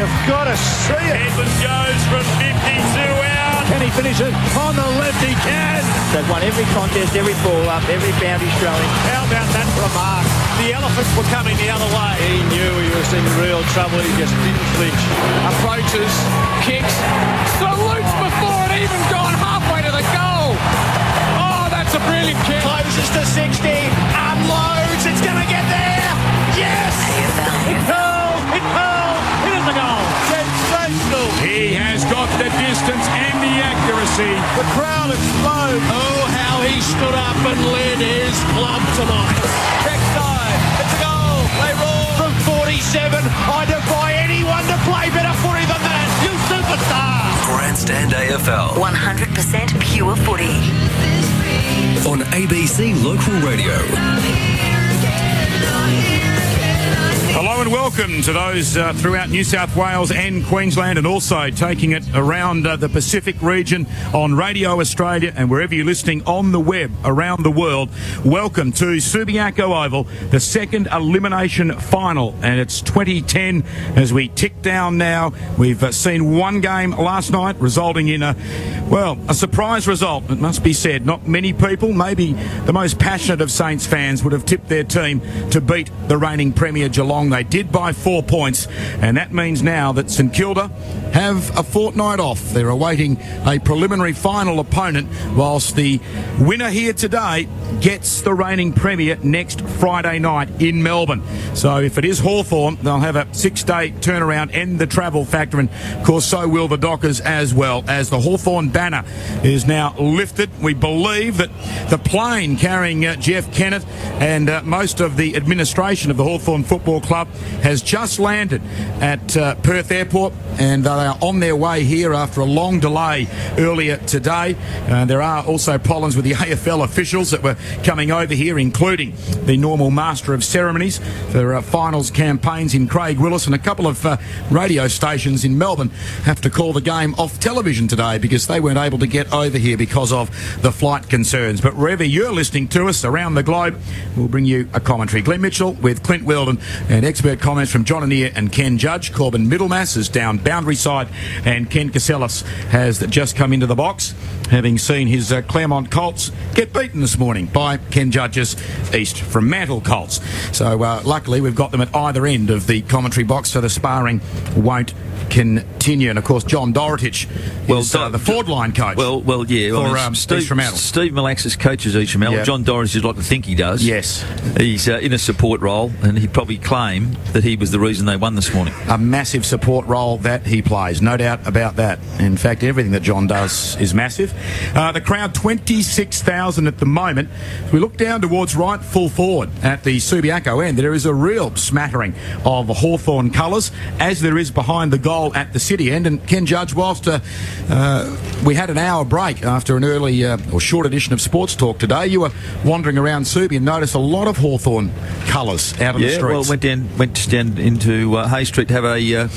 You've got to see it. Edmund goes from 52 out. Can he finish it? On the left, he can. They've won every contest, every ball up, every boundary throwing. How about that remark? The elephants were coming the other way. He knew he was in real trouble. He just didn't flinch. Approaches, kicks, salutes before it even gone halfway to the goal. Oh, that's a brilliant kick. Closes to 60, unloads, it's going to get there. Yes! It curls, it curls, it is the goal. Sensational. He has got the distance and the accuracy. The crowd explode. Oh, how he stood up and led his club tonight. Backside, it's a goal. They roar from 47. I defy anyone to play better footy than that. You superstar. Grandstand AFL. 100% pure footy. On ABC Local Radio. Hello and welcome to those throughout New South Wales and Queensland, and also taking it around the Pacific region on Radio Australia and wherever you're listening on the web around the world. Welcome to Subiaco Oval, the second elimination final, and it's 2010 as we tick down now. We've seen one game last night resulting in a surprise result, it must be said. Not many people, maybe the most passionate of Saints fans, would have tipped their team to beat the reigning Premier Geelong. They did by 4 points, and that means now that St Kilda have a fortnight off. They're awaiting a preliminary final opponent, whilst the winner here today gets the reigning Premier next Friday night in Melbourne. So if it is Hawthorn, they'll have a 6-day turnaround and the travel factor, and of course so will the Dockers as well. As the Hawthorn banner is now lifted, we believe that the plane carrying Jeff Kennett and most of the administration of the Hawthorn Football Club has just landed at Perth Airport, and they are on their way here after a long delay earlier today. There are also problems with the AFL officials that were coming over here, including the normal master of ceremonies for finals campaigns in Craig Willis, and a couple of radio stations in Melbourne have to call the game off television today because they weren't able to get over here because of the flight concerns. But wherever you're listening to us around the globe, we'll bring you a commentary. Glenn Mitchell with Clint Weldon, and expert comments from John Annear and Ken Judge. Corbin Middlemass is down boundary side, and Ken Casellas has just come into the box, having seen his Claremont Colts get beaten this morning by Ken Judge's East Fremantle Colts. So luckily we've got them at either end of the commentary box, so the sparring won't continue. And of course John Doritich is the forward line coach. Steve Malaxis coaches East Fremantle. John Doritich is like to think he does. Yes. He's in a support role, and he'd probably claim that he was the reason they won this morning. A massive support role that he plays, no doubt about that. In fact, everything that John does is massive. The crowd, 26,000 at the moment. We look down towards right full forward at the Subiaco end. There is a real smattering of Hawthorn colours, as there is behind the goal at the City end. And Ken Judge, whilst we had an hour break after an early or short edition of Sports Talk today, you were wandering around Subi and noticed a lot of Hawthorn colours out on the streets. Yeah, well, went down into Hay Street to have a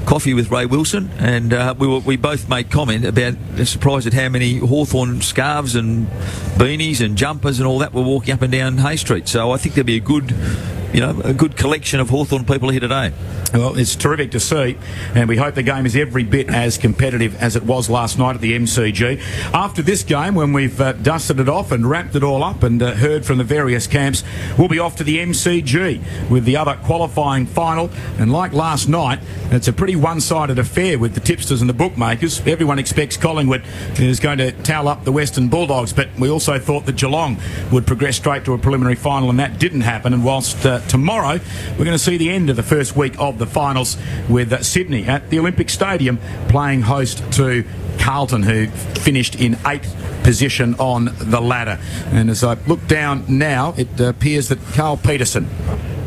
coffee with Ray Wilson, and we both made comment about surprised at how many Hawthorn scarves and beanies and jumpers and all that were walking up and down Hay Street. So I think there'll be a good collection of Hawthorn people here today. Well, it's terrific to see, and we hope the game is every bit as competitive as it was last night at the MCG. After this game, when we've dusted it off and wrapped it all up and heard from the various camps, we'll be off to the MCG with the other qualifying final. And like last night, it's a pretty one-sided affair with the tipsters and the bookmakers. Everyone expects Collingwood is going to towel up the Western Bulldogs, but we also thought that Geelong would progress straight to a preliminary final, and that didn't happen. And whilst tomorrow we're going to see the end of the first week of the finals with Sydney at the Olympic Stadium playing host to Carlton, who finished in 8th position on the ladder. And as I look down now, it appears that Carl Peterson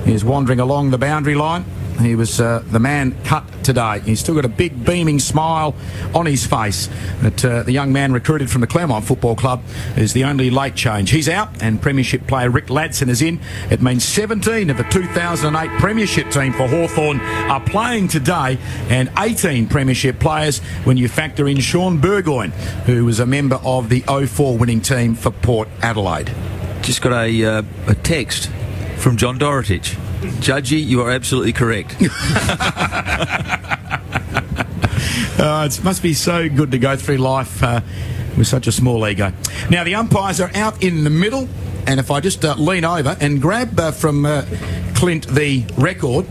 is wandering along the boundary line. He was the man cut today. He's still got a big beaming smile on his face. But the young man recruited from the Claremont Football Club is the only late change. He's out, and Premiership player Rick Ladson is in. It means 17 of the 2008 Premiership team for Hawthorn are playing today, and 18 Premiership players when you factor in Sean Burgoyne, who was a member of the 04 winning team for Port Adelaide. Just got a text from John Doritich. Judgy, you are absolutely correct. It must be so good to go through life with such a small ego. Now, the umpires are out in the middle, and if I just lean over and grab from Clint the record,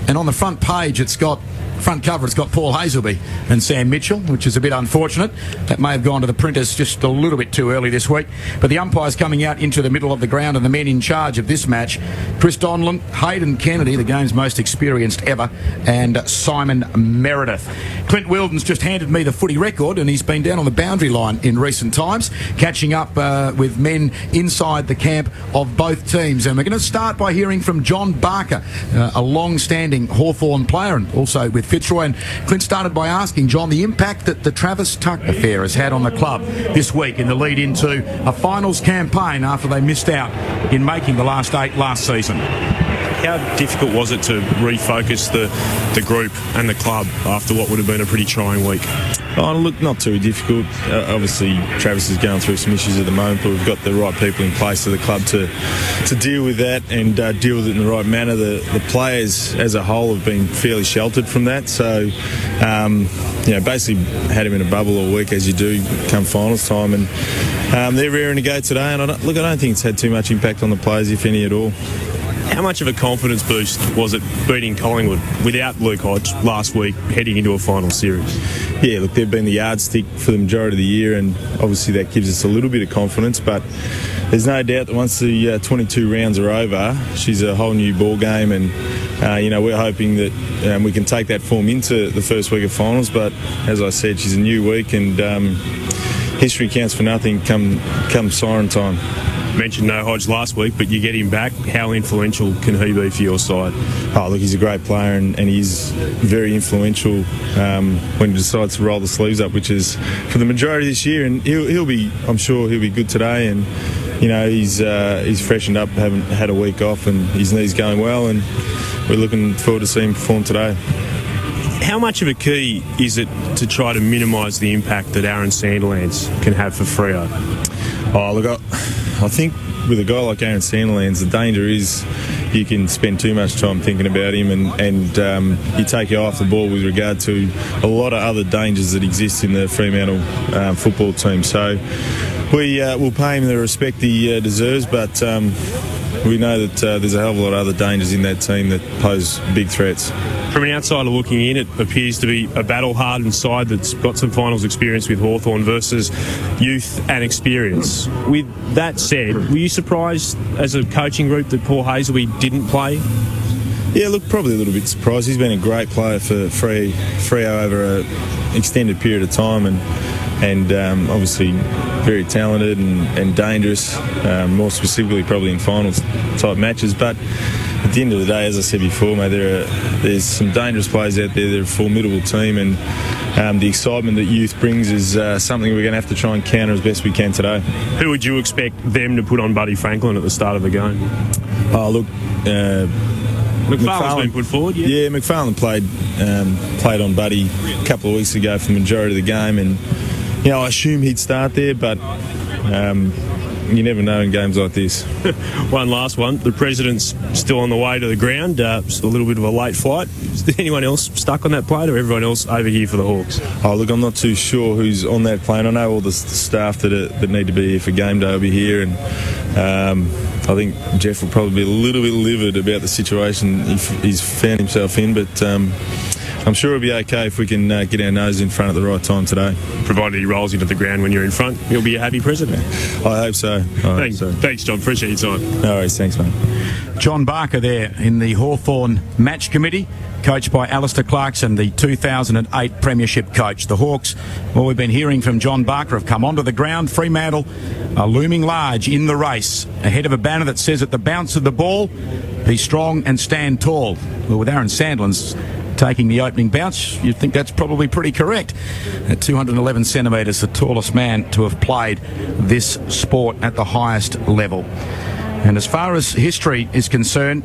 and on the front page it's got Paul Hazelby and Sam Mitchell, which is a bit unfortunate. That may have gone to the printers just a little bit too early this week. But the umpires coming out into the middle of the ground, and the men in charge of this match, Chris Donlan, Hayden Kennedy, the game's most experienced ever, and Simon Meredith. Clint Wilden's just handed me the footy record, and he's been down on the boundary line in recent times, catching up with men inside the camp of both teams. And we're going to start by hearing from John Barker, a long-standing Hawthorn player, and also with Fitzroy. And Clint started by asking John the impact that the Travis Tuck affair has had on the club this week in the lead into a finals campaign after they missed out in making the last 8 last season. How difficult was it to refocus the group and the club after what would have been a pretty trying week? Oh, look, not too difficult. Obviously, Travis is going through some issues at the moment, but we've got the right people in place for the club to deal with that and deal with it in the right manner. The players as a whole have been fairly sheltered from that. So, basically had him in a bubble all week, as you do come finals time. And they're raring to go today. And I don't think it's had too much impact on the players, if any at all. How much of a confidence boost was it beating Collingwood without Luke Hodge last week heading into a final series? Yeah, look, they've been the yardstick for the majority of the year, and obviously that gives us a little bit of confidence, but there's no doubt that once the 22 rounds are over, she's a whole new ball game, and we're hoping that we can take that form into the first week of finals. But as I said, she's a new week, and history counts for nothing come siren time. Mentioned no Hodge last week, but you get him back. How influential can he be for your side? Oh, look, he's a great player, and he's very influential when he decides to roll the sleeves up, which is for the majority of this year. And I'm sure he'll be good today. And he's freshened up, haven't had a week off, and his knee's going well. And we're looking forward to seeing him perform today. How much of a key is it to try to minimise the impact that Aaron Sandilands can have for Freo? Oh, look, I think with a guy like Aaron Sandilands, the danger is you can spend too much time thinking about him, and you take your eye off the ball with regard to a lot of other dangers that exist in the Fremantle football team. So we'll pay him the respect he deserves, but we know that there's a hell of a lot of other dangers in that team that pose big threats. From an outsider looking in, it appears to be a battle-hardened side that's got some finals experience with Hawthorn versus youth and experience. With that said, were you surprised as a coaching group that Paul Hazelby didn't play? Yeah, look, probably a little bit surprised. He's been a great player for Freo over an extended period of time, and obviously very talented and dangerous, more specifically probably in finals type matches. But at the end of the day, as I said before, mate, there's some dangerous players out there. They're a formidable team, and the excitement that youth brings is something we're going to have to try and counter as best we can today. Who would you expect them to put on Buddy Franklin at the start of the game? Oh, look, McFarlane's been put forward, yeah? Yeah, McFarlane played on Buddy a couple of weeks ago for the majority of the game, and I assume he'd start there, but you never know in games like this. One last one. The President's still on the way to the ground. Just a little bit of a late flight. Is there anyone else stuck on that plane, or everyone else over here for the Hawks? Oh, look, I'm not too sure who's on that plane. I know all the staff that need to be here for game day will be here, and I think Jeff will probably be a little bit livid about the situation he's found himself in, but I'm sure it'll be okay if we can get our nose in front at the right time today. Provided he rolls into the ground when you're in front, he'll be a happy president. I hope so. Thanks, John. Appreciate your time. No worries. Thanks, mate. John Barker there in the Hawthorn match committee, coached by Alistair Clarkson, the 2008 Premiership coach. The Hawks, well, we've been hearing from John Barker, have come onto the ground. Fremantle are looming large in the race, ahead of a banner that says at the bounce of the ball, be strong and stand tall. Well, with Aaron Sandlin's taking the opening bounce, you'd think that's probably pretty correct. At 211 centimetres, the tallest man to have played this sport at the highest level. And as far as history is concerned,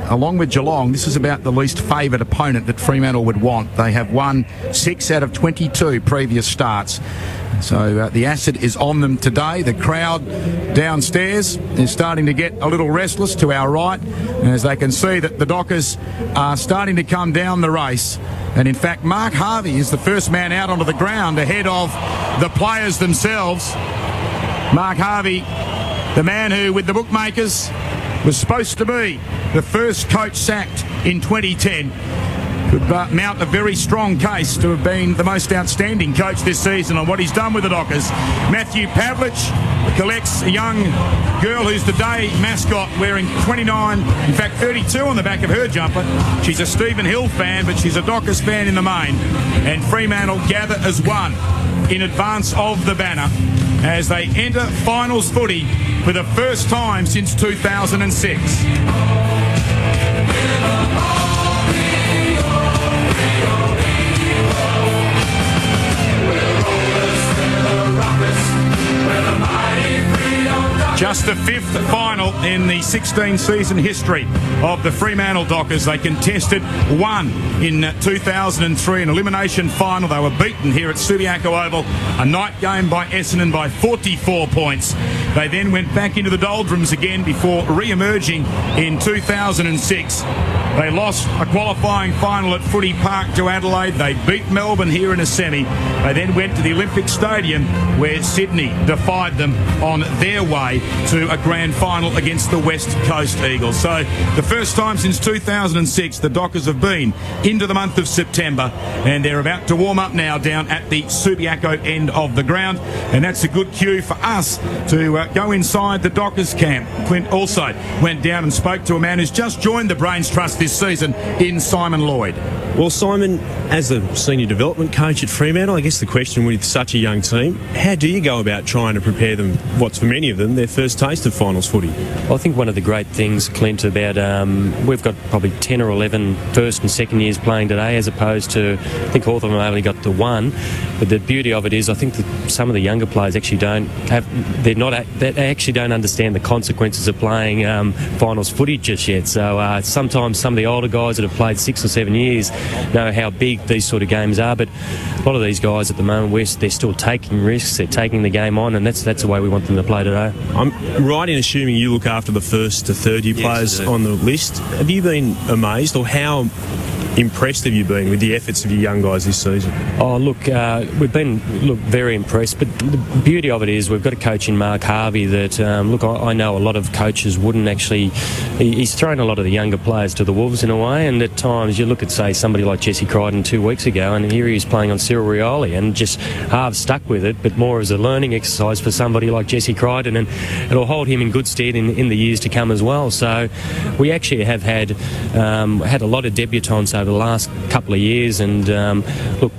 along with Geelong, this is about the least favoured opponent that Fremantle would want. They have won 6 out of 22 previous starts. So the acid is on them today. The crowd downstairs is starting to get a little restless to our right, as they can see that the Dockers are starting to come down the race. And in fact, Mark Harvey is the first man out onto the ground ahead of the players themselves. Mark Harvey, the man who, with the bookmakers, was supposed to be the first coach sacked in 2010, could mount a very strong case to have been the most outstanding coach this season on what he's done with the Dockers. Matthew Pavlich collects a young girl who's the day mascot, wearing 29, in fact 32 on the back of her jumper. She's a Stephen Hill fan, but she's a Dockers fan in the main. And Fremantle gather as one in advance of the banner as they enter finals footy for the first time since 2006. Just the fifth final in the 16-season history of the Fremantle Dockers. They contested one in 2003, an elimination final. They were beaten here at Subiaco Oval, a night game by Essendon by 44 points. They then went back into the doldrums again before re-emerging in 2006. They lost a qualifying final at Footy Park to Adelaide. They beat Melbourne here in a semi. They then went to the Olympic Stadium where Sydney defied them on their way to a grand final against the West Coast Eagles. So the first time since 2006 the Dockers have been into the month of September, and they're about to warm up now down at the Subiaco end of the ground, and that's a good cue for us to go inside the Dockers camp. Clint also went down and spoke to a man who's just joined the Brains Trust this season in Simon Lloyd. Well, Simon, as the senior development coach at Fremantle, I guess the question with such a young team, how do you go about trying to prepare them, what's for many of them, their first taste of finals footy? Well, I think one of the great things, Clint, about we've got probably 10 or 11 first and second years playing today, as opposed to, I think Hawthorn have only got the one. But the beauty of it is, I think that some of the younger players actually they actually don't understand the consequences of playing finals footy just yet. So sometimes some of the older guys that have played 6 or 7 years know how big these sort of games are, but a lot of these guys at the moment, they're still taking risks, they're taking the game on, and that's the way we want them to play today. I'm right in assuming you look after the first to third year players on the list. Have you been amazed, or how impressed have you been with the efforts of your young guys this season? Oh, look, we've been very impressed, but the beauty of it is we've got a coach in Mark Harvey that, I know a lot of coaches wouldn't actually, he's thrown a lot of the younger players to the wolves in a way, and at times you look at, say, somebody like Jesse Crichton 2 weeks ago, and here he is playing on Cyril Rioli, and just half stuck with it, but more as a learning exercise for somebody like Jesse Crichton, and it'll hold him in good stead in the years to come as well. So we actually have had a lot of debutants over the last couple of years, and look,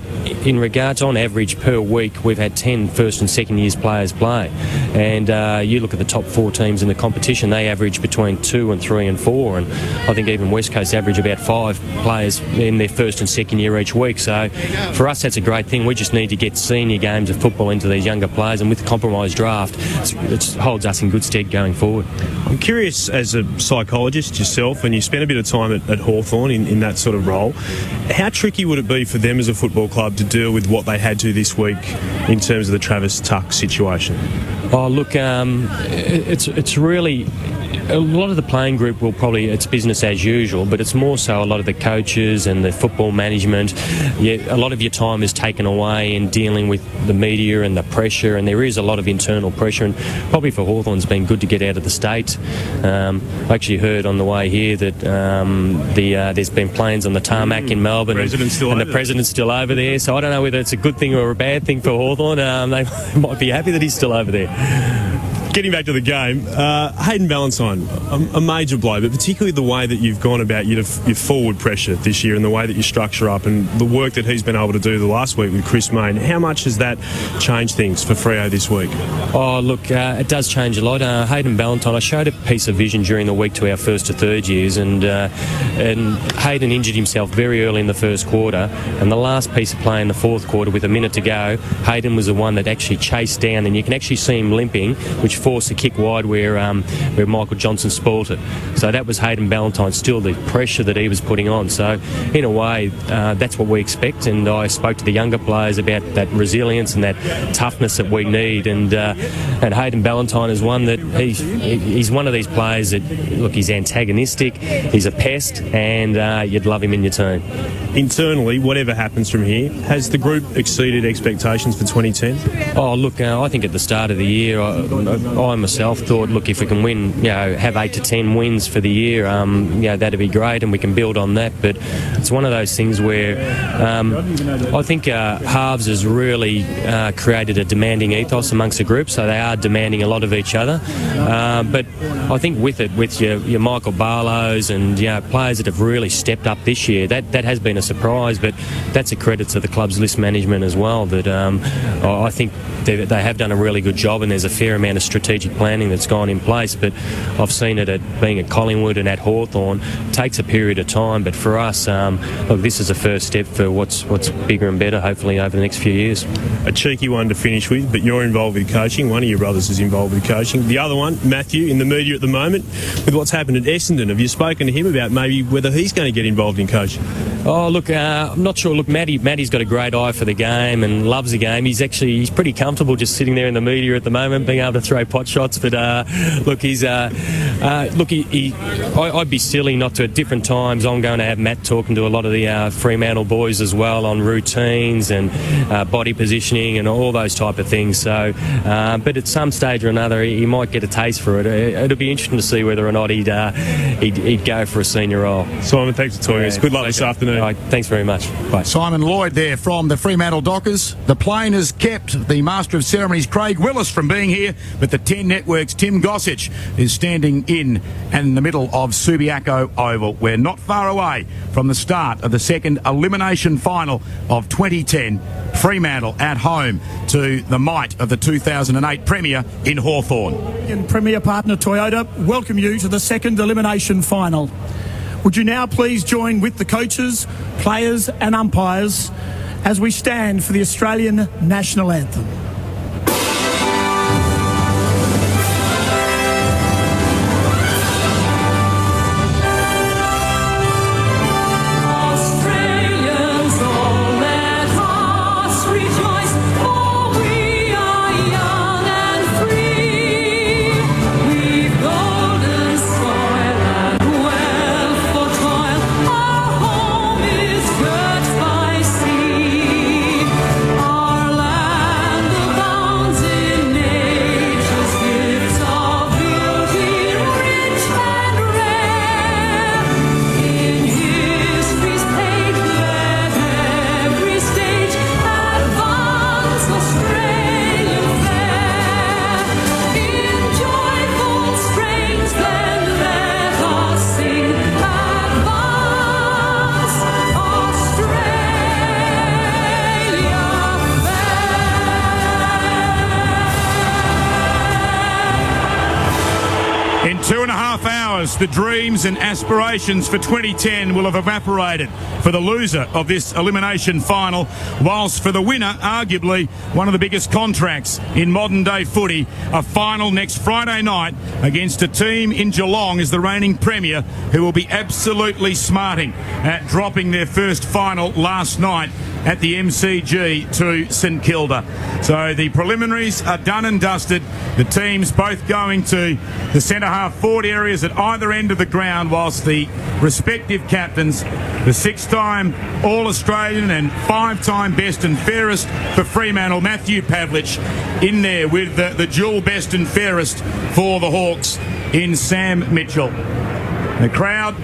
in regards, on average per week, we've had 10 first and second years players play, and you look at the top 4 teams in the competition, they average between 2 and 3 and 4, and I think even West Coast average about 5 players in their first and second year each week. So for us, that's a great thing. We just need to get senior games of football into these younger players, and with the compromised draft, it holds us in good stead going forward. I'm curious, as a psychologist yourself, and you spent a bit of time at Hawthorn in that sort of role, how tricky would it be for them as a football club to deal with what they had to this week in terms of the Travis Tuck situation? Oh, look, it's really... A lot of the playing group will probably, it's business as usual, but it's more so a lot of the coaches and the football management. A lot of your time is taken away in dealing with the media and the pressure, and there is a lot of internal pressure, and probably for Hawthorn it's been good to get out of the States. I actually heard on the way here that there's been planes on the tarmac in Melbourne, and the president's still over there, so I don't know whether it's a good thing or a bad thing for Hawthorn. They might be happy that he's still over there. Getting back to the game, Hayden Ballantyne, a major blow, but particularly the way that you've gone about your forward pressure this year and the way that you structure up and the work that he's been able to do the last week with Chris Mayne. How much has that changed things for Freo this week? Oh, look, it does change a lot. Hayden Ballantyne, I showed a piece of vision during the week to our first to third years, and Hayden injured himself very early in the first quarter, and the last piece of play in the fourth quarter with a minute to go, Hayden was the one that actually chased down, and you can actually see him limping, which forced a kick wide where Michael Johnson spoilt it. So that was Hayden Ballantyne, still the pressure that he was putting on. So in a way, that's what we expect, and I spoke to the younger players about that resilience and that toughness that we need, and Hayden Ballantyne is one that he's one of these players that, look, he's antagonistic, he's a pest, and you'd love him in your team. internally, whatever happens from here, has the group exceeded expectations for 2010? Oh, look, I think at the start of the year, I myself thought, look, if we can win, have 8 to 10 wins for the year, that'd be great, and we can build on that. But it's one of those things where I think halves has really created a demanding ethos amongst the group, so they are demanding a lot of each other. But I think with your Michael Barlows and players that have really stepped up this year, that has been a surprise, but that's a credit to the club's list management as well, that I think they have done a really good job, and there's a fair amount of strategic planning that's gone in place. But I've seen it being at Collingwood and at Hawthorn. It takes a period of time, but for us, look, this is a first step for what's bigger and better, hopefully, over the next few years. A cheeky one to finish with, but you're involved with coaching. One of your brothers is involved with coaching. The other one, Matthew, in the media at the moment, with what's happened at Essendon. Have you spoken to him about maybe whether he's going to get involved in coaching? Oh, look, I'm not sure. Look, Matty's got a great eye for the game and loves the game. He's pretty comfortable just sitting there in the media at the moment, being able to throw pot shots. But look, I'd be silly not to. At different times, I'm going to have Matt talking to a lot of the Fremantle boys as well on routines and body positioning and all those type of things. So, but at some stage or another, he might get a taste for it. It'll be interesting to see whether or not he'd go for a senior role. Simon, thanks for talking. Good luck this afternoon. Right, thanks very much. Bye. Simon Lloyd there from the Fremantle Dockers. The plane has kept the Master of Ceremonies Craig Willis from being here, but the 10 Network's Tim Gossage is standing in the middle of Subiaco Oval. We're not far away from the start of the second elimination final of 2010. Fremantle at home to the might of the 2008 Premier in Hawthorn. And Premier partner Toyota welcome you to the second elimination final. Would you now please join with the coaches, players and umpires as we stand for the Australian National Anthem. In 2.5 hours, the dreams and aspirations for 2010 will have evaporated for the loser of this elimination final, whilst for the winner, arguably one of the biggest contracts in modern day footy, a final next Friday night against a team in Geelong is the reigning Premier, who will be absolutely smarting at dropping their first final last night at the MCG to St Kilda. So the preliminaries are done and dusted. The teams both going to the centre half forward areas at either end of the ground, whilst the respective captains, the six-time All-Australian and five-time best and fairest for Fremantle, Matthew Pavlich, in there with the dual best and fairest for the Hawks in Sam Mitchell. The crowd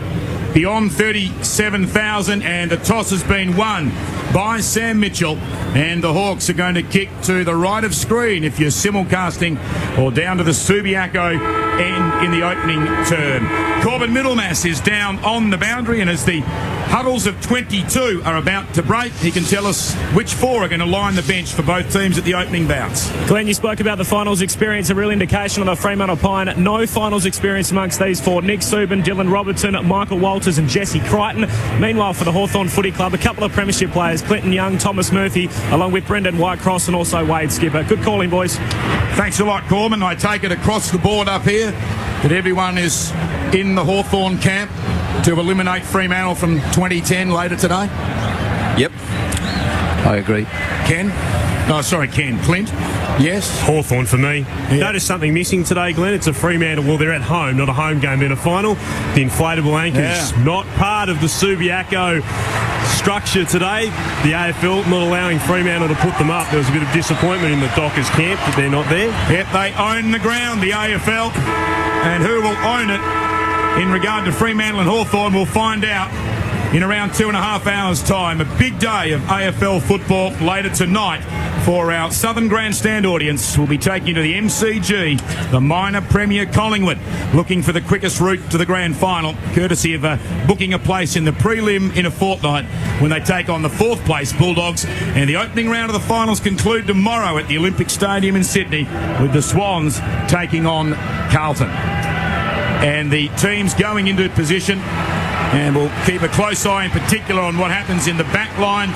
beyond 37,000, and the toss has been won by Sam Mitchell, and the Hawks are going to kick to the right of screen if you're simulcasting, or down to the Subiaco end in the opening term. Corbin Middlemass is down on the boundary, and as the huddles of 22 are about to break, he can tell us which four are going to line the bench for both teams at the opening bouts. Glenn, you spoke about the finals experience, a real indication of the Fremantle Pine. No finals experience amongst these four: Nick Subin, Dylan Robertson, Michael Walters and Jesse Crichton. Meanwhile, for the Hawthorn Footy Club, a couple of premiership players, Clinton Young, Thomas Murphy, along with Brendan Whitecross and also Wade Skipper. Good calling, boys. Thanks a lot, Corbin. I take it across the board up here that everyone is in the Hawthorn camp to eliminate Fremantle from 2010 later today? Yep, I agree. Ken? Oh, sorry, Ken. Clint? Yes? Hawthorn for me. Yeah. Notice something missing today, Glenn. It's a Fremantle. Well, they're at home, not a home game in a final. The inflatable anchors, not part of the Subiaco structure today. The AFL not allowing Fremantle to put them up. There was a bit of disappointment in the Dockers camp that they're not there. Yep, they own the ground, the AFL. And who will own it in regard to Fremantle and Hawthorn, we'll find out in around 2.5 hours' time. A big day of AFL football later tonight for our Southern Grandstand audience. We'll be taking you to the MCG, the minor premier Collingwood, looking for the quickest route to the grand final, courtesy of booking a place in the prelim in a fortnight when they take on the 4th place Bulldogs. And the opening round of the finals conclude tomorrow at the Olympic Stadium in Sydney with the Swans taking on Carlton. And the teams going into position, and we'll keep a close eye in particular on what happens in the back line.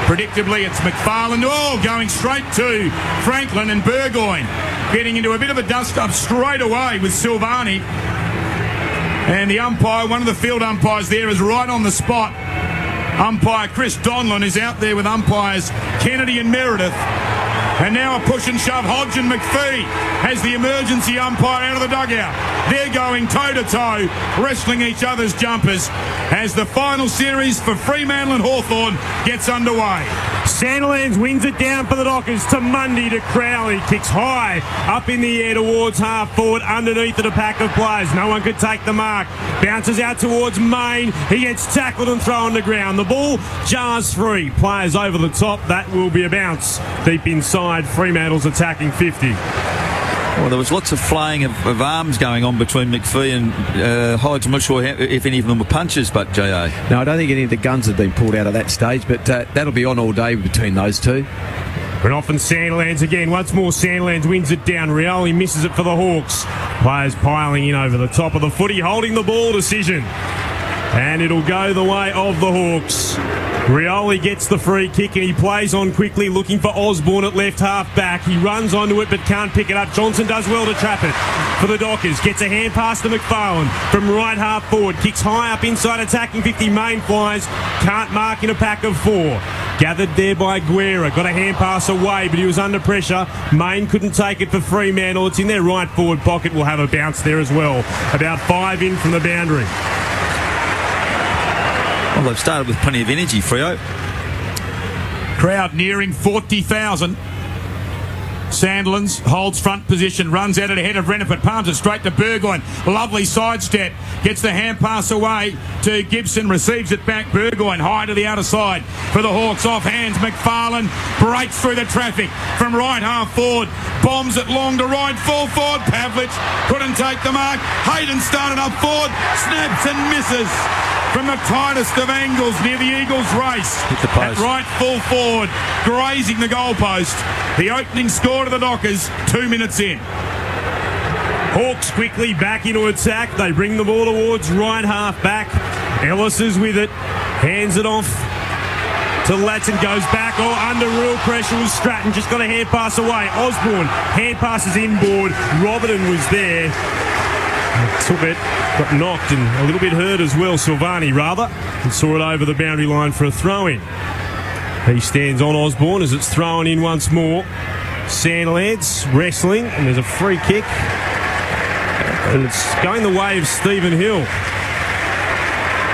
Predictably, it's McFarlane, going straight to Franklin, and Burgoyne getting into a bit of a dust-up straight away with Silvani. And the umpire, one of the field umpires there, is right on the spot. Umpire Chris Donlan is out there with umpires Kennedy and Meredith. And now a push and shove. Hodge and McPhee has the emergency umpire out of the dugout. They're going toe-to-toe, wrestling each other's jumpers as the final series for Fremantle and Hawthorn gets underway. Sandilands wins it down for the Dockers to Mundy to Crowley. Kicks high up in the air towards half forward underneath of a pack of players. No one could take the mark. Bounces out towards Main. He gets tackled and thrown on the ground. The ball jars free. Players over the top. That will be a bounce. Deep inside, Fremantle's attacking 50. Well, there was lots of flaying of arms going on between McPhee and Hodge. I'm not sure if any of them were punches, but J.A. No, I don't think any of the guns have been pulled out at that stage, but that'll be on all day between those two. But off and Sandilands again. Once more, Sandilands wins it down. Rioli misses it for the Hawks. Players piling in over the top of the footy, holding the ball decision. And it'll go the way of the Hawks. Rioli gets the free kick and he plays on quickly, looking for Osborne at left half back. He runs onto it but can't pick it up. Johnson does well to trap it for the Dockers. Gets a hand pass to McFarlane from right half forward. Kicks high up inside attacking 50. Main flies. Can't mark in a pack of 4. Gathered there by Guerra. Got a hand pass away, but he was under pressure. Main couldn't take it for Fremantle. It's in their right forward pocket. Will have a bounce there as well. About 5 in from the boundary. Well, they've started with plenty of energy, Freo. Crowd nearing 40,000. Sandilands holds front position, runs at it ahead of Renifert, palms it straight to Burgoyne. Lovely sidestep, gets the hand pass away to Gibson, receives it back. Burgoyne high to the outer side for the Hawks, off hands. McFarlane breaks through the traffic from right half forward, bombs it long to right, full forward. Pavlich couldn't take the mark. Hayden started up forward, snaps and misses from the tightest of angles near the Eagles race. Hit the post. At right full forward, grazing the goalpost. The opening score to the Dockers, 2 minutes in. Hawks quickly back into attack. They bring the ball towards right half back. Ellis is with it. Hands it off to Latson. Goes back. Under real pressure was Stratton. Just got a hand pass away. Osborne. Hand passes inboard. Robertson was there. Took it. Got knocked and a little bit hurt as well. Silvani rather. And saw it over the boundary line for a throw-in. He stands on Osborne as it's thrown in once more. Sandilands wrestling, and there's a free kick. And it's going the way of Stephen Hill.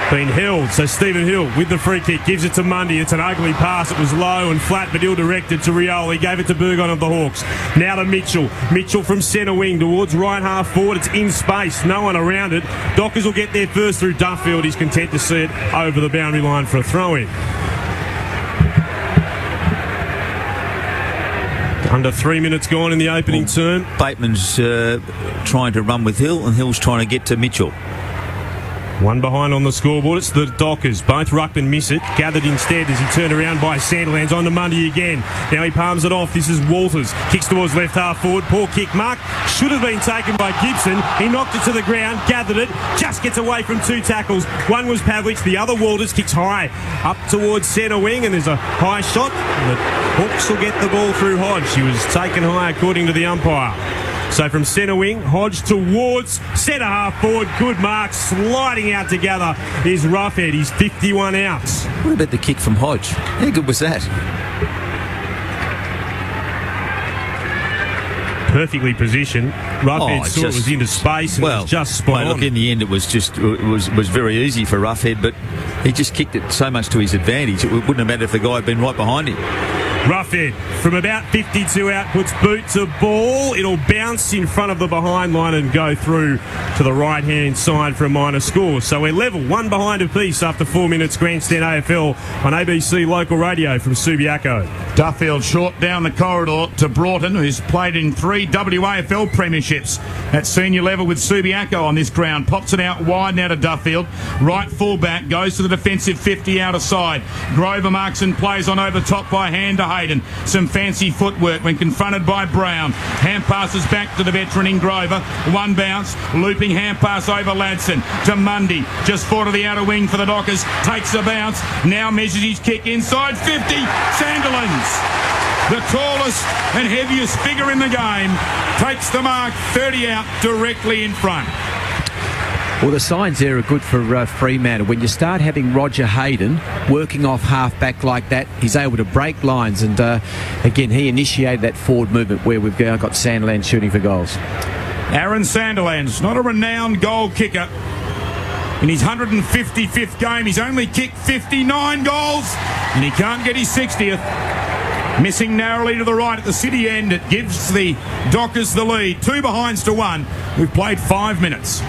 Been held, so Stephen Hill with the free kick gives it to Mundy. It's an ugly pass. It was low and flat, but ill-directed to Rioli. Gave it to Burgoyne of the Hawks. Now to Mitchell. Mitchell from centre wing towards right half forward. It's in space. No one around it. Dockers will get there first through Duffield. He's content to see it over the boundary line for a throw-in. Under 3 minutes gone in the opening term. Bateman's trying to run with Hill, and Hill's trying to get to Mitchell. One behind on the scoreboard. It's the Dockers. Both ruckmen miss it. Gathered instead as he turned around by Sandilands. On to Mundy again. Now he palms it off. This is Walters. Kicks towards left half forward. Poor kick mark. Should have been taken by Gibson. He knocked it to the ground. Gathered it. Just gets away from 2 tackles. One was Pavlich. The other Walters kicks high up towards centre wing, and there's a high shot. And the Hawks will get the ball through Hodge. He was taken high according to the umpire. So from centre wing, Hodge towards centre half forward. Good mark. Sliding out together is Roughhead. He's 51 outs. What about the kick from Hodge? How good was that? perfectly positioned. Roughhead saw it was into space and it was just spot on. Look, in the end it was very easy for Roughhead, but he just kicked it so much to his advantage. It wouldn't have mattered if the guy had been right behind him. Roughhead from about 52 out puts boot to ball. It'll bounce in front of the behind line and go through to the right hand side for a minor score. So we're level, one behind apiece after 4 minutes. Grandstand AFL on ABC Local Radio from Subiaco. Duffield short down the corridor to Broughton, who's played in 3 WAFL premierships at senior level with Subiaco on this ground. Pops it out wide now to Duffield. Right fullback goes to the defensive 50 out of side. Grover marks and plays on over top by hand to Hayden. Some fancy footwork when confronted by Brown. Hand passes back to the veteran in Grover. One bounce, looping hand pass over Ladson to Mundy. Just forward to the outer wing for the Dockers. Takes a bounce. Now measures his kick inside 50. Sandilands, the tallest and heaviest figure in the game, takes the mark. 30 out directly in front. Well, the signs there are good for Fremantle. When you start having Roger Hayden working off half-back like that, he's able to break lines. And, again, he initiated that forward movement where we've got Sandilands shooting for goals. Aaron Sandilands, not a renowned goal kicker. In his 155th game, he's only kicked 59 goals, and he can't get his 60th. Missing narrowly to the right at the city end. It gives the Dockers the lead. 2 behinds to 1. We've played 5 minutes.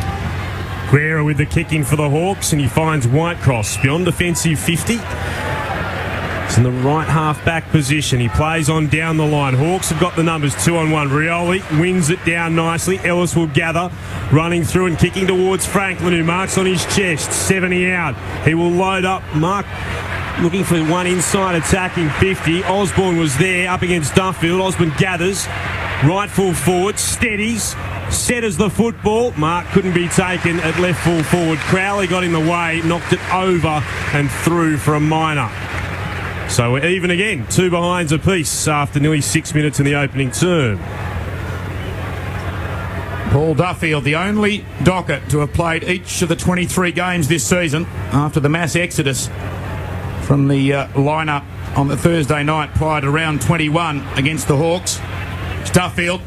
Guerra with the kicking for the Hawks, and he finds Whitecross beyond defensive 50. It's in the right half-back position. He plays on down the line. Hawks have got the numbers 2-on-1. Rioli wins it down nicely. Ellis will gather, running through and kicking towards Franklin, who marks on his chest. 70 out. He will load up. Mark looking for one inside attacking 50. Osborne was there up against Duffield. Osborne gathers. Right full forward. Steadies. Set as the football. Mark couldn't be taken at left full forward. Crowley got in the way, knocked it over and through for a minor. So we're even again, 2 behinds apiece after nearly 6 minutes in the opening term. Paul Duffield, the only Docker to have played each of the 23 games this season after the mass exodus from the lineup on the Thursday night prior to round 21 against the Hawks. Duffield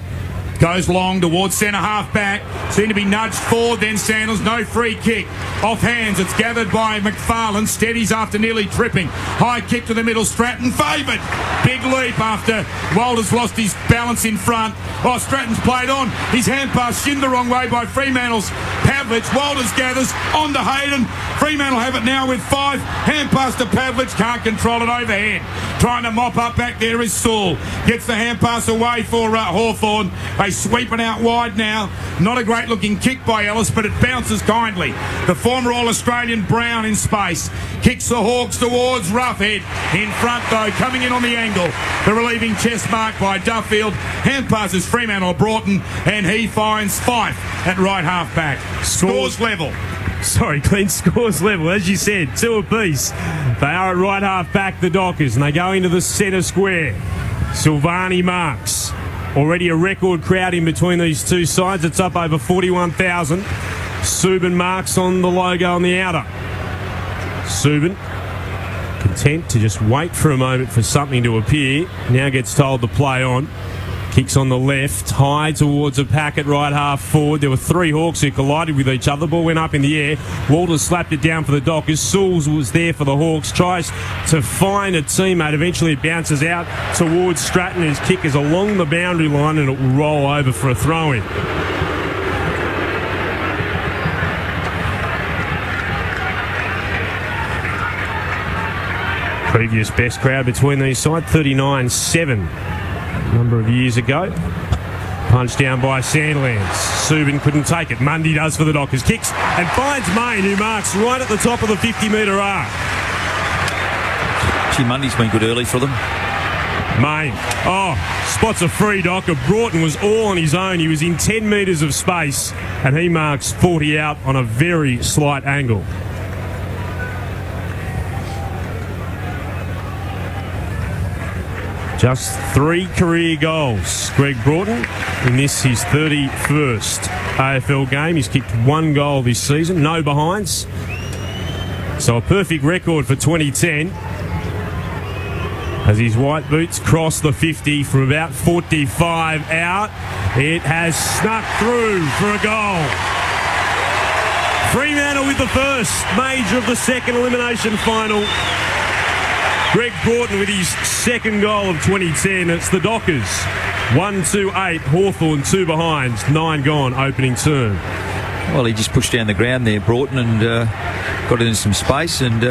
goes long towards centre half back. Seemed to be nudged forward, then Sanders. No free kick. Off hands. It's gathered by McFarlane. Steadies after nearly tripping. High kick to the middle. Stratton favoured. Big leap after Walters lost his balance in front. Oh, Stratton's played on. His hand pass shinned the wrong way by Fremantle's Pavlich. Walters gathers on to Hayden. Fremantle have it now with 5. Hand pass to Pavlich. Can't control it overhead. Trying to mop up back there is Saul. Gets the hand pass away for Hawthorn. They sweep it out wide now. Not a great looking kick by Ellis, but it bounces kindly. The former All-Australian Brown in space. Kicks the Hawks towards Roughhead. In front though, coming in on the angle. The relieving chest mark by Duffield. Hand passes Fremantle Broughton, and he finds Fife at right half back. Scores level. Sorry, Clint, scores level. As you said, 2 apiece. They are at right half back, the Dockers, and they go into the centre square. Silvani marks. Already a record crowd in between these two sides. It's up over 41,000. Subin marks on the logo on the outer. Subin, content to just wait for a moment for something to appear. Now gets told to play on. Kicks on the left, high towards a packet right half forward. There were 3 Hawks who collided with each other. The ball went up in the air. Walters slapped it down for the Dockers. Sauls was there for the Hawks. Tries to find a teammate. Eventually it bounces out towards Stratton. His kick is along the boundary line and it will roll over for a throw-in. Previous best crowd between these sides, 39,700. A number of years ago. Punched down by Sandlands. Subin couldn't take it. Mundy does for the Dockers. Kicks and finds Main, who marks right at the top of the 50-metre arc. Gee, Mundy's been good early for them. Main. Oh, spots a free Docker. Broughton was all on his own. He was in 10 metres of space and he marks 40 out on a very slight angle. Just 3 career goals. Greg Broughton in this his 31st AFL game. He's kicked 1 goal this season, no behinds. So a perfect record for 2010. as his white boots cross the 50 from about 45 out. It has snuck through for a goal. Fremantle with the first major of the second elimination final. Greg Broughton with his second goal of 2010. It's the Dockers 1-2-8, Hawthorn 2 behind, 9 gone opening term. Well, he just pushed down the ground there, Broughton, and got it in some space, and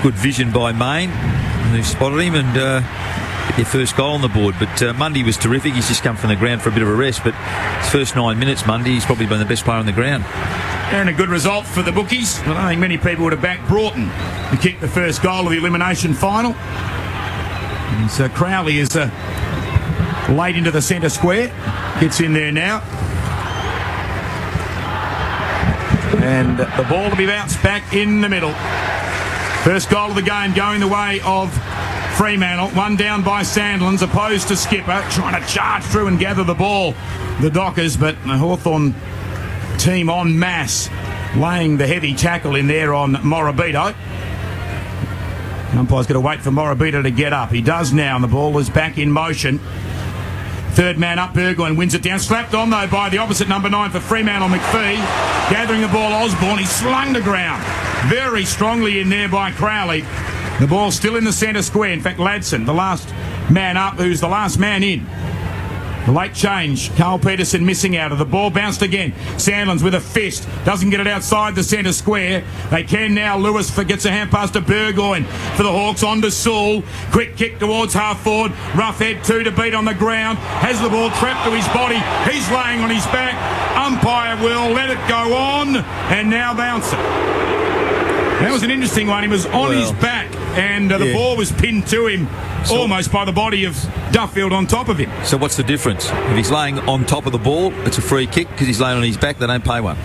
good vision by Main, who spotted him, and get their first goal on the board. But Mundy was terrific. He's just come from the ground for a bit of a rest, but his first 9 minutes, Mundy, he's probably been the best player on the ground. And a good result for the bookies. Well, I think many people would have backed Broughton to kick the first goal of the elimination final. And so Crowley is late into the centre square. Gets in there now. And the ball to be bounced back in the middle. First goal of the game going the way of Fremantle. One down by Sandlands, opposed to Skipper, trying to charge through and gather the ball. The Dockers, but the Hawthorn team en masse laying the heavy tackle in there on Morabito. Umpire's got to wait for Morabito to get up. He does now, and the ball is back in motion. Third man up, Burgoyne wins it down. Slapped on, though, by the opposite number 9 for Fremantle, McPhee. Gathering the ball, Osborne. He slung the ground very strongly in there by Crowley. The ball still in the centre square. In fact, Ladson, the last man up, who's the last man in. The late change. Carl Peterson missing out of the ball. Bounced again. Sandlands with a fist. Doesn't get it outside the centre square. They can now. Lewis gets a hand pass to Burgoyne for the Hawks. On to Sewell. Quick kick towards half forward. Rough head 2 to beat on the ground. Has the ball trapped to his body. He's laying on his back. Umpire will let it go on. And now bounce it. That was an interesting one. He was on his back, and the ball was pinned to him almost by the body of Duffield on top of him. So what's the difference? If he's laying on top of the ball, it's a free kick. Because he's laying on his back, they don't pay one.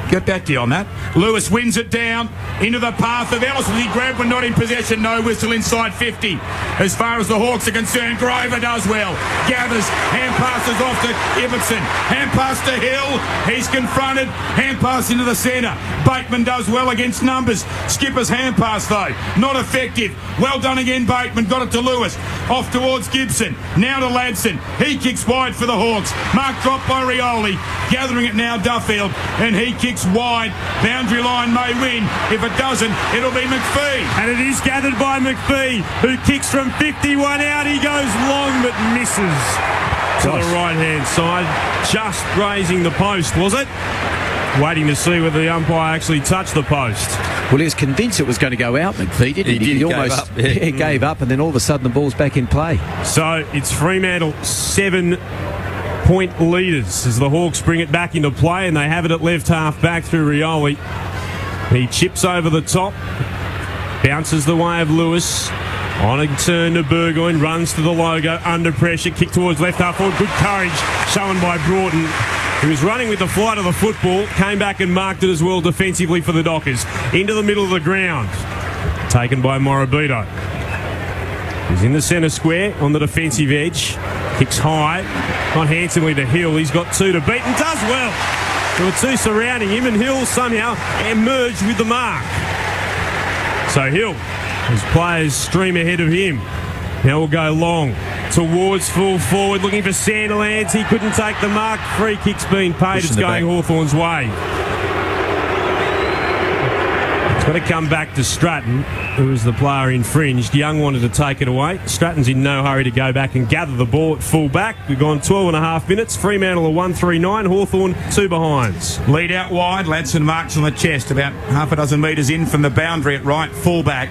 Get back to you on that. Lewis wins it down into the path of Ellis. He grabbed but not in possession. No whistle inside 50. As far as the Hawks are concerned, Grover does well. Gathers, hand passes off to Ibbotson. Hand pass to Hill. He's confronted. Hand pass into the centre. Bateman does well against numbers. Skipper's hand pass, though, not effective. Well done again, Bateman. Got it to Lewis. Off towards Gibson. Now to Ladson. He kicks wide for the Hawks. Mark dropped by Rioli. Gathering it now, Duffield. And he kicks wide. Boundary line may win. If it doesn't, it'll be McPhee. And it is gathered by McPhee, who kicks from 51 out. He goes long but misses to the right-hand side. Just grazing the post, was it? Waiting to see whether the umpire actually touched the post. Well, he was convinced it was going to go out, McPhee, didn't he? He almost gave up, and then all of a sudden the ball's back in play. So it's Fremantle 7-point leaders as the Hawks bring it back into play, and they have it at left half back through Rioli. He chips over the top, bounces the way of Lewis. On a turn to Burgoyne, runs to the logo, under pressure, kick towards left half forward. Good courage shown by Broughton. He was running with the flight of the football, came back and marked it as well defensively for the Dockers. Into the middle of the ground, taken by Morabito. He's in the centre square on the defensive edge. Kicks high, not handsomely to Hill. He's got 2 to beat and does well. There were 2 surrounding him, and Hill somehow emerged with the mark. So Hill, his players stream ahead of him. Now we'll go long towards full forward, looking for Sandilands. He couldn't take the mark. Free kick's been paid. It's going Hawthorn's way. It's got to come back to Stratton, who was the player infringed. Young wanted to take it away. Stratton's in no hurry to go back and gather the ball at full back. We've gone 12 and a half minutes. Fremantle are 1-3-9. Hawthorn 2 behinds. Lead out wide. Ladson marks on the chest, about half a dozen metres in from the boundary at right full back.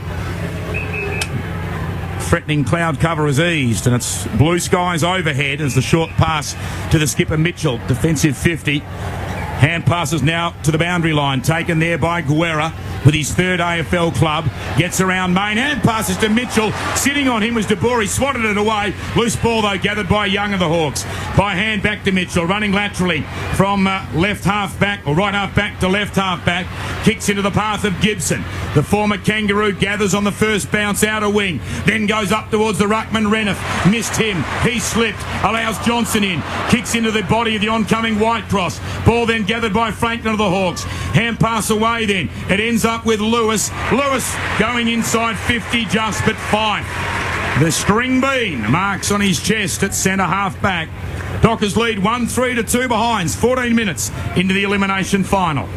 Threatening cloud cover has eased, and it's blue skies overhead as the short pass to the skipper Mitchell. Defensive 50. Hand passes now to the boundary line, taken there by Guerra with his 3rd AFL club. Gets around Main. Hand passes to Mitchell. Sitting on him was De Boer. He swatted it away. Loose ball, though, gathered by Young of the Hawks. By hand back to Mitchell, running laterally from left half back, or right half back to left half back. Kicks into the path of Gibson. The former Kangaroo gathers on the first bounce out a wing. Then goes up towards the ruckman, Reniff. Missed him. He slipped. Allows Johnson in. Kicks into the body of the oncoming Whitecross. Ball then gathered by Franklin of the Hawks. Hand pass away then. It ends up with Lewis. Lewis going inside 50 just, but 5. The string bean marks on his chest at centre half back. Dockers lead 1-3 to 2 behinds. 14 minutes into the elimination final.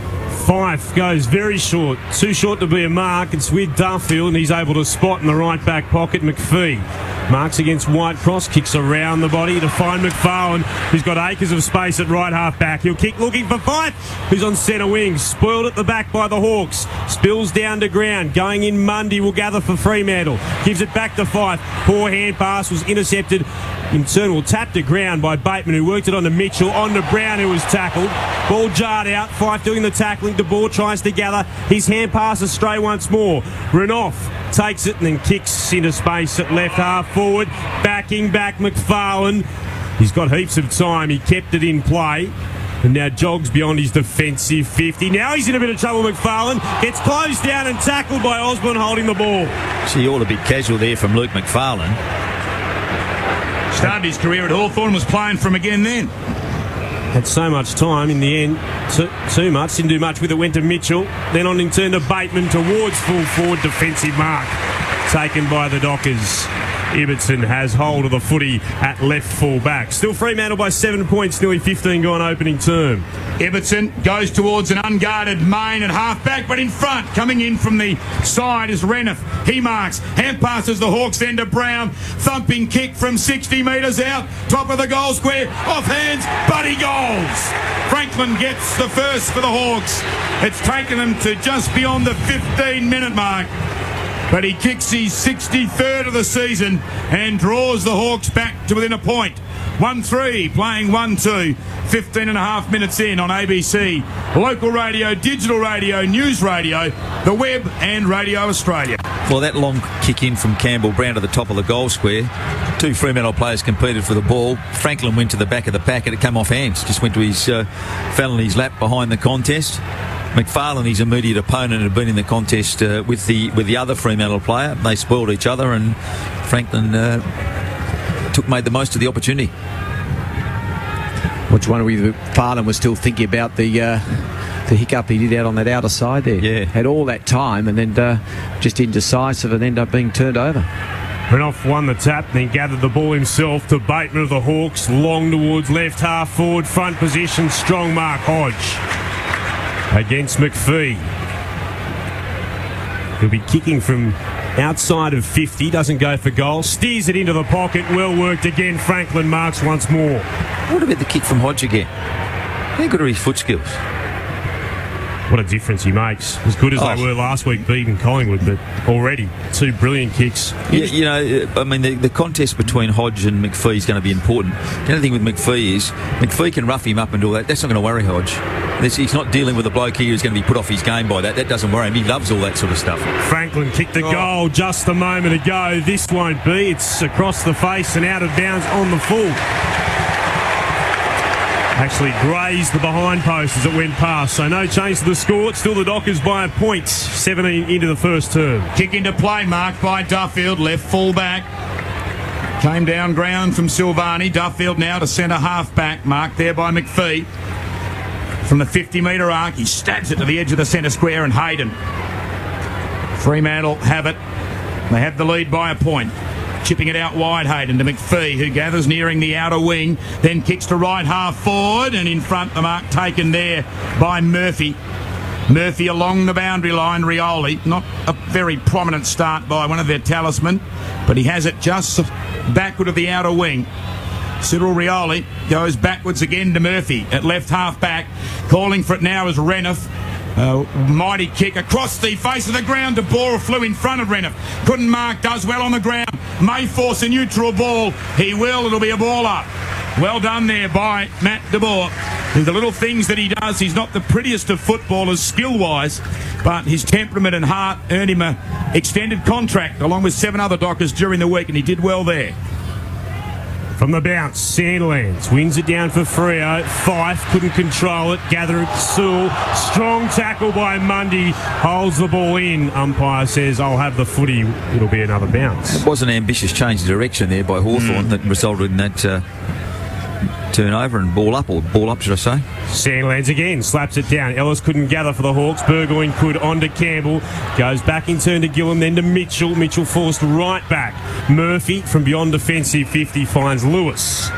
Fife goes very short, too short to be a mark. It's with Duffield, and he's able to spot in the right back pocket McPhee. Marks against Whitecross, kicks around the body to find McFarlane, who's got acres of space at right half back. He'll kick looking for Fife, who's on centre wing. Spoiled at the back by the Hawks. Spills down to ground. Going in Mundy will gather for Fremantle. Gives it back to Fife. Poor hand pass was intercepted. In turn will tap to ground by Bateman, who worked it on to Mitchell. On to Brown, who was tackled. Ball jarred out. Fife doing the tackling. De Boer tries to gather. His hand pass astray once more. Renouf takes it and then kicks into space at left half forward. Backing back McFarlane. He's got heaps of time. He kept it in play. And now jogs beyond his defensive 50. Now he's in a bit of trouble, McFarlane. Gets closed down and tackled by Osborne holding the ball. See, all a bit casual there from Luke McFarlane. Started his career at Hawthorn, was playing from again then. Had so much time in the end, too much, didn't do much with it, went to Mitchell, then on in turn to Bateman towards full forward, defensive mark taken by the Dockers. Ibbotson has hold of the footy at left full back. Still Fremantle by 7 points, nearly 15 gone opening term. Ibbotson goes towards an unguarded main at half back, but in front, coming in from the side is Renouf. He marks, hand passes the Hawks then to Brown. Thumping kick from 60 metres out, top of the goal square, off hands, but he goals. Franklin gets the first for the Hawks. It's taken them to just beyond the 15-minute mark. But he kicks his 63rd of the season and draws the Hawks back to within a point. 1-3, playing 1-2, 15 and a half minutes in on ABC, local radio, digital radio, news radio, the web and Radio Australia. Well, that long kick in from Campbell Brown to the top of the goal square. Two Fremantle players competed for the ball. Franklin went to the back of the pack and it came off hands. Just went to his, fell in his lap behind the contest. McFarlane, his immediate opponent, had been in the contest with the other Fremantle player. They spoiled each other, and Franklin made the most of the opportunity. Well, do you wonder whether McFarlane was still thinking about the hiccup he did out on that outer side there? Yeah, had all that time, and then just indecisive, and ended up being turned over. Renouf won the tap, then gathered the ball himself to Bateman of the Hawks, long towards left half forward, front position, strong mark Hodge. Against McPhee. He'll be kicking from outside of 50, doesn't go for goal, steers it into the pocket, well worked again. Franklin marks once more. What about the kick from Hodge again? How good are his foot skills? What a difference he makes. As good as they were last week beating Collingwood, but already two brilliant kicks. Yeah, you know, I mean, the contest between Hodge and McPhee is going to be important. The only thing with McPhee is McPhee can rough him up and do all that. That's not going to worry Hodge. He's not dealing with a bloke here who's going to be put off his game by that. That doesn't worry him. He loves all that sort of stuff. Franklin kicked the goal just a moment ago. This won't be. It's across the face and out of bounds on the full. Actually grazed the behind post as it went past. So no change to the score. It's still the Dockers by a point. 17 into the first term. Kick into play marked by Duffield, left full back. Came down ground from Silvani. Duffield now to centre half back, marked there by McPhee. From the 50-metre arc, he stabs it to the edge of the centre square, and Hayden. Fremantle have it. They have the lead by a point. Chipping it out wide, Hayden to McPhee, who gathers nearing the outer wing, then kicks to right half forward, and in front the mark taken there by Murphy. Murphy along the boundary line, Rioli. Not a very prominent start by one of their talisman, but he has it just backward of the outer wing. Cyril Rioli goes backwards again to Murphy at left half back. Calling for it now is Renouf. Mighty kick across the face of the ground. De Boer flew in front of Renouf. Couldn't mark, does well on the ground. May force a neutral ball. He will, it'll be a ball up. Well done there by Matt De Boer. The little things that he does, he's not the prettiest of footballers skill-wise, but his temperament and heart earned him an extended contract along with 7 other Dockers during the week, and he did well there. From the bounce, Sandlands wins it down for Freo. Fife couldn't control it. Gather it, Sewell. Strong tackle by Mundy. Holds the ball in. Umpire says, I'll have the footy. It'll be another bounce. It was an ambitious change of direction there by Hawthorn that resulted in that turnover and ball up, should I say. Sandlands again, slaps it down. Ellis couldn't gather for the Hawks. Burgoyne could, on to Campbell. Goes back in turn to Gillam, then to Mitchell. Mitchell forced right back. Murphy from beyond defensive 50 finds Lewis.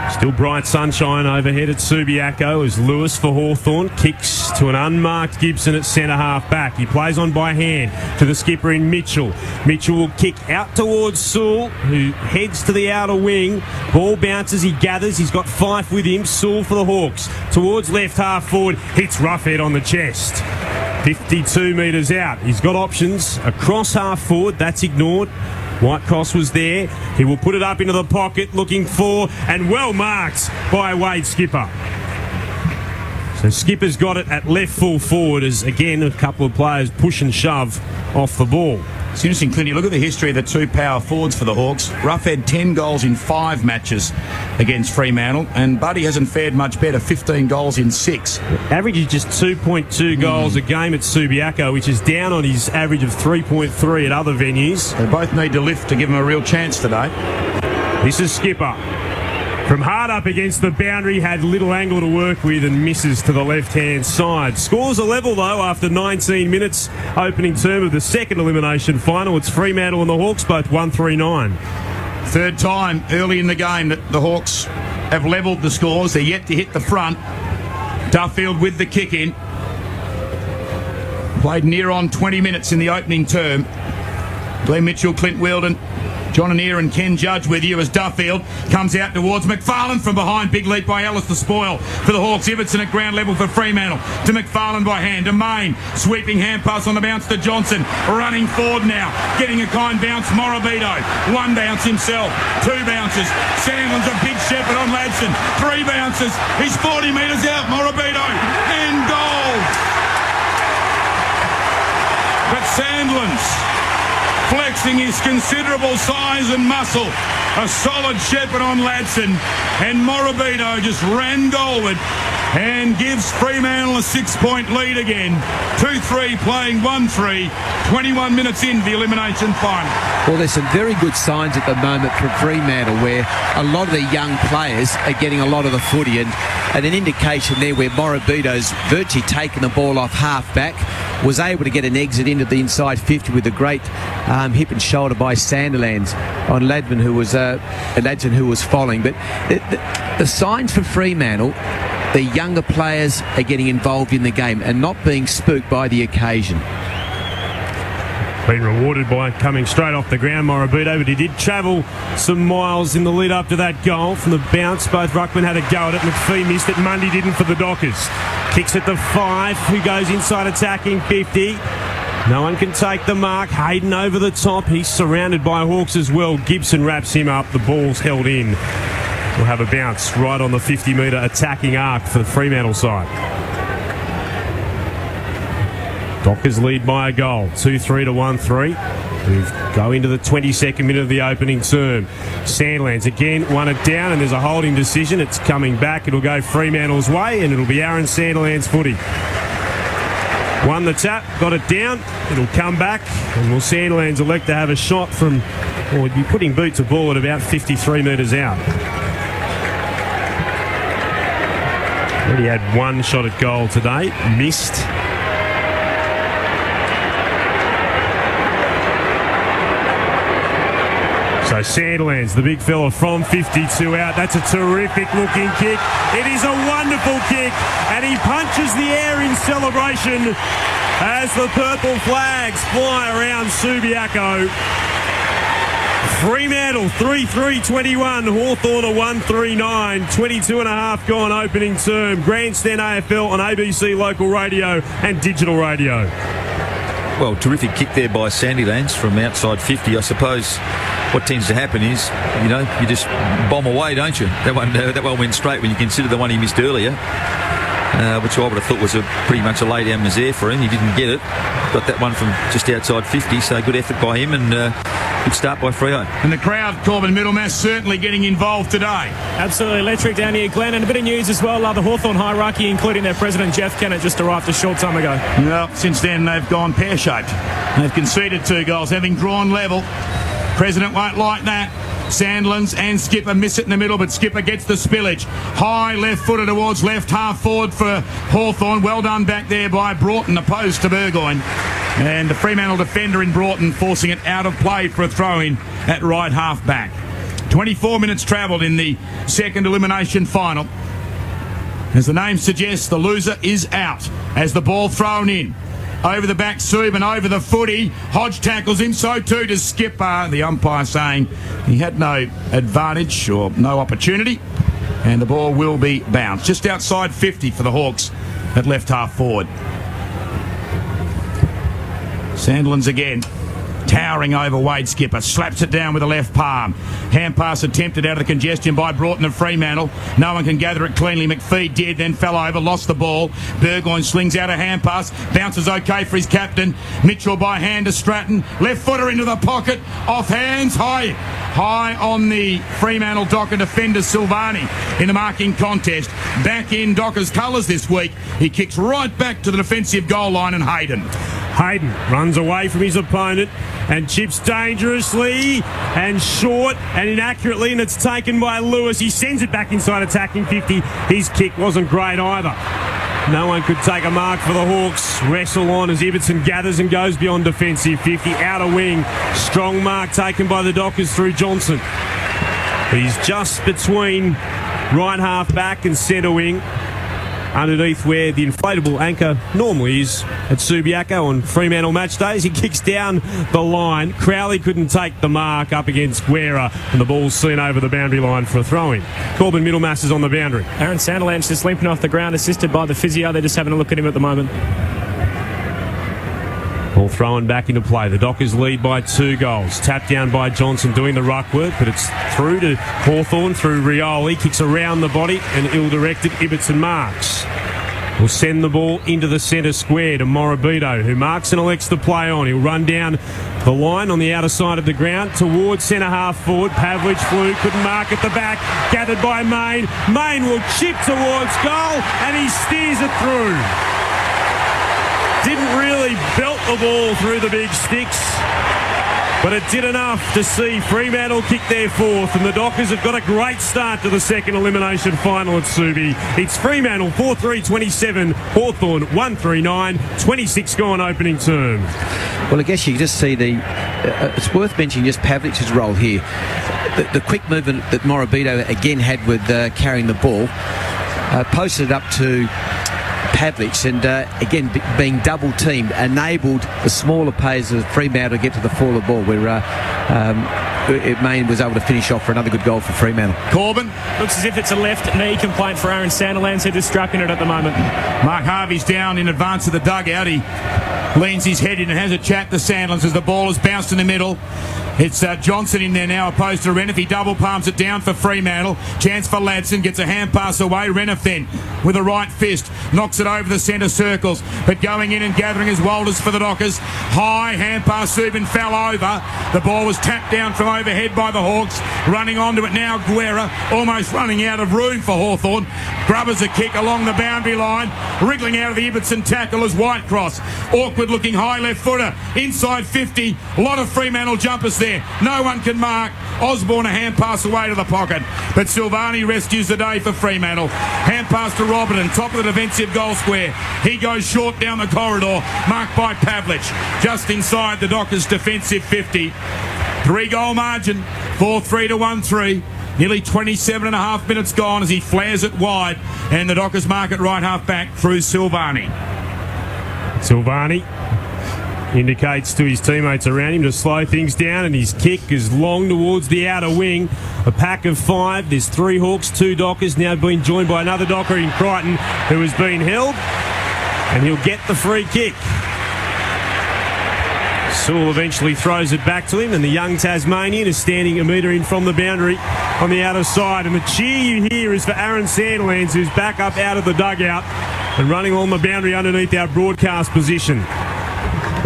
Still bright sunshine overhead at Subiaco as Lewis for Hawthorn kicks to an unmarked Gibson at centre half back. He plays on by hand to the skipper in Mitchell. Mitchell will kick out towards Sewell, who heads to the outer wing. Ball bounces, he gathers, he's got Fife with him. Sewell for the Hawks towards left half forward, hits Roughhead on the chest. 52 metres out. He's got options across half forward, that's ignored. Whitecross was there. He will put it up into the pocket, looking for, and well marked by Wade Skipper. So Skipper's got it at left full forward as, again, a couple of players push and shove off the ball. It's interesting, Clint, you look at the history of the two power forwards for the Hawks. Roughhead 10 goals in 5 matches against Fremantle, and Buddy hasn't fared much better, 15 goals in 6. Average is just 2.2 goals a game at Subiaco, which is down on his average of 3.3 at other venues. They both need to lift to give him a real chance today. This is Skipper. From hard up against the boundary, had little angle to work with and misses to the left-hand side. Scores a level, though, after 19 minutes. Opening term of the second elimination final. It's Fremantle and the Hawks, both 1-3-9. Third time early in the game that the Hawks have levelled the scores. They're yet to hit the front. Duffield with the kick in. Played near on 20 minutes in the opening term. Glenn Mitchell, Clint Weldon, John Annear and Ken Judge with you as Duffield comes out towards McFarlane from behind. Big leap by Ellis, the spoil for the Hawks. Ibbotson at ground level for Fremantle. To McFarlane by hand. To Main. Sweeping hand pass on the bounce to Johnson. Running forward now. Getting a kind bounce. Morabito. 1 bounce himself. 2 bounces. Sandland's a big shepherd on Ladson. 3 bounces. He's 40 metres out. Morabito. And goal. But Sandland's flexing his considerable size and muscle. A solid shepherd on Ladson. And Morabito just ran goalward and gives Fremantle a 6-point lead again. 2-3 playing 1-3. 21 minutes in the elimination final. Well, there's some very good signs at the moment from Fremantle where a lot of the young players are getting a lot of the footy, and an indication there where Morabito's virtually taken the ball off half-back, was able to get an exit into the inside 50 with a great hip and shoulder by Sandilands on Ladson, who was following. But the signs for Fremantle, the younger players are getting involved in the game and not being spooked by the occasion. Been rewarded by coming straight off the ground, Morabito, but he did travel some miles in the lead up to that goal. From the bounce, both ruckmen had a go at it. McPhee missed it, Mundy didn't for the Dockers. Kicks at the 5, who goes inside attacking 50. No one can take the mark. Hayden over the top. He's surrounded by Hawks as well. Gibson wraps him up. The ball's held in. We'll have a bounce right on the 50-metre attacking arc for the Fremantle side. Dockers lead by a goal, 2-3 to 1-3. We go into the 22nd minute of the opening term. Sandlands again won it down, and there's a holding decision. It's coming back. It'll go Fremantle's way, and it'll be Aaron Sandland's footy. Won the tap, got it down. It'll come back, and will Sandlands elect to have a shot from, or would be putting boot to ball at about 53 metres out. Already had 1 shot at goal today, missed. So Sandlands, the big fella from 52 out. That's a terrific looking kick. It is a wonderful kick, and he punches the air in celebration as the purple flags fly around Subiaco. Fremantle 3-3-21, Hawthorn a 1-3-9, 22 and a half gone opening term. Grandstand AFL on ABC local radio and digital radio. Well, terrific kick there by Sandilands from outside 50. I suppose what tends to happen is, you just bomb away, don't you? That one went straight when you consider the one he missed earlier, which I would have thought was pretty much a lay-down misère for him. He didn't get it. Got that one from just outside 50, so good effort by him, and good start by Freo. And the crowd, Corbin Middlemass, certainly getting involved today. Absolutely electric down here, Glenn. And a bit of news as well. The Hawthorn hierarchy, including their president, Jeff Kennett, just arrived a short time ago. Well, since then, they've gone pear-shaped. They've conceded 2 goals, having drawn level. President won't like that. Sandlands and Skipper miss it in the middle, but Skipper gets the spillage. High left footer towards left half forward for Hawthorn. Well done back there by Broughton, opposed to Burgoyne. And the Fremantle defender in Broughton forcing it out of play for a throw-in at right half back. 24 minutes travelled in the second elimination final. As the name suggests, the loser is out as the ball thrown in. Over the back, Subin, over the footy. Hodge tackles him, so too does Skipper. The umpire saying he had no advantage or no opportunity. And the ball will be bounced. Just outside 50 for the Hawks at left half forward. Sandlands again. Towering over Wade Skipper, slaps it down with the left palm. Hand pass attempted out of the congestion by Broughton and Fremantle. No one can gather it cleanly. McPhee did, then fell over, lost the ball. Burgoyne slings out a hand pass, bounces okay for his captain. Mitchell by hand to Stratton, left footer into the pocket, off hands, high on the Fremantle Docker defender Silvani in the marking contest. Back in Docker's colours this week. He kicks right back to the defensive goal line, and Hayden runs away from his opponent and chips dangerously and short and inaccurately, and it's taken by Lewis. He sends it back inside attacking 50. His kick wasn't great either. No one could take a mark for the Hawks. Wrestle on as Ibbotson gathers and goes beyond defensive 50. Outer wing. Strong mark taken by the Dockers through Johnson. He's just between right half back and centre wing, underneath where the inflatable anchor normally is at Subiaco on Fremantle match days. He kicks down the line. Crowley couldn't take the mark up against Guerra, and the ball's seen over the boundary line for a throw-in. Corbin Middlemass is on the boundary. Aaron Sandilands just limping off the ground, assisted by the physio. They're just having a look at him at the moment. Ball thrown back into play. The Dockers lead by 2 goals. Tapped down by Johnson doing the ruck work, but it's through to Hawthorn through Rioli. Kicks around the body and ill-directed. Ibbotson marks. Will send the ball into the centre square to Morabito, who marks and elects to play on. He'll run down the line on the outer side of the ground towards centre half forward. Pavlich flew, couldn't mark at the back. Gathered by Main. Main will chip towards goal, and he steers it through. Didn't really belt the ball through the big sticks, but it did enough to see Fremantle kick their fourth, and the Dockers have got a great start to the second elimination final at Subi. It's Fremantle 4-3-27, Hawthorn 1-3-9, 26 gone opening term. Well, I guess you just see it's worth mentioning just Pavlich's role here. The quick movement that Morabito again had with carrying the ball, posted it up to Pavlich, and again being double teamed enabled the smaller players of Fremantle to get to the fall of the ball, where Main was able to finish off for another good goal for Fremantle. Corbin. Looks as if it's a left knee complaint for Aaron Sandilands, who just struck in it at the moment. Mark Harvey's down in advance of the dugout. He leans his head in and has a chat to Sandlands as the ball is bounced in the middle. It's Johnson in there now opposed to Reniff. He double palms it down for Fremantle. Chance for Ladson. Gets a hand pass away. Reniff then with a right fist knocks it over the centre circles. But going in and gathering his Walters for the Dockers. High hand pass. Subin fell over. The ball was tapped down from overhead by the Hawks. Running onto it now, Guerra. Almost running out of room for Hawthorn. Grubbers a kick along the boundary line. Wriggling out of the Ibbotson tackle as Whitecross. Awkward looking high left footer. Inside 50. A lot of Fremantle jumpers there. No one can mark. Osborne a hand pass away to the pocket, but Silvani rescues the day for Fremantle. Hand pass to Robertson, top of the defensive goal square. He goes short down the corridor, marked by Pavlich, just inside the Dockers' defensive 50. 3-goal margin, 4-3 to 1-3. Nearly 27 and a half minutes gone as he flares it wide, and the Dockers mark it right half back through Silvani. Silvani indicates to his teammates around him to slow things down, and his kick is long towards the outer wing. A pack of 5. There's 3 Hawks, 2 Dockers, now being joined by another Docker in Crichton, who has been held, and he'll get the free kick. Sewell eventually throws it back to him, and the young Tasmanian is standing a metre in from the boundary on the outer side, and the cheer you hear is for Aaron Sandilands, who's back up out of the dugout and running along the boundary underneath our broadcast position.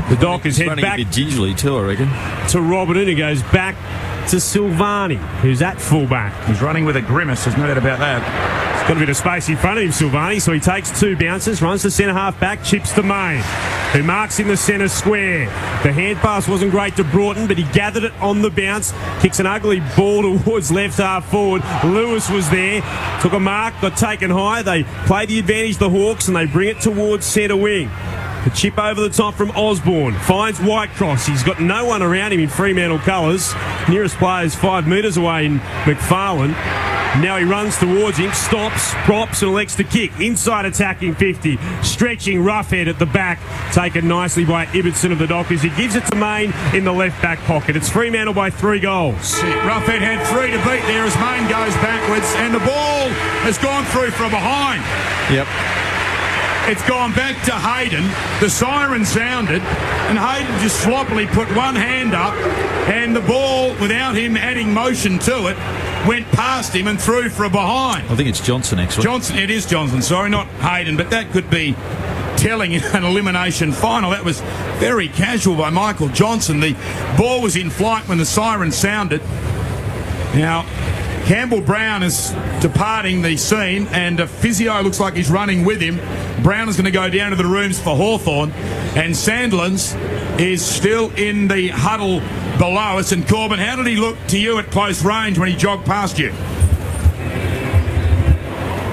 The Dockers head back a bit gingerly too, I reckon, to Robertson, who goes back to Silvani, who's at fullback. He's running with a grimace, there's no doubt about that. Got a bit of space in front of him, Silvani, so he takes 2 bounces, runs to centre-half back, chips to Main, who marks in the centre square. The hand pass wasn't great to Broughton, but he gathered it on the bounce, kicks an ugly ball towards left half forward. Lewis was there, took a mark, got taken high. They play the advantage, the Hawks, and they bring it towards centre wing. The chip over the top from Osborne. Finds Whitecross. He's got no one around him in Fremantle colours. Nearest player is 5 metres away in McFarlane. Now he runs towards him, stops, props and elects to kick. Inside attacking 50. Stretching Roughhead at the back. Taken nicely by Ibbotson of the Dockers. He gives it to Main in the left back pocket. It's Fremantle by 3 goals. Roughhead had 3 to beat there as Main goes backwards, and the ball has gone through from behind. Yep. It's gone back to Hayden. The siren sounded, and Hayden just sloppily put one hand up, and the ball, without him adding motion to it, went past him and through for a behind. I think it's Johnson, actually. Johnson, it is Johnson, sorry, not Hayden, but that could be telling in an elimination final. That was very casual by Michael Johnson. The ball was in flight when the siren sounded. Now, Campbell Brown is departing the scene, and a physio looks like he's running with him. Brown is going to go down to the rooms for Hawthorn, and Sandlands is still in the huddle below us. And Corbin, how did he look to you at close range when he jogged past you?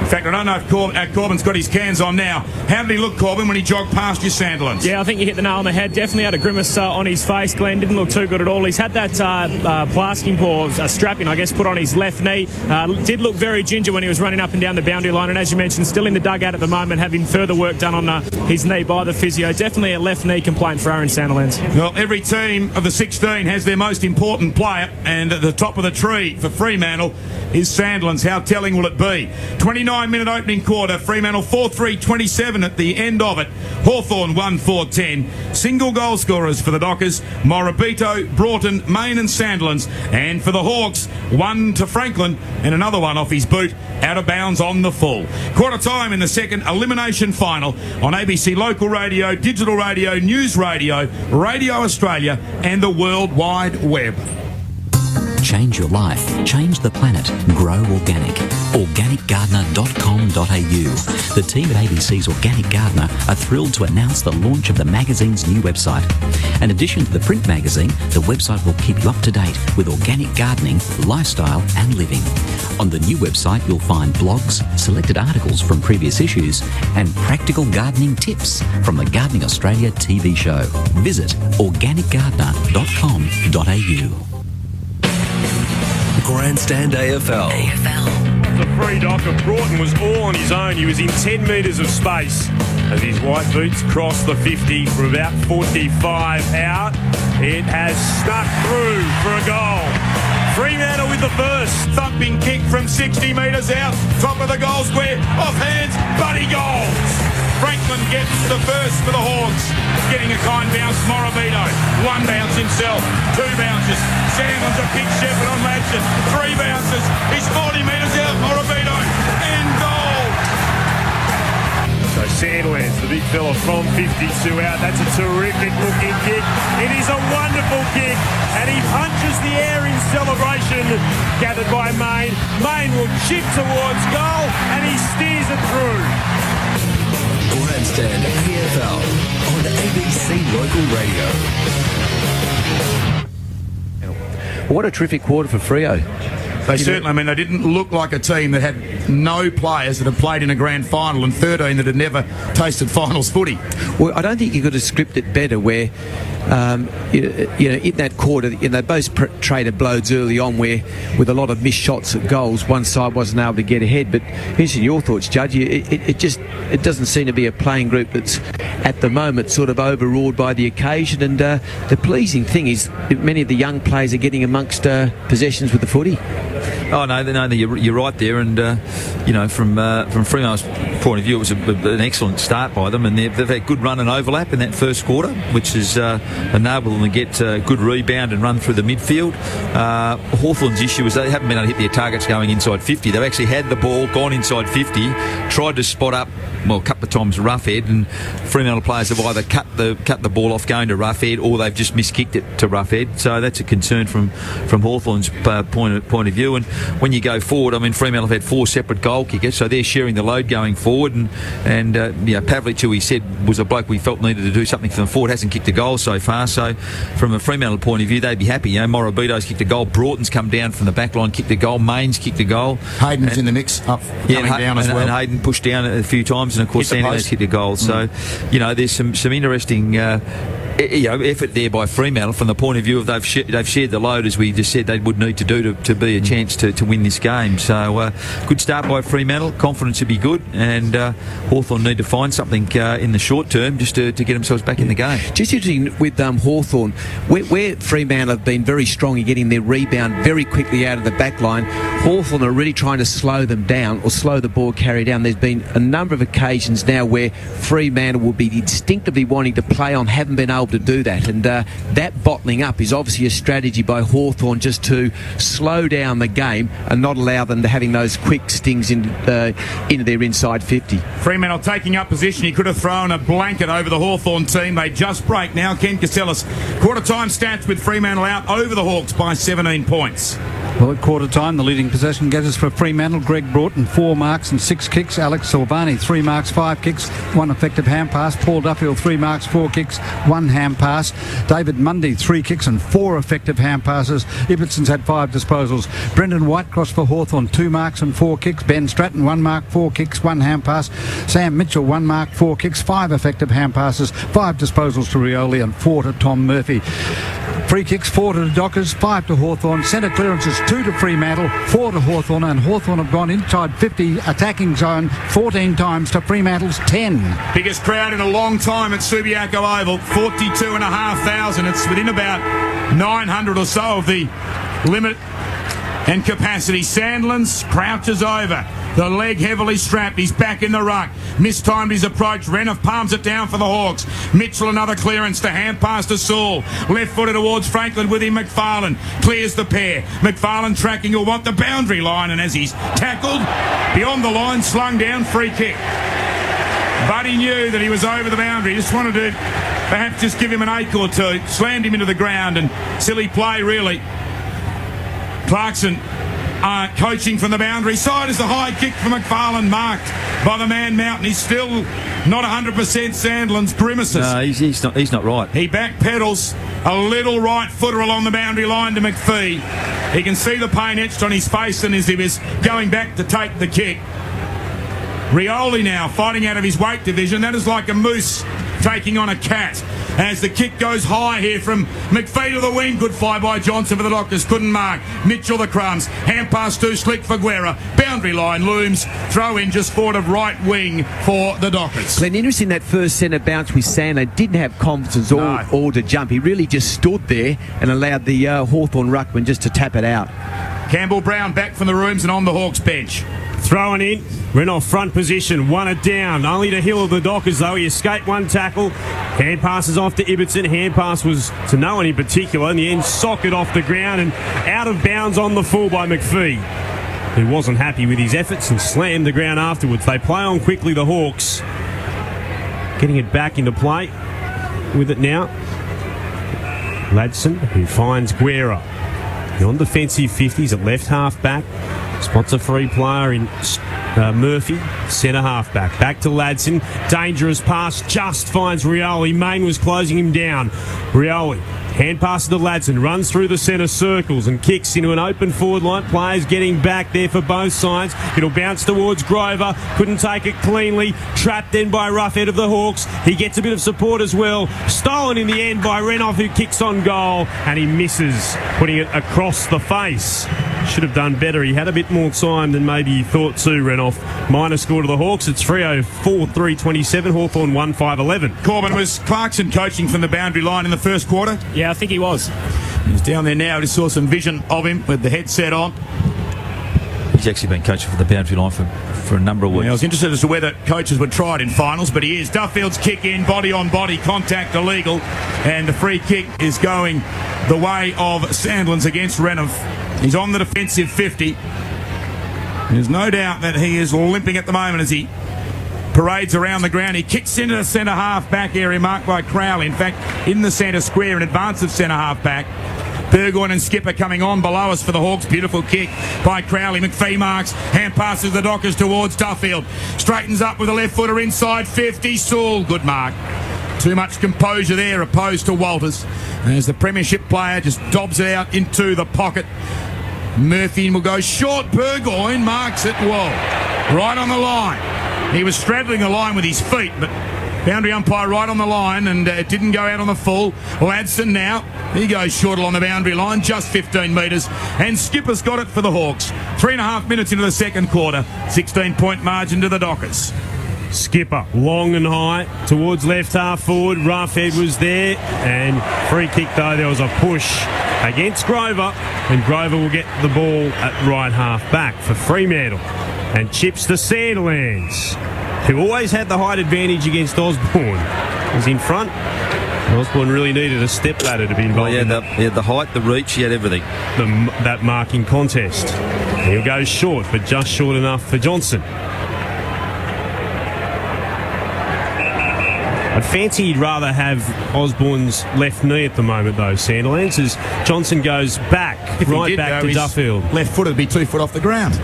In fact, I don't know if Corbin's got his cans on now. How did he look, Corbin, when he jogged past you, Sandlands? Yeah, I think you hit the nail on the head. Definitely had a grimace on his face, Glenn. Didn't look too good at all. He's had that plasking paw, strapping, I guess, put on his left knee. Did look very ginger when he was running up and down the boundary line. And as you mentioned, still in the dugout at the moment, having further work done on his knee by the physio. Definitely a left knee complaint for Aaron Sandlands. Well, every team of the 16 has their most important player, and at the top of the tree for Fremantle is Sandlands. How telling will it be? 29-minute opening quarter. Fremantle 4-3-27 at the end of it. Hawthorn 1-4-10. Single goal scorers for the Dockers: Morabito, Broughton, Main and Sandlands. And for the Hawks, 1 to Franklin and another one off his boot, out of bounds on the full. Quarter time in the second elimination final on ABC Local Radio, Digital Radio, News Radio, Radio Australia and the World Wide Web. Change your life. Change the planet. Grow organic. Organicgardener.com.au. The team at ABC's Organic Gardener are thrilled to announce the launch of the magazine's new website. In addition to the print magazine, the website will keep you up to date with organic gardening, lifestyle and living. On the new website, you'll find blogs, selected articles from previous issues and practical gardening tips from the Gardening Australia TV show. Visit organicgardener.com.au. Grandstand AFL. The free Docker. Broughton was all on his own. He was in 10 metres of space as his white boots crossed the 50 for about 45 out. It has snuck through for a goal. Fremantle with the first. Thumping kick from 60 metres out. Top of the goal square. Off hands. Buddy goals. Franklin gets the first for the Hawks. Getting a kind bounce, Morabito. 1 bounce himself. 2 bounces. Sandlands a big shepherd on Ladson. 3 bounces. He's 40 metres out. Morabito. And goal. So Sandlands, the big fella from 52 out. That's a terrific looking kick. It is a wonderful kick. And he punches the air in celebration. Gathered by Main. Main will chip towards goal. And he steers it through. Grandstand AFL on ABC Local Radio. What a terrific quarter for Freo. They certainly, I mean, they didn't look like a team that had no players that had played in a grand final and 13 that had never tasted finals footy. Well, I don't think you could have scripted it better where, in that quarter, they both traded blows early on where, with a lot of missed shots at goals, one side wasn't able to get ahead. But here's your thoughts, Judge. It doesn't seem to be a playing group that's, at the moment, sort of overawed by the occasion. And the pleasing thing is many of the young players are getting amongst possessions with the footy. Oh no, you're right there, and from Fremantle's point of view, it was an excellent start by them, and they've had good run and overlap in that first quarter, which has enabled them to get a good rebound and run through the midfield. Hawthorn's issue is they haven't been able to hit their targets going inside 50. They've actually had the ball, gone inside 50, tried to spot up, well, a couple of times Roughhead, and Fremantle players have either cut the ball off going to Roughhead, or they've just miskicked it to Roughhead. So that's a concern from Hawthorn's point of view. view. And when you go forward, I mean, Fremantle have had 4 separate goal kickers, so they're sharing the load going forward. And Pavlich, who he said was a bloke we felt needed to do something for them forward, hasn't kicked a goal so far. So from a Fremantle point of view, they'd be happy. Morabito's kicked a goal. Broughton's come down from the back line, kicked a goal. Main's kicked a goal. Hayden's in the mix, coming down as well. And Hayden pushed down a few times, and of course Sandy's kicked a goal. So, there's some interesting effort there by Fremantle from the point of view of they've shared the load, as we just said they would need to do to be a chance to win this game. So good start by Fremantle. Confidence would be good, and Hawthorn need to find something in the short term just to get themselves back in the game. Just interesting with Hawthorn, where Fremantle have been very strong in getting their rebound very quickly out of the back line, Hawthorn are really trying to slow them down or slow the ball carry down. There's been a number of occasions now where Fremantle will be instinctively wanting to play on, haven't been able to do that, and that bottling up is obviously a strategy by Hawthorn just to slow down the game and not allow them to having those quick stings into their inside 50. Fremantle taking up position. He could have thrown a blanket over the Hawthorn team. They just break now. Ken Casellas, quarter time stats with Fremantle out over the Hawks by 17 points. Well, at quarter time, the leading possession getters for Fremantle, Greg Broughton, 4 marks and 6 kicks. Alex Silvani, 3 marks, 5 kicks, 1 effective hand pass. Paul Duffield, 3 marks, 4 kicks, 1 hand pass. David Mundy, 3 kicks and 4 effective hand passes. Ibbetson's had 5 disposals. Brendan Whitecross for Hawthorn, 2 marks and 4 kicks. Ben Stratton, 1 mark, 4 kicks, 1 hand pass. Sam Mitchell, 1 mark, 4 kicks, 5 effective hand passes, 5 disposals to Rioli and 4 to Tom Murphy. Free kicks, 4 to the Dockers, 5 to Hawthorn. Centre clearances, 2 to Fremantle, 4 to Hawthorn, and Hawthorn have gone inside 50 attacking zone 14 times to Fremantle's 10. Biggest crowd in a long time at Subiaco Oval, 42,500. It's within about 900 or so of the limit and capacity. Sandlands crouches over. The leg heavily strapped. He's back in the ruck. Mistimed his approach. Renouf palms it down for the Hawks. Mitchell another clearance to hand pass to Saul. Left footer towards Franklin with him. McFarlane clears the pair. McFarlane tracking will want the boundary line, and as he's tackled beyond the line, slung down, free kick. But he knew that he was over the boundary. Just wanted to perhaps just give him an ache or two. Slammed him into the ground, and silly play really. Clarkson coaching from the boundary side as the high kick for McFarlane, marked by the man Mountain. He's still not 100%. Sandlands grimaces. No, he's not right. He backpedals a little right footer along the boundary line to McPhee. He can see the pain etched on his face, and as he was going back to take the kick. Rioli now fighting out of his weight division. That is like a moose taking on a cat. As the kick goes high here from McPhee to the wing. Good fly by Johnson for the Dockers. Couldn't mark. Mitchell the crumbs. Hand pass too slick for Guerra. Boundary line looms. Throw in just forward of right wing for the Dockers. Glenn, interesting that first centre bounce with Sandler. Didn't have confidence or to jump. He really just stood there and allowed the Hawthorn ruckman just to tap it out. Campbell Brown back from the rooms and on the Hawks bench. Throwing in. Renouf front position, 1 it down. Only to Hill of the Dockers though. He escaped 1 tackle. Hand passes off to Ibbetson. Hand pass was to no one in particular. In the end, socket off the ground and out of bounds on the full by McPhee, who wasn't happy with his efforts and slammed the ground afterwards. They play on quickly, the Hawks. Getting it back into play with it now. Ladson, who finds Guerra. Non-defensive 50s at left half back. Spots a free player in Murphy, centre half back. Back to Ladson. Dangerous pass. Just finds Rioli. Main was closing him down. Rioli. Hand pass to Ladson. Runs through the centre circles and kicks into an open forward line. Players getting back there for both sides. It'll bounce towards Grover. Couldn't take it cleanly. Trapped then by Roughhead of the Hawks. He gets a bit of support as well. Stolen in the end by Renouf, who kicks on goal. And he misses, putting it across the face. Should have done better. He had a bit more time than maybe he thought to, Renouf. Minor score to the Hawks. It's 3:04.327. Hawthorn 1-5-11. Corbin, was Clarkson coaching from the boundary line in the first quarter? Yeah, I think he was. He's down there now. I just saw some vision of him with the headset on. He's actually been coaching for the boundary line for a number of weeks. Yeah, I was interested as to whether coaches were tried in finals, but he is. Duffield's kick in, body on body, contact illegal, and the free kick is going the way of Sandlands against Renouf. He's on the defensive 50. There's no doubt that he is limping at the moment as he parades around the ground. He kicks into the centre half back area marked by Crowley. In fact, in the centre square in advance of centre half back. Burgoyne and Skipper coming on below us for the Hawks. Beautiful kick by Crowley. McPhee marks. Hand passes the Dockers towards Duffield. Straightens up with a left footer inside 50. Sewell. Good mark. Too much composure there opposed to Walters. As the premiership player just dobs it out into the pocket. Murphy will go short. Burgoyne marks it well. Right on the line. He was straddling the line with his feet, but boundary umpire right on the line, and it didn't go out on the full. Ladson now. He goes short along the boundary line, just 15 metres. And Skipper's got it for the Hawks. 3.5 minutes into the second quarter. 16-point margin to the Dockers. Skipper, long and high, towards left half forward. Roughhead was there, and free kick though, there was a push against Grover, and Grover will get the ball at right half back for Fremantle. And chips to Sandilands, who always had the height advantage against Osborne. Was in front. Osborne really needed a step ladder to be involved in that. He had the height, the reach, he had everything. That marking contest. He'll go short, but just short enough for Johnson. I'd fancy he'd rather have Osborne's left knee at the moment, though, Sandilands, as Johnson goes back, back to Duffield. Left foot would be 2 foot off the ground.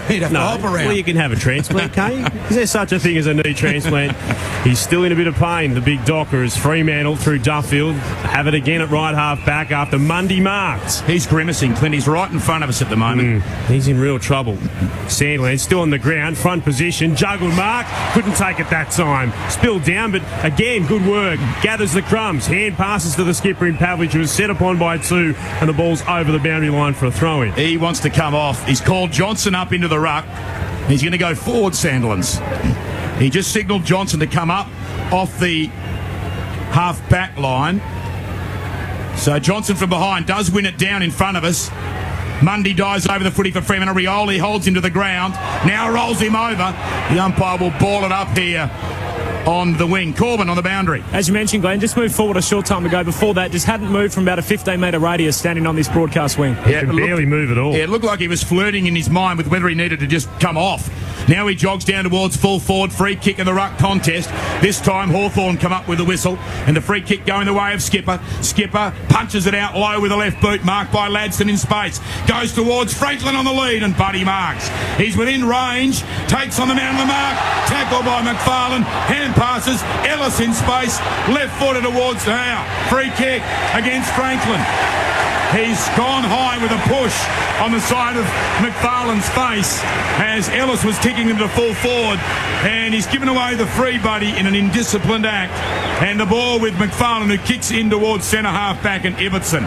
He'd have to hop around. Well, you can have a transplant, can't you? Is there such a thing as a knee transplant? He's still in a bit of pain, the big Docker, as Fremantle through Duffield have it again at right half back after Mundy marked. He's grimacing, Clint. He's right in front of us at the moment. He's in real trouble. Sandilands still on the ground, front position, juggled mark, couldn't take it that time. Spilled down, but again, good work. Gathers the crumbs. Hand passes to the skipper in Pavlich, who was set upon by 2, and the ball's over the boundary line for a throw-in. He wants to come off. He's called Johnson up into the ruck. He's going to go forward, Sandilands. He just signalled Johnson to come up off the half-back line. So Johnson from behind does win it down in front of us. Mundy dives over the footy for Fremantle. Rioli holds him to the ground. Now rolls him over. The umpire will ball it up here on the wing. Corbin on the boundary. As you mentioned, Glenn, just moved forward a short time ago. Before that, just hadn't moved from about a 15-metre radius standing on this broadcast wing. He could barely move at all. Yeah, it looked like he was flirting in his mind with whether he needed to just come off. Now he jogs down towards full forward. Free kick in the ruck contest. This time Hawthorn come up with the whistle, and the free kick going the way of Skipper. Skipper punches it out low with a left boot, marked by Ladson in space. Goes towards Franklin on the lead, and Buddy marks. He's within range, takes on the man on the mark. Tackle by McFarlane. Hand passes. Ellis in space. Left footer towards Howe. Free kick against Franklin. He's gone high with a push on the side of McFarlane's face as Ellis was kicking him to full forward, and he's given away the free, Buddy, in an indisciplined act, and the ball with McFarlane, who kicks in towards centre half back and Ibbotson.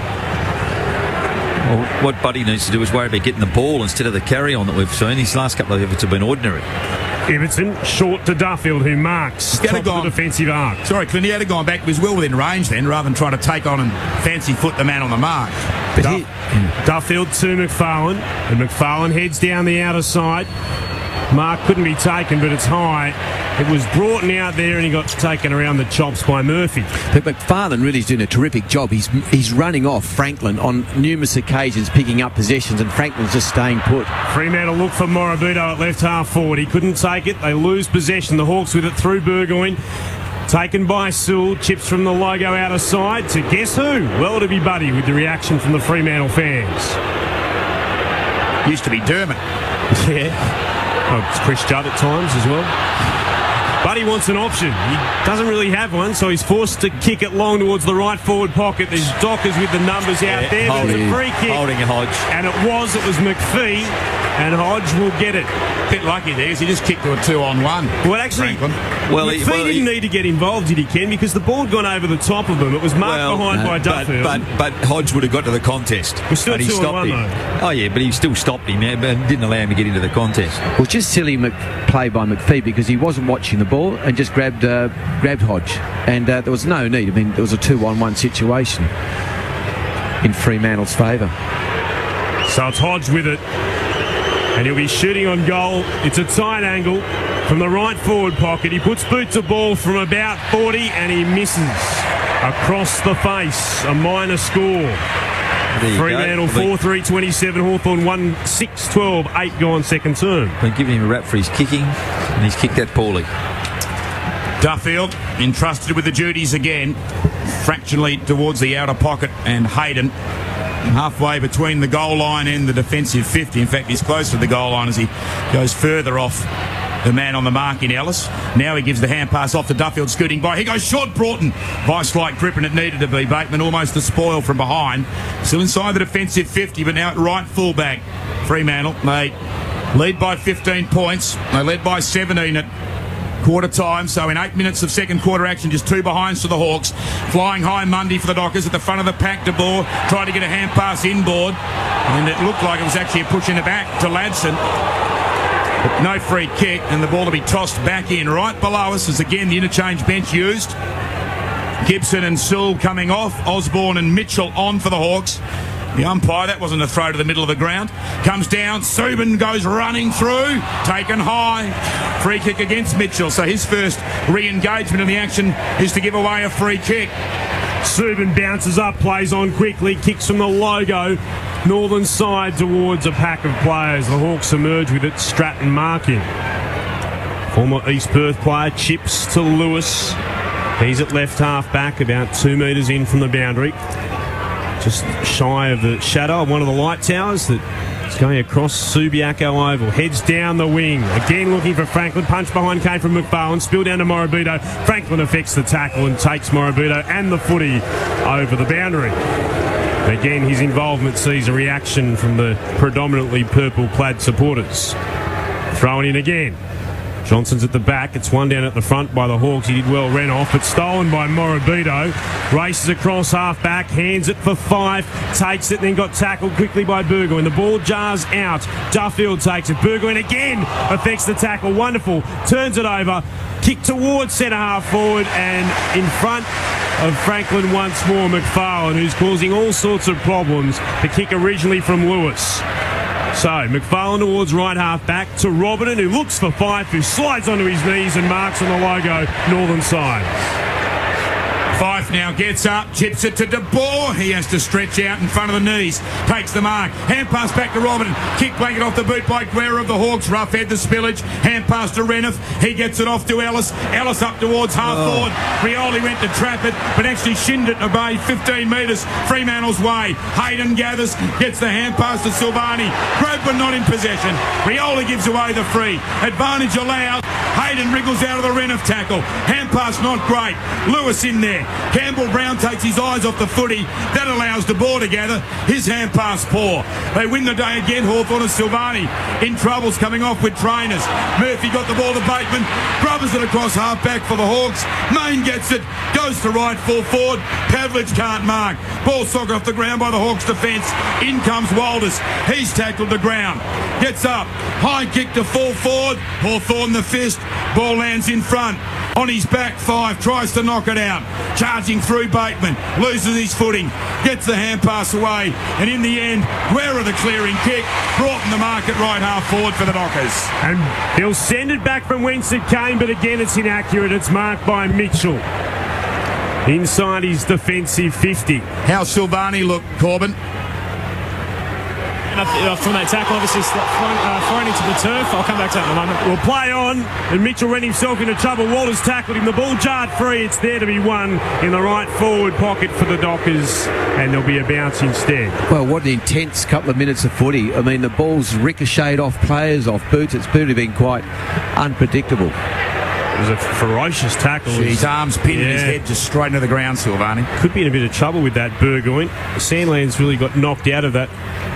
Well, what Buddy needs to do is worry about getting the ball instead of the carry-on that we've seen. His last couple of efforts have been ordinary. Ibbotson short to Duffield, who marks top of the defensive arc. Sorry, Clint, he had gone back. He was well within range then, rather than trying to take on and fancy foot the man on the mark. But Duffield to McFarlane, and McFarlane heads down the outer side. Mark couldn't be taken, but it's high. It was brought out there, and he got taken around the chops by Murphy. But McFarlane really is doing a terrific job. He's running off Franklin on numerous occasions, picking up possessions, and Franklin's just staying put. Fremantle look for Morabito at left half forward. He couldn't take it. They lose possession. The Hawks with it through Burgoyne. Taken by Sewell, chips from the logo outer side to guess who? Well, to be Buddy with the reaction from the Fremantle fans. Used to be Dermot. Yeah. Oh, it's Chris Judd at times as well. Buddy wants an option. He doesn't really have one, so he's forced to kick it long towards the right forward pocket. There's Dockers with the numbers out there. There's a free kick. Holding Hodge. And it was McPhee, and Hodge will get it. Bit lucky there, he just kicked to a 2-on-1. Well, actually, McPhee didn't need to get involved, did he, Ken? Because the ball had gone over the top of him. It was marked behind by Duffield. But Hodge would have got to the contest. We're still 2-on-1 though. Oh, yeah, but he still stopped him and didn't allow him to get into the contest. Well, just silly play by McPhee because he wasn't watching the ball and just grabbed Hodge. And there was no need. I mean, there was a 2-on-1 situation in Fremantle's favour. So it's Hodge with it. And he'll be shooting on goal. It's a tight angle from the right forward pocket. He puts boot to ball from about 40 and he misses across the face. A minor score. Fremantle 4-3-27, Hawthorn 1-6-12, 8 gone second term. Been giving him a rap for his kicking, and he's kicked that poorly. Duffield entrusted with the duties again, fractionally towards the outer pocket, and Hayden halfway between the goal line and the defensive 50. In fact, he's close to the goal line as he goes further off the man on the mark in Ellis. Now he gives the hand pass off to Duffield, scooting by. He goes short, Broughton. Vice-like grip, and it needed to be. Bateman almost the spoil from behind. Still inside the defensive 50, but now at right fullback. Fremantle, they lead by 15 points. They led by 17 at quarter time, so in 8 minutes of second quarter action, just 2 behinds to the Hawks. Flying high Mundy for the Dockers at the front of the pack. De Boer tried to get a hand pass inboard, and it looked like it was actually a push in the back to Ladson. But no free kick, and the ball to be tossed back in. Right below us is again the interchange bench used. Gibson and Sewell coming off. Osborne and Mitchell on for the Hawks. The umpire, that wasn't a throw to the middle of the ground. Comes down, Subin goes running through, taken high. Free kick against Mitchell, so his first re-engagement in the action is to give away a free kick. Subin bounces up, plays on quickly, kicks from the logo, northern side towards a pack of players. The Hawks emerge with it, Stratton marking. Former East Perth player chips to Lewis. He's at left half back, about 2 metres in from the boundary. Just shy of the shadow of one of the light towers that's going across Subiaco Oval. Heads down the wing. Again looking for Franklin. Punch behind came from McFarlane. Spill down to Morabito. Franklin affects the tackle and takes Morabito and the footy over the boundary. Again, his involvement sees a reaction from the predominantly purple-clad supporters. Thrown in again. Johnson's at the back. It's one down at the front by the Hawks. He did well, ran off, but stolen by Morabito. Races across half back, hands it for 5, takes it, then got tackled quickly by Burgoyne. The ball jars out. Duffield takes it. Burgoyne again affects the tackle. Wonderful. Turns it over. Kick towards centre half forward, and in front of Franklin once more, McFarlane, who's causing all sorts of problems. The kick originally from Lewis. So, McFarlane towards right half back to Robertson, who looks for Fife, who slides onto his knees and marks on the logo, northern side. Fife now gets up, chips it to De Boer. He has to stretch out in front of the knees. Takes the mark. Hand pass back to Robertson. Kick blanket off the boot by Guerra of the Hawks. Rough head the spillage. Hand pass to Reniff. He gets it off to Ellis. Ellis up towards Hawthorn. Rioli went to trap it, but actually shinned it about 15 metres Fremantle's way. Hayden gathers, gets the hand pass to Silvani. Groper not in possession. Rioli gives away the free. Advantage allowed. Hayden wriggles out of the Reniff tackle. Hand pass not great. Lewis in there. Campbell Brown takes his eyes off the footy. That allows De Boer to gather. His hand pass poor. They win the day again. Hawthorn and Silvani in troubles coming off with trainers. Murphy got the ball to Bateman. Grubbers it across half back for the Hawks. Main gets it. Goes to right full forward. Pavlich can't mark. Ball socked off the ground by the Hawks defence. In comes Walters. He's tackled the ground. Gets up. High kick to full forward. Hawthorn the fist. Ball lands in front. On his back, 5, tries to knock it out. Charging through Bateman, loses his footing, gets the hand pass away, and in the end, Guerra the clearing kick, Broughton the mark at right half forward for the Dockers. And he'll send it back from whence it came, but again it's inaccurate. It's marked by Mitchell. Inside his defensive 50. How Silvani look, Corbin? From that tackle, obviously thrown into the turf. I'll come back to that in a moment. We'll play on, and Mitchell ran himself into trouble. Walters tackled him. The ball jarred free. It's there to be won in the right forward pocket for the Dockers, and there'll be a bounce instead. Well, what an intense couple of minutes of footy. I mean, the ball's ricocheted off players, off boots. It's been quite unpredictable. It was a ferocious tackle. His arms pinned his head just straight into the ground, Silvani. Could be in a bit of trouble with that Burgoyne. Sandlands really got knocked out of that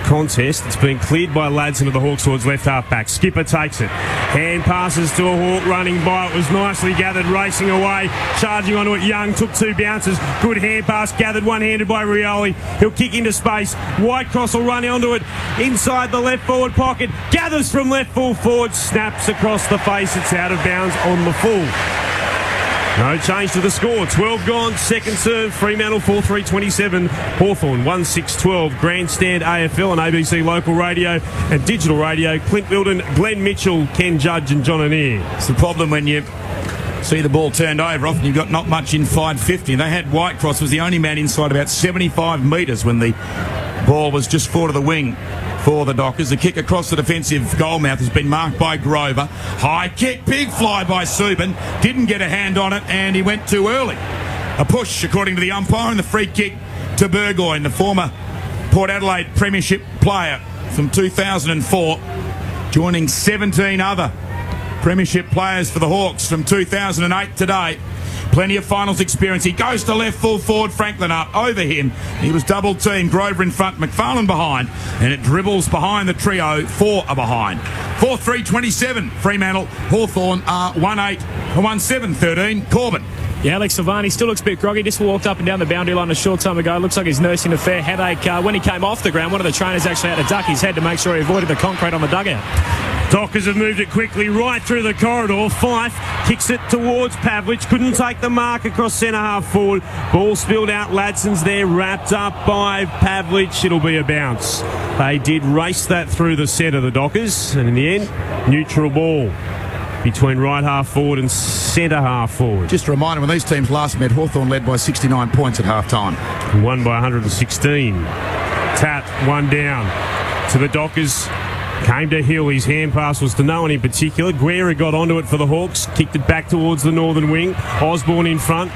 contest. It's been cleared by Ladson of the Hawks towards left half back. Skipper takes it. Hand passes to a Hawk running by. It was nicely gathered, racing away, charging onto it. Young took 2 bounces. Good hand pass, gathered one-handed by Rioli. He'll kick into space. Whitecross will run onto it inside the left forward pocket. Gathers from left full forward, snaps across the face. It's out of bounds on the full. No change to the score. 12 gone, second serve. Fremantle 4-3-27. Hawthorn 1-6-12. Grandstand AFL on ABC Local Radio and Digital Radio. Clint Wilden, Glenn Mitchell, Ken Judge and John Annear. It's the problem when you see the ball turned over. Often you've got not much inside 50. They had Whitecross was the only man inside about 75 metres when the ball was just forward of the wing for the Dockers. The kick across the defensive goalmouth has been marked by Grover. High kick, big fly by Subin. Didn't get a hand on it, and he went too early. A push, according to the umpire, and the free kick to Burgoyne, the former Port Adelaide Premiership player from 2004, joining 17 other Premiership players for the Hawks from 2008 today. Plenty of finals experience. He goes to left full forward. Franklin up over him. He was double teamed. Grover in front, McFarlane behind, and it dribbles behind the trio. 4 are behind. 4-3-27. Fremantle. Hawthorn are 1-8, 1-7-13. Corbin. Yeah, Alex Silvani still looks a bit groggy. Just walked up and down the boundary line a short time ago. Looks like he's nursing a fair headache. When he came off the ground, one of the trainers actually had to duck his head to make sure he avoided the concrete on the dugout. Dockers have moved it quickly right through the corridor. Fife kicks it towards Pavlich. Couldn't take the mark across centre half forward. Ball spilled out. Ladson's there, wrapped up by Pavlich. It'll be a bounce. They did race that through the centre, the Dockers, and in the end, neutral ball between right half forward and centre half forward. Just a reminder, when these teams last met, Hawthorn led by 69 points at half time. Won by 116. Tat, one down to the Dockers. Came to Hill. His hand pass was to no one in particular. Guerra got onto it for the Hawks. Kicked it back towards the northern wing. Osborne in front.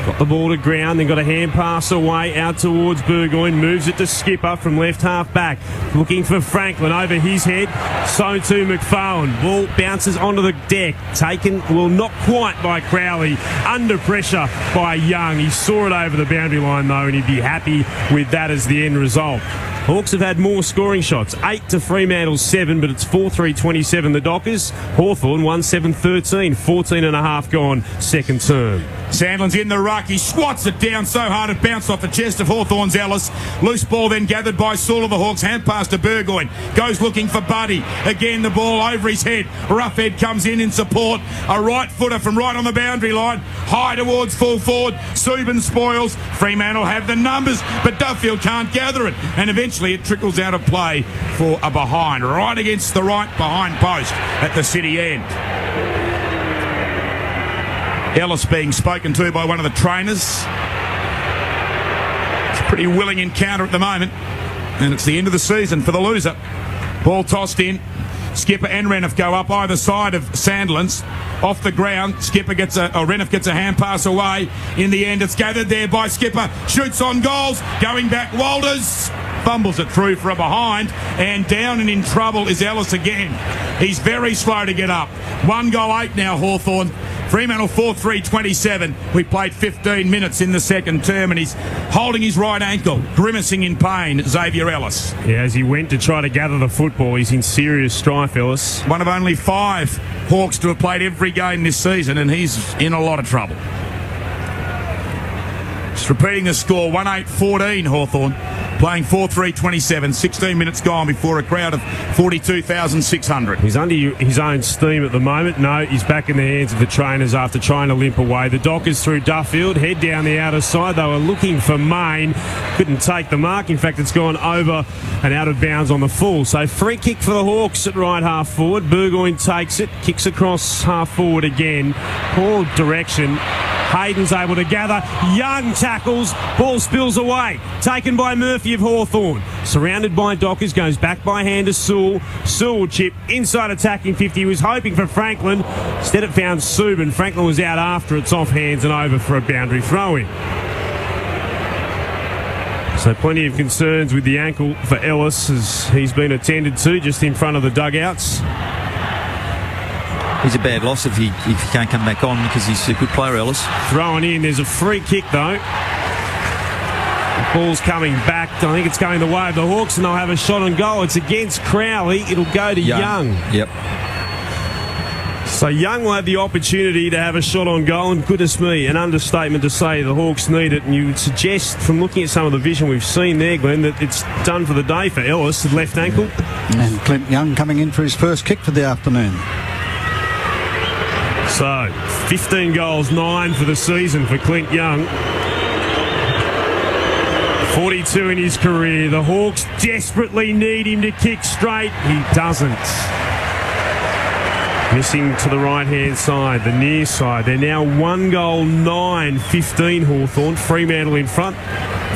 Got the ball to ground. Then got a hand pass away out towards Burgoyne. Moves it to Skipper from left half back. Looking for Franklin over his head. So too McFarlane. Ball bounces onto the deck. Taken, well, not quite by Crowley. Under pressure by Young. He saw it over the boundary line though, and he'd be happy with that as the end result. Hawks have had more scoring shots, 8 to Fremantle's 7, but it's 4-3-27 the Dockers. Hawthorn 1-7-13, 14 and a half gone second term. Sandlin's in the ruck. He squats it down so hard it bounced off the chest of Hawthorn's Ellis. Loose ball then gathered by Saul of the Hawks. Hand pass to Burgoyne. Goes looking for Buddy. Again the ball over his head. Roughhead comes in support. A right footer from right on the boundary line. High towards full forward. Subin spoils. Fremantle have the numbers, but Duffield can't gather it. And eventually it trickles out of play for a behind. Right against the right behind post at the city end. Ellis being spoken to by one of the trainers. It's a pretty willing encounter at the moment. And it's the end of the season for the loser. Ball tossed in. Skipper and Reniff go up either side of Sandlands. Off the ground, Skipper gets Reniff gets a hand pass away. In the end, it's gathered there by Skipper. Shoots on goals. Going back, Walters fumbles it through for a behind, and down and in trouble is Ellis again. He's very slow to get up. 1-8 now, Hawthorn. Fremantle 4-3-27. We played 15 minutes in the second term, and he's holding his right ankle, grimacing in pain, Xavier Ellis. Yeah, as he went to try to gather the football, he's in serious strife, Ellis. One of only 5 Hawks to have played every game this season, and he's in a lot of trouble. Just repeating the score, 1-8-14 Hawthorn. Playing 4-3-27, 16 minutes gone before a crowd of 42,600. He's under his own steam at the moment. No, he's back in the hands of the trainers after trying to limp away. The Dockers through Duffield, head down the outer side. They were looking for Main, couldn't take the mark. In fact, it's gone over and out of bounds on the full. So free kick for the Hawks at right half forward. Burgoyne takes it, kicks across half forward again. Poor direction. Hayden's able to gather. Young tackles. Ball spills away. Taken by Murphy of Hawthorn. Surrounded by Dockers. Goes back by hand to Sewell. Sewell chip inside attacking 50. He was hoping for Franklin. Instead it found Subin. Franklin was out after. It's off hands and over for a boundary throw-in. So plenty of concerns with the ankle for Ellis as he's been attended to just in front of the dugouts. He's a bad loss if he can't come back on because he's a good player, Ellis. Thrown in. There's a free kick, though. The ball's coming back. I think it's going the way of the Hawks, and they'll have a shot on goal. It's against Crowley. It'll go to Young. Yep. So Young will have the opportunity to have a shot on goal, and goodness me, an understatement to say the Hawks need it. And you would suggest, from looking at some of the vision we've seen there, Glenn, that it's done for the day for Ellis, the left ankle. And Clint Young coming in for his first kick for the afternoon. So, 15 goals, 9 for the season for Clint Young. 42 in his career. The Hawks desperately need him to kick straight. He doesn't. Missing to the right-hand side, the near side. They're now 1-9, 15 Hawthorn. Fremantle in front.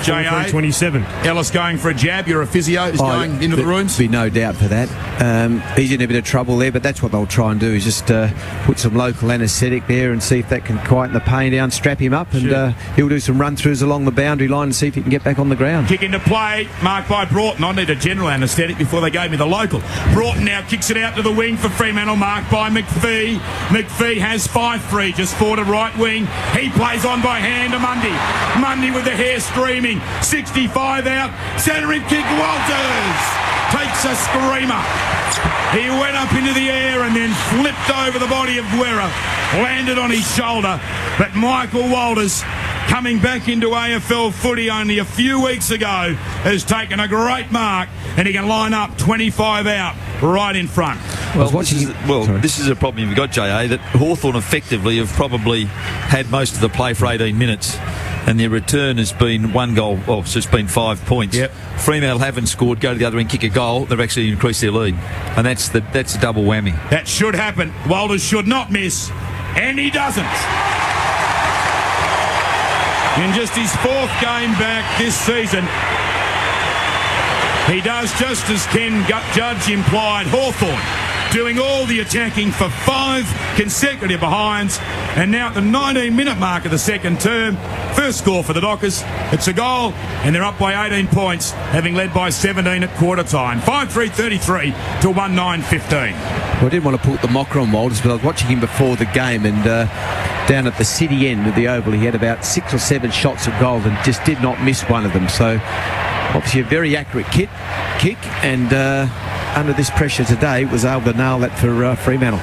J.A. 27. Ellis going for a jab. You're a physio. He's going into the rooms. Be no doubt for that. He's in a bit of trouble there, but that's what they'll try and do, is just put some local anaesthetic there and see if that can quieten the pain down, strap him up, and he'll do some run-throughs along the boundary line and see if he can get back on the ground. Kick into play, marked by Broughton. I need a general anaesthetic before they gave me the local. Broughton now kicks it out to the wing for Fremantle, marked by McPhee. McPhee has 5 free, just forward to right wing. He plays on by hand to Mundy. Mundy with the hair streaming. 65 out. Centering kick, Walters takes a screamer. He went up into the air and then flipped over the body of Guerra. Landed on his shoulder. But Michael Walters, coming back into AFL footy only a few weeks ago, has taken a great mark, and he can line up 25 out right in front. Well, this is a problem you've got, J.A., that Hawthorn effectively have probably had most of the play for 18 minutes, and their return has been 1 goal. Oh, so it's been 5 points. Yep. Fremantle haven't scored, go to the other end, kick a goal. They've actually increased their lead, and that's a double whammy. That should happen. Walters should not miss, and he doesn't. In just his 4th game back this season, he does just as Ken Judge implied. Hawthorn doing all the attacking for 5 consecutive behinds, and now at the 19-minute mark of the second term, first score for the Dockers. It's a goal, and they're up by 18 points, having led by 17 at quarter time. 5-3-33 to 1-9-15. Well, I didn't want to put the mocker on Walters, but I was watching him before the game, and down at the city end of the Oval, he had about 6 or 7 shots at goal and just did not miss one of them. So obviously a very accurate kick, and under this pressure today was able to nail that for Fremantle.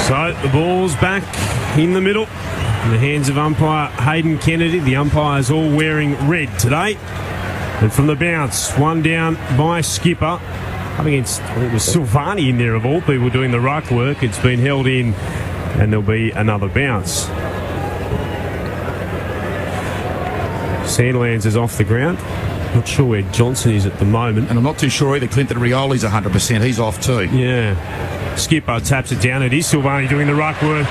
So the ball's back in the middle in the hands of umpire Hayden Kennedy. The umpires all wearing red today. And from the bounce, one down by Skipper. Up against, I think it was Silvani in there of all people doing the ruck work. It's been held in, and there'll be another bounce. Sandlands is off the ground. Not sure where Johnson is at the moment. And I'm not too sure either Clinton Rioli's 100%. He's off too. Yeah. Skipper taps it down. It is Silvani doing the ruck work.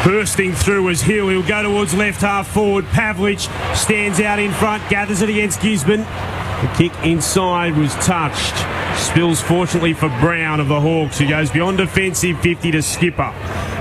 Bursting through as Hill. He'll go towards left half forward. Pavlich stands out in front, gathers it against Gisborne. The kick inside was touched. Spills fortunately for Brown of the Hawks, who goes beyond defensive 50 to Skipper.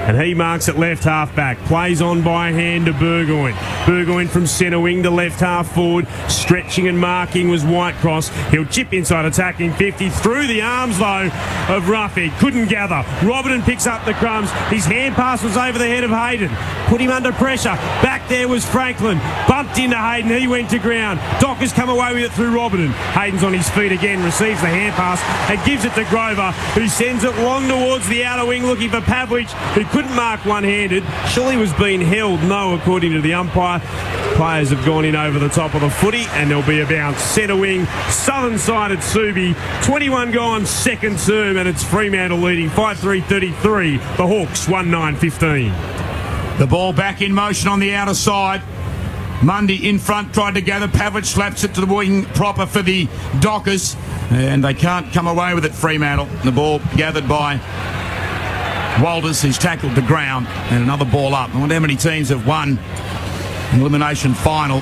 And he marks at left half back. Plays on by hand to Burgoyne. Burgoyne from centre wing to left half forward. Stretching and marking was Whitecross. He'll chip inside attacking 50. Through the arms though of Ruffy. Couldn't gather. Robertson picks up the crumbs. His hand pass was over the head of Hayden. Put him under pressure. Back there was Franklin. Bumped into Hayden. He went to ground. Dockers come away with it through Robertson. Hayden's on his feet again. Receives the hand pass and gives it to Grover, who sends it long towards the outer wing looking for Pavlich, who couldn't mark one-handed. Surely was being held. No, according to the umpire. Players have gone in over the top of the footy, and there'll be a bounce. Centre wing, southern side at Subi. 21 gone, second term, and it's Fremantle leading 5-3-33. The Hawks 1-9-15. The ball back in motion on the outer side. Mundy in front, tried to gather. Pavlich slaps it to the wing proper for the Dockers, and they can't come away with it, Fremantle. The ball gathered by Walters, who's tackled the ground, and another ball up. I wonder how many teams have won an elimination final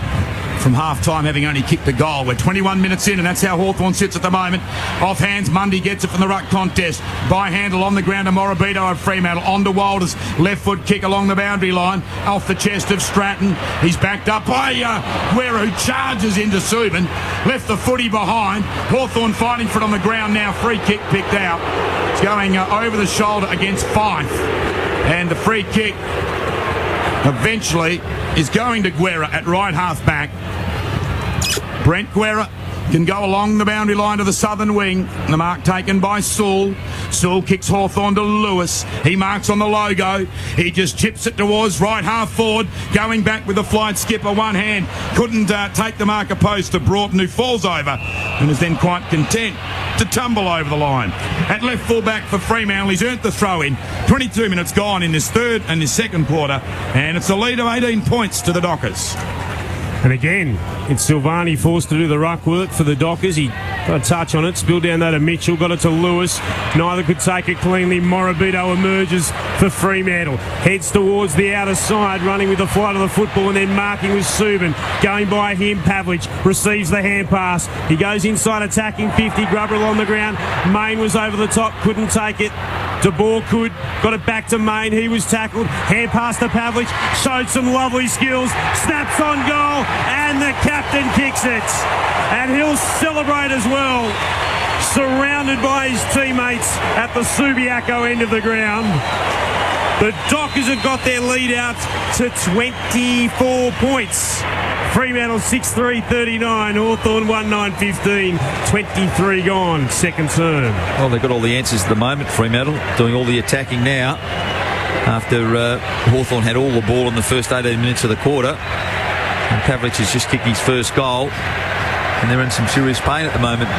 from half-time having only kicked a goal. We're 21 minutes in, and that's how Hawthorn sits at the moment. Off hands, Mundy gets it from the ruck contest. By handle on the ground to Morabito of Fremantle. On to Walters. Left foot kick along the boundary line. Off the chest of Stratton. He's backed up by Guerra, who charges into Subin. Left the footy behind. Hawthorn fighting for it on the ground now. Free kick picked out. It's going over the shoulder against Fife. And the free kick eventually is going to Guerra at right half back. Brent Guerra can go along the boundary line to the southern wing. The mark taken by Sewell. Sewell kicks Hawthorn to Lewis. He marks on the logo. He just chips it towards right half forward. Going back with the flight skipper, one hand. Couldn't take the marker post to Broughton, who falls over and is then quite content to tumble over the line. At left full back for Fremantle, he's earned the throw in. 22 minutes gone in this third and this second quarter, and it's a lead of 18 points to the Dockers. And again, it's Silvani forced to do the ruck work for the Dockers. He got a touch on it, spilled down that to Mitchell, got it to Lewis. Neither could take it cleanly. Morabito emerges for Fremantle. Heads towards the outer side, running with the flight of the football and then marking with Subin. Going by him, Pavlich receives the hand pass. He goes inside attacking 50. Grubberell on the ground. Main was over the top, couldn't take it. De Boer could, got it back to Main. He was tackled. Hand pass to Pavlich. Showed some lovely skills. Snaps on goal. And the captain kicks it. And he'll celebrate as well. Surrounded by his teammates at the Subiaco end of the ground. The Dockers have got their lead out to 24 points. Fremantle 6-3-39, Hawthorn 1-9-15, 23 gone, second term. Well, they've got all the answers at the moment, Fremantle, doing all the attacking now. After Hawthorn had all the ball in the first 18 minutes of the quarter. And Pavlich has just kicked his first goal. And they're in some serious pain at the moment,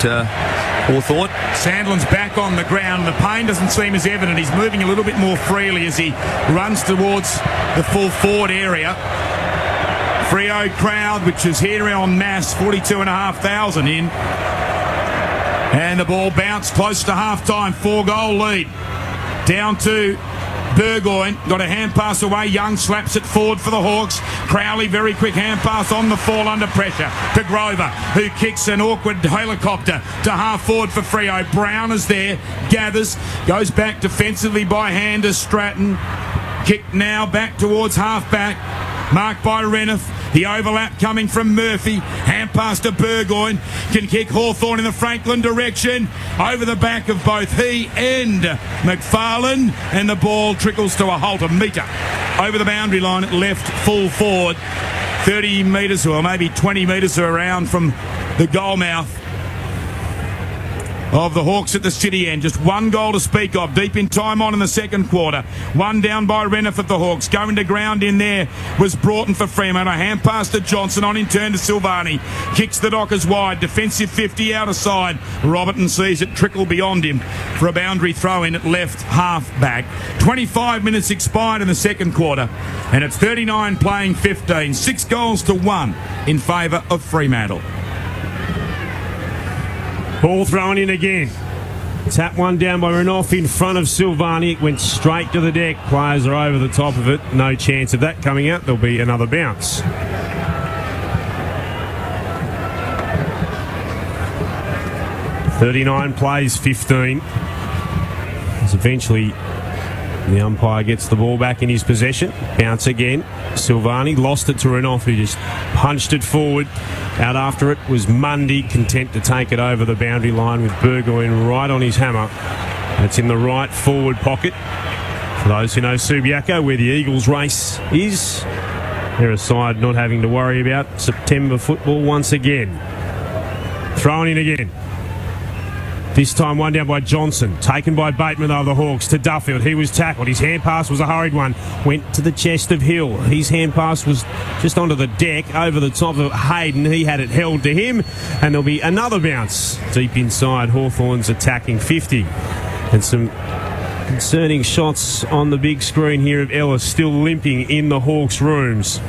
Hawthorn. Sandlin's back on the ground. The pain doesn't seem as evident. He's moving a little bit more freely as he runs towards the full forward area. Freo crowd, which is here en masse, 42,500 in. And the ball bounced close to half-time, 4-goal lead. Down to Burgoyne, got a hand pass away. Young slaps it forward for the Hawks. Crowley, very quick hand pass on the fall under pressure to Grover, who kicks an awkward helicopter to half forward for Freo. Brown is there, gathers, goes back defensively by hand to Stratton. Kick now back towards half-back. Marked by Renouf. The overlap coming from Murphy. Hand pass to Burgoyne. Can kick Hawthorn in the Franklin direction. Over the back of both he and McFarlane. And the ball trickles to a halt, a metre over the boundary line, left full forward. 30 metres or maybe 20 metres around from the goal mouth of the Hawks at the city end. Just one goal to speak of. Deep in time on in the second quarter. One down by Renouf at the Hawks. Going to ground in there was Broughton for Fremantle. A hand pass to Johnson. On in turn to Silvani. Kicks the Dockers wide. Defensive 50 out of side. Robertson sees it trickle beyond him for a boundary throw in at left half back. 25 minutes expired in the second quarter. And it's 39 playing 15. 6-1 in favour of Fremantle. Ball thrown in again. Tap one down by Renouf in front of Silvani. It went straight to the deck. Players are over the top of it. No chance of that coming out. There'll be another bounce. .39 plays 15. As eventually the umpire gets the ball back in his possession. Bounce again. Silvani lost it to Renouf, who just punched it forward. Out after it was Mundy, content to take it over the boundary line with Burgoyne right on his hammer. It's in the right forward pocket. For those who know Subiaco, where the Eagles race is, they're a side not having to worry about September football once again. Thrown in again. This time one down by Johnson. Taken by Bateman though, the Hawks to Duffield. He was tackled. His hand pass was a hurried one. Went to the chest of Hill. His hand pass was just onto the deck over the top of Hayden. He had it held to him. And there'll be another bounce deep inside Hawthorn's attacking 50. And some concerning shots on the big screen here of Ellis still limping in the Hawks' rooms.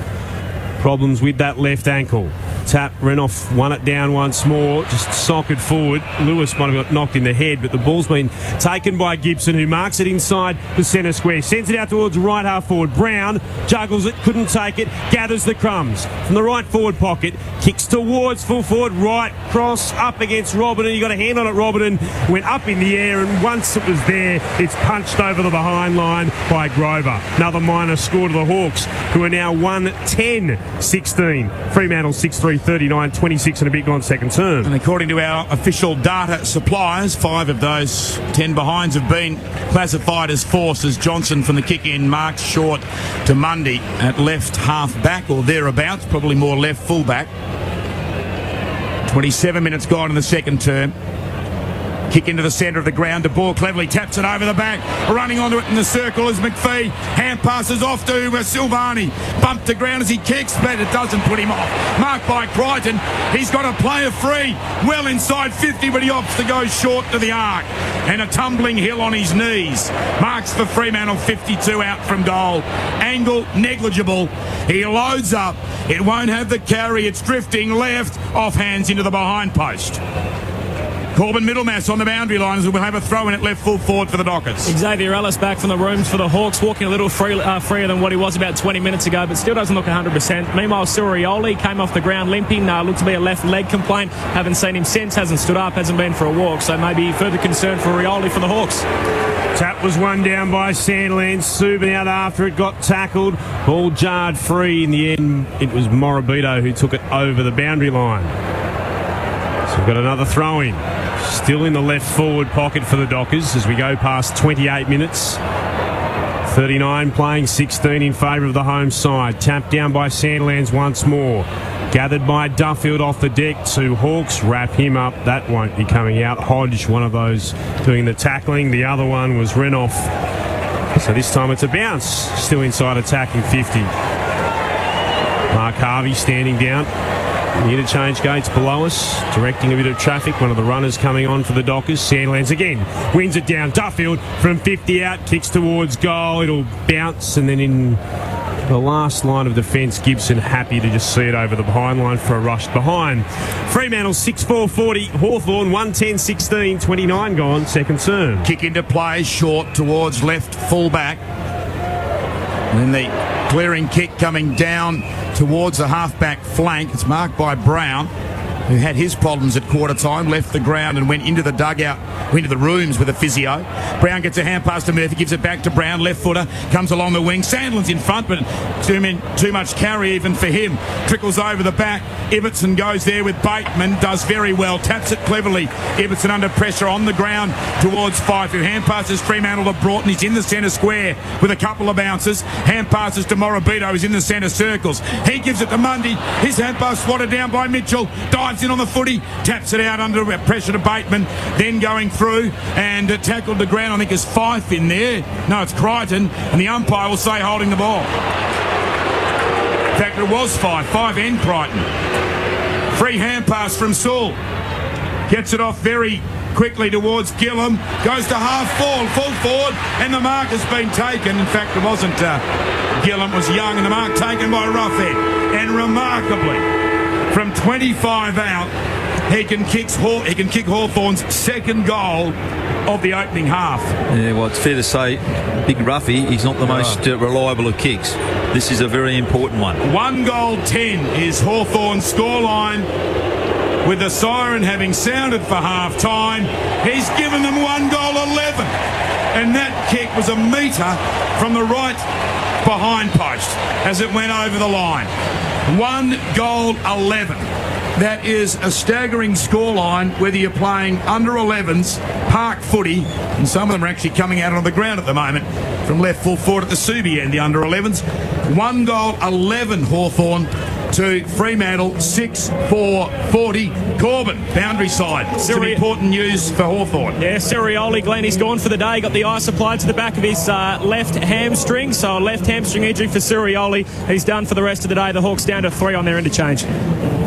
Problems with that left ankle. Tap, Renouf won it down once more, just socked forward. Lewis might have got knocked in the head, but the ball's been taken by Gibson, who marks it inside the centre square. Sends it out towards right half forward. Brown juggles it, couldn't take it, gathers the crumbs from the right forward pocket, kicks towards full forward, right cross up against Robertson. He got a hand on it, Robertson went up in the air, and once it was there, it's punched over the behind line by Grover. Another minor score to the Hawks, who are now 1-10-16. Fremantle 6-3. 39, 26 and a bit gone second term. And according to our official data suppliers, 5 of those 10 behinds have been classified as forces. Johnson from the kick-in marks short to Mundy at left half-back or thereabouts, probably more left full-back. 27 minutes gone in the second term. Kick into the centre of the ground. De Boer cleverly taps it over the back. Running onto it in the circle is McPhee. Hand passes off to Silvani. Bumped to ground as he kicks, but it doesn't put him off. Marked by Crichton. He's got a player free. Well inside 50, but he opts to go short to the arc. And a tumbling hill on his knees. Marks for Fremantle, 52 out from goal. Angle negligible. He loads up. It won't have the carry. It's drifting left. Off hands into the behind post. Corbin Middlemass on the boundary line as we'll have a throw in at left full forward for the Dockers. Xavier Ellis back from the rooms for the Hawks, walking a little freer than what he was about 20 minutes ago, but still doesn't look 100%. Meanwhile, Surioli came off the ground limping, looked to be a left leg complaint. Haven't seen him since, hasn't stood up, hasn't been for a walk, so maybe further concern for Rioli for the Hawks. Tap was one down by Sandland. Subin out after it, got tackled. Ball jarred free. In the end, it was Morabito who took it over the boundary line. So we've got another throw-in. Still in the left forward pocket for the Dockers as we go past 28 minutes. 39 playing 16 in favour of the home side. Tapped down by Sandlands once more. Gathered by Duffield off the deck. Two Hawks wrap him up. That won't be coming out. Hodge, one of those doing the tackling. The other one was Renoff. So this time it's a bounce. Still inside attacking 50. Mark Harvey standing down. The interchange gates below us, directing a bit of traffic. One of the runners coming on for the Dockers. Sandlands again, wins it down. Duffield from 50 out, kicks towards goal. It'll bounce, and then in the last line of defence, Gibson happy to just see it over the behind line for a rush behind. Fremantle 6-4-40, Hawthorn 110-16, 29 gone, second term. Kick into play, short towards left full back. And then the clearing kick coming down towards the half-back flank. It's marked by Brown, who had his problems at quarter time, left the ground and went into the dugout, into the rooms with a physio. Brown gets a hand pass to Murphy, gives it back to Brown, left footer, comes along the wing. Sandland's in front, but too much carry even for him. Trickles over the back. Ibbotson goes there with Bateman, does very well, taps it cleverly. Ibbotson under pressure on the ground towards Fife, who hand passes Fremantle to Broughton. He's in the centre square with a couple of bounces. Hand passes to Morabito, who's in the centre circles. He gives it to Mundy. His hand pass swatted down by Mitchell. Dives in on the footy, taps it out under pressure to Bateman, then going through and tackled the ground. I think is Fife in there. No, it's Crichton, and the umpire will say holding the ball. In fact, it was Fife and Crichton. Free hand pass from Sewell. Gets it off very quickly towards Gillam. Goes to full forward, and the mark has been taken. In fact, it wasn't Gillam, it was Young, and the mark taken by Roughhead. And remarkably, from 25 out, he can kick Hawthorn's second goal of the opening half. Yeah, well, it's fair to say, Big Ruffy, he's not the most reliable of kicks. This is a very important one. 1-10 is Hawthorn's scoreline, with the siren having sounded for half-time. He's given them 1 goal 11, and that kick was a metre from the right behind post as it went over the line. 1 goal 11. That is a staggering scoreline, whether you're playing under 11s, park footy, and some of them are actually coming out on the ground at the moment from left full forward at the Subi end, the under 11s. 1 goal 11 Hawthorn to Fremantle, 6-4-40. Corbin, boundary side. Some important news for Hawthorn. Yeah, Surioli, Glenn, he's gone for the day. Got the ice applied to the back of his left hamstring, so a left hamstring injury for Surioli. He's done for the rest of the day. The Hawks down to 3 on their interchange.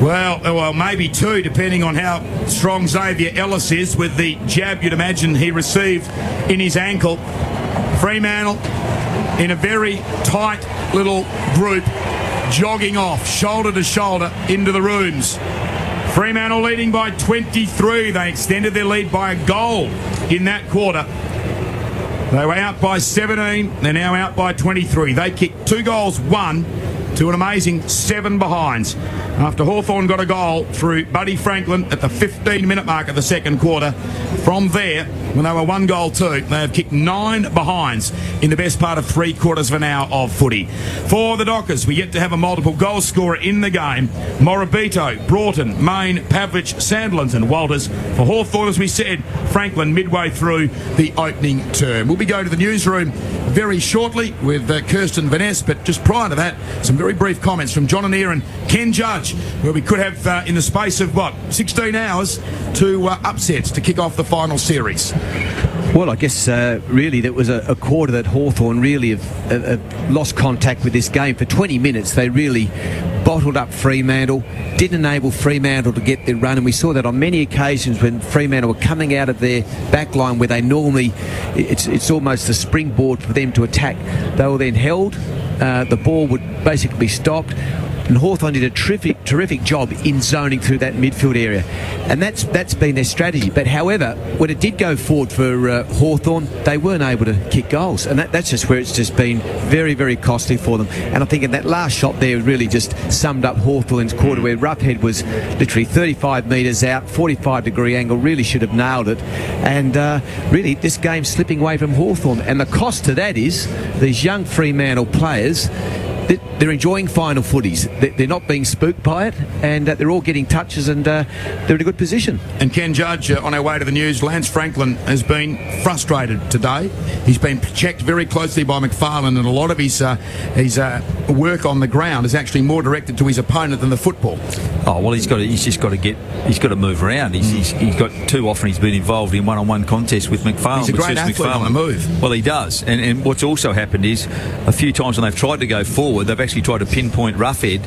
Well, maybe 2, depending on how strong Xavier Ellis is with the jab you'd imagine he received in his ankle. Fremantle in a very tight little group, jogging off, shoulder to shoulder, into the rooms. Fremantle leading by 23. They extended their lead by a goal in that quarter. They were out by 17. They're now out by 23. They kicked 2 goals, 1 to an amazing 7 behinds. After Hawthorn got a goal through Buddy Franklin at the 15-minute mark of the second quarter. From there, when they were 1-2. They have kicked 9 behinds in the best part of 3/4 of an hour of footy. For the Dockers, we yet to have a multiple goal scorer in the game. Morabito, Broughton, Main, Pavlich, Sandlands and Walters. For Hawthorn, as we said, Franklin midway through the opening term. We'll be going to the newsroom very shortly with Kirsten Vaness, but just prior to that, some very brief comments from John Annear and Ken Judge, where we could have, in the space of, 16 hours, 2 upsets to kick off the final series. Well, I guess really that was a quarter that Hawthorn really have lost contact with this game. For 20 minutes, they really bottled up Fremantle, didn't enable Fremantle to get their run, and we saw that on many occasions when Fremantle were coming out of their back line where they normally, it's almost a springboard for them to attack. They were then held, the ball would basically be stopped, and Hawthorn did a terrific job in zoning through that midfield area, and that's been their strategy. But however, when it did go forward for Hawthorn, they weren't able to kick goals, and that's just where it's just been very, very costly for them. And I think in that last shot there really just summed up Hawthorn's quarter, where Roughhead was literally 35 metres out, 45-degree angle, really should have nailed it, and really this game's slipping away from Hawthorn. And the cost to that is these young Fremantle players, they're enjoying final footies. They're not being spooked by it, and they're all getting touches, and they're in a good position. And Ken Judge, on our way to the news, Lance Franklin has been frustrated today. He's been checked very closely by McFarlane, and a lot of his work on the ground is actually more directed to his opponent than the football. Oh well, he's got to move around. He's got too often he's been involved in one-on-one contests with McFarlane. He's a great athlete on the move. Well, he does, and what's also happened is a few times when they've tried to go forward, they've actually tried to pinpoint Roughhead.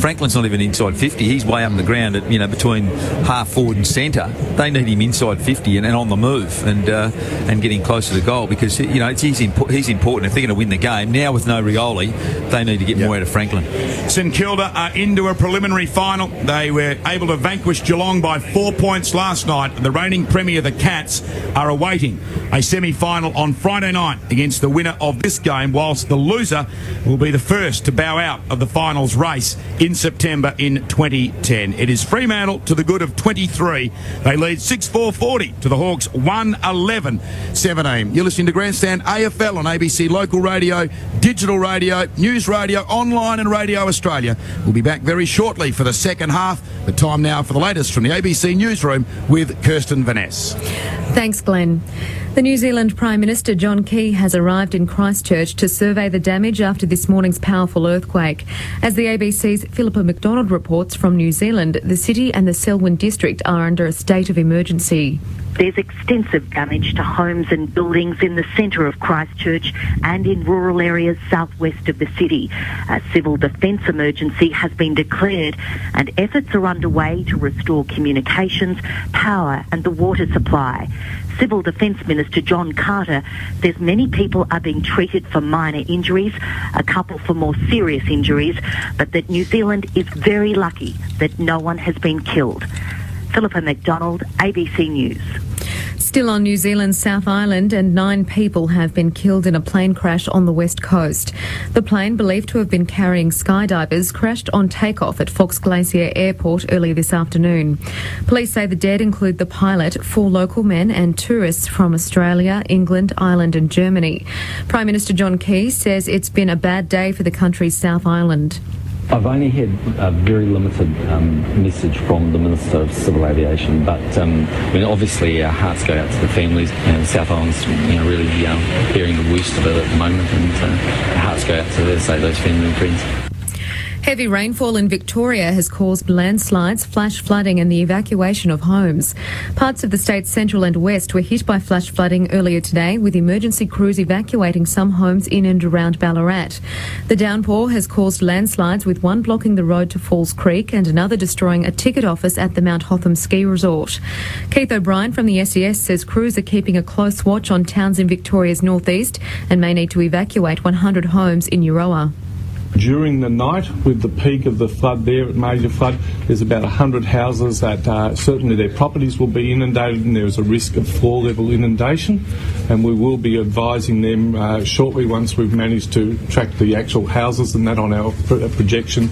Franklin's not even inside 50. He's way up the ground at between half forward and centre. They need him inside 50 and on the move and getting closer to goal, because he's important if they're going to win the game. Now with no Rioli, they need to get more out of Franklin. St Kilda are into a preliminary final. They were able to vanquish Geelong by 4 points last night. The reigning premier, the Cats, are awaiting a semi-final on Friday night against the winner of this game, whilst the loser will be the first to bow out of the finals race in September in 2010. It is Fremantle to the good of 23. They lead 6-4-40 to the Hawks 1-11-17. You're listening to Grandstand AFL on ABC Local Radio, Digital Radio, News Radio, Online and Radio Australia. We'll be back very shortly for the second half. The time now for the latest from the ABC Newsroom with Kirsten Vaness. Thanks, Glenn. The New Zealand Prime Minister John Key has arrived in Christchurch to survey the damage after this morning's powerful earthquake. As the ABC's Philippa McDonald reports from New Zealand, the city and the Selwyn district are under a state of emergency. There's extensive damage to homes and buildings in the centre of Christchurch and in rural areas southwest of the city. A civil defence emergency has been declared, and efforts are underway to restore communications, power and the water supply. Civil Defence Minister John Carter says many people are being treated for minor injuries, a couple for more serious injuries, but that New Zealand is very lucky that no one has been killed. Philippa McDonald, ABC News. Still on New Zealand's South Island, and 9 people have been killed in a plane crash on the west coast. The plane, believed to have been carrying skydivers, crashed on takeoff at Fox Glacier Airport earlier this afternoon. Police say the dead include the pilot, 4 local men and tourists from Australia, England, Ireland and Germany. Prime Minister John Key says it's been a bad day for the country's South Island. I've only had a very limited message from the Minister of Civil Aviation, but obviously our hearts go out to the families, and South Island's really bearing the worst of it at the moment, and our hearts go out to, those family and friends. Heavy rainfall in Victoria has caused landslides, flash flooding and the evacuation of homes. Parts of the state's central and west were hit by flash flooding earlier today, with emergency crews evacuating some homes in and around Ballarat. The downpour has caused landslides, with one blocking the road to Falls Creek and another destroying a ticket office at the Mount Hotham ski resort. Keith O'Brien from the SES says crews are keeping a close watch on towns in Victoria's northeast and may need to evacuate 100 homes in Euroa. During the night, with the peak of the flood there, major flood, there's about 100 houses that certainly their properties will be inundated, and there is a risk of floor-level inundation, and we will be advising them shortly once we've managed to track the actual houses and that on our projection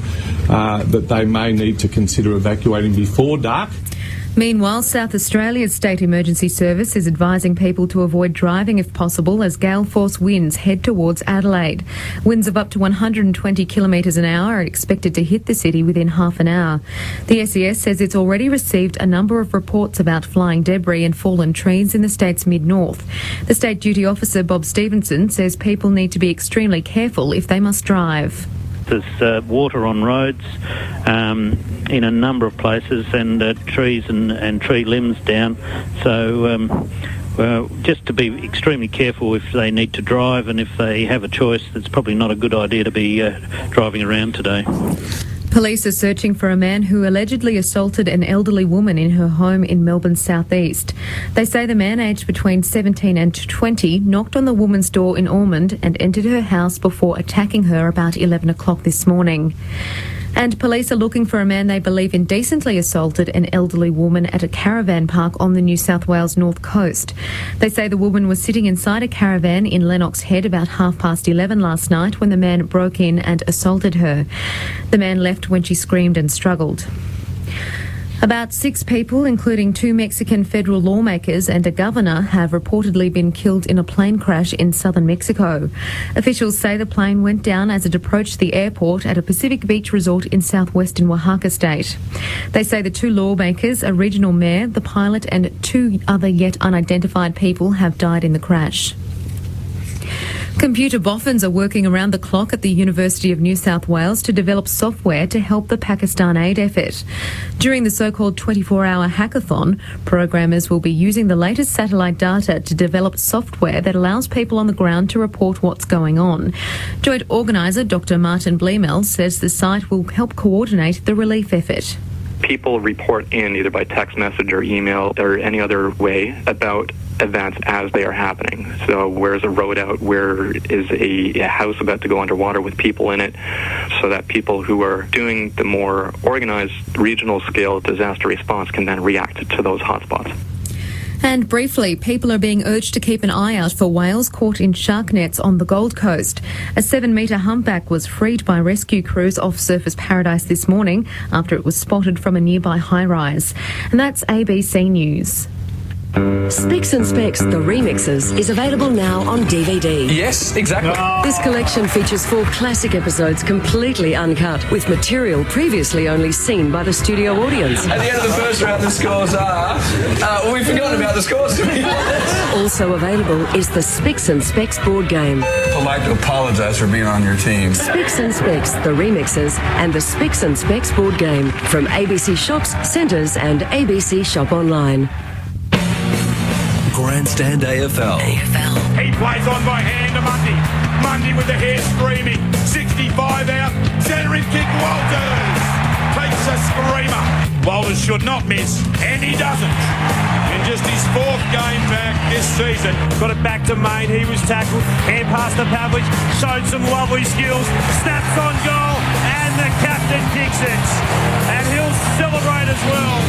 that they may need to consider evacuating before dark. Meanwhile, South Australia's State Emergency Service is advising people to avoid driving if possible as gale force winds head towards Adelaide. Winds of up to 120 kilometres an hour are expected to hit the city within half an hour. The SES says it's already received a number of reports about flying debris and fallen trees in the state's mid-north. The State Duty Officer Bob Stevenson says people need to be extremely careful if they must drive. There's water on roads in a number of places, and trees and tree limbs down. So just to be extremely careful if they need to drive, and if they have a choice, it's probably not a good idea to be driving around today. Police are searching for a man who allegedly assaulted an elderly woman in her home in Melbourne's southeast. They say the man, aged between 17 and 20, knocked on the woman's door in Ormond and entered her house before attacking her about 11 o'clock this morning. And police are looking for a man they believe indecently assaulted an elderly woman at a caravan park on the New South Wales north coast. They say the woman was sitting inside a caravan in Lennox Head about 11:30 last night when the man broke in and assaulted her. The man left when she screamed and struggled. About 6 people, including 2 Mexican federal lawmakers and a governor, have reportedly been killed in a plane crash in southern Mexico. Officials say the plane went down as it approached the airport at a Pacific Beach resort in southwestern Oaxaca state. They say the 2 lawmakers, a regional mayor, the pilot and 2 other yet unidentified people have died in the crash. Computer boffins are working around the clock at the University of New South Wales to develop software to help the Pakistan aid effort. During the so-called 24-hour hackathon, programmers will be using the latest satellite data to develop software that allows people on the ground to report what's going on. Joint organiser Dr. Martin Bleemel says the site will help coordinate the relief effort. People report in either by text message or email or any other way about events as they are happening. So where's a road out? Where is a house about to go underwater with people in it? So that people who are doing the more organized regional scale disaster response can then react to those hotspots. And briefly, people are being urged to keep an eye out for whales caught in shark nets on the Gold Coast. A 7-metre humpback was freed by rescue crews off Surfers Paradise this morning after it was spotted from a nearby high-rise. And that's ABC News. Specs and Specs, the remixes, is available now on DVD. Yes, exactly. This collection features 4 classic episodes completely uncut, with material previously only seen by the studio audience. At the end of the first round, the scores are... we've forgotten about the scores. Also available is the Specs and Specs board game. I'd like to apologise for being on your team. Specs and Specs, the remixes, and the Specs and Specs board game from ABC Shops, Centres and ABC Shop Online. Grandstand AFL. He plays on by hand to Mundy. Mundy with the hair streaming. 65 out. Centering kick. Walters takes a screamer. Walters should not miss, and he doesn't. In just his 4th game back this season. Got it back to Main. He was tackled. Hand pass to Pavlich. Showed some lovely skills. Snaps on goal. And the captain kicks it. And he'll celebrate as well.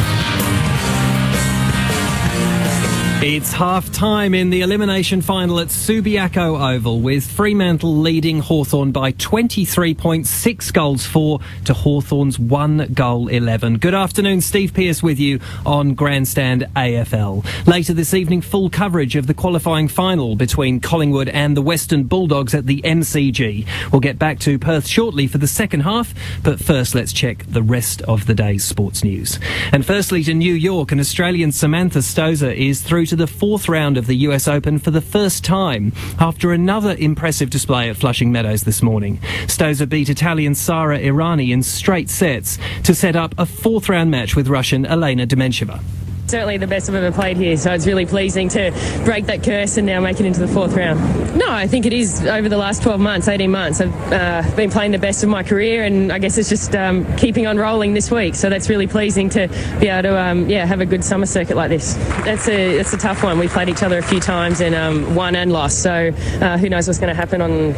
It's half-time in the elimination final at Subiaco Oval, with Fremantle leading Hawthorn by 23.6 goals 4 to Hawthorn's 1 goal 11. Good afternoon, Steve Pearce with you on Grandstand AFL. Later this evening, full coverage of the qualifying final between Collingwood and the Western Bulldogs at the MCG. We'll get back to Perth shortly for the second half, but first let's check the rest of the day's sports news. And firstly to New York, an Australian Samantha Stosur is through to the 4th round of the US Open for the first time after another impressive display at Flushing Meadows this morning. Stosur beat Italian Sara Irani in straight sets to set up a 4th round match with Russian Elena Demencheva. Certainly the best I've ever played here, so it's really pleasing to break that curse and now make it into the 4th round. No, I think it is over the last 12 months, 18 months. I've been playing the best of my career, and I guess it's just keeping on rolling this week, so that's really pleasing to be able to have a good summer circuit like this. That's a tough one. We played each other a few times and won and lost, so who knows what's going to happen on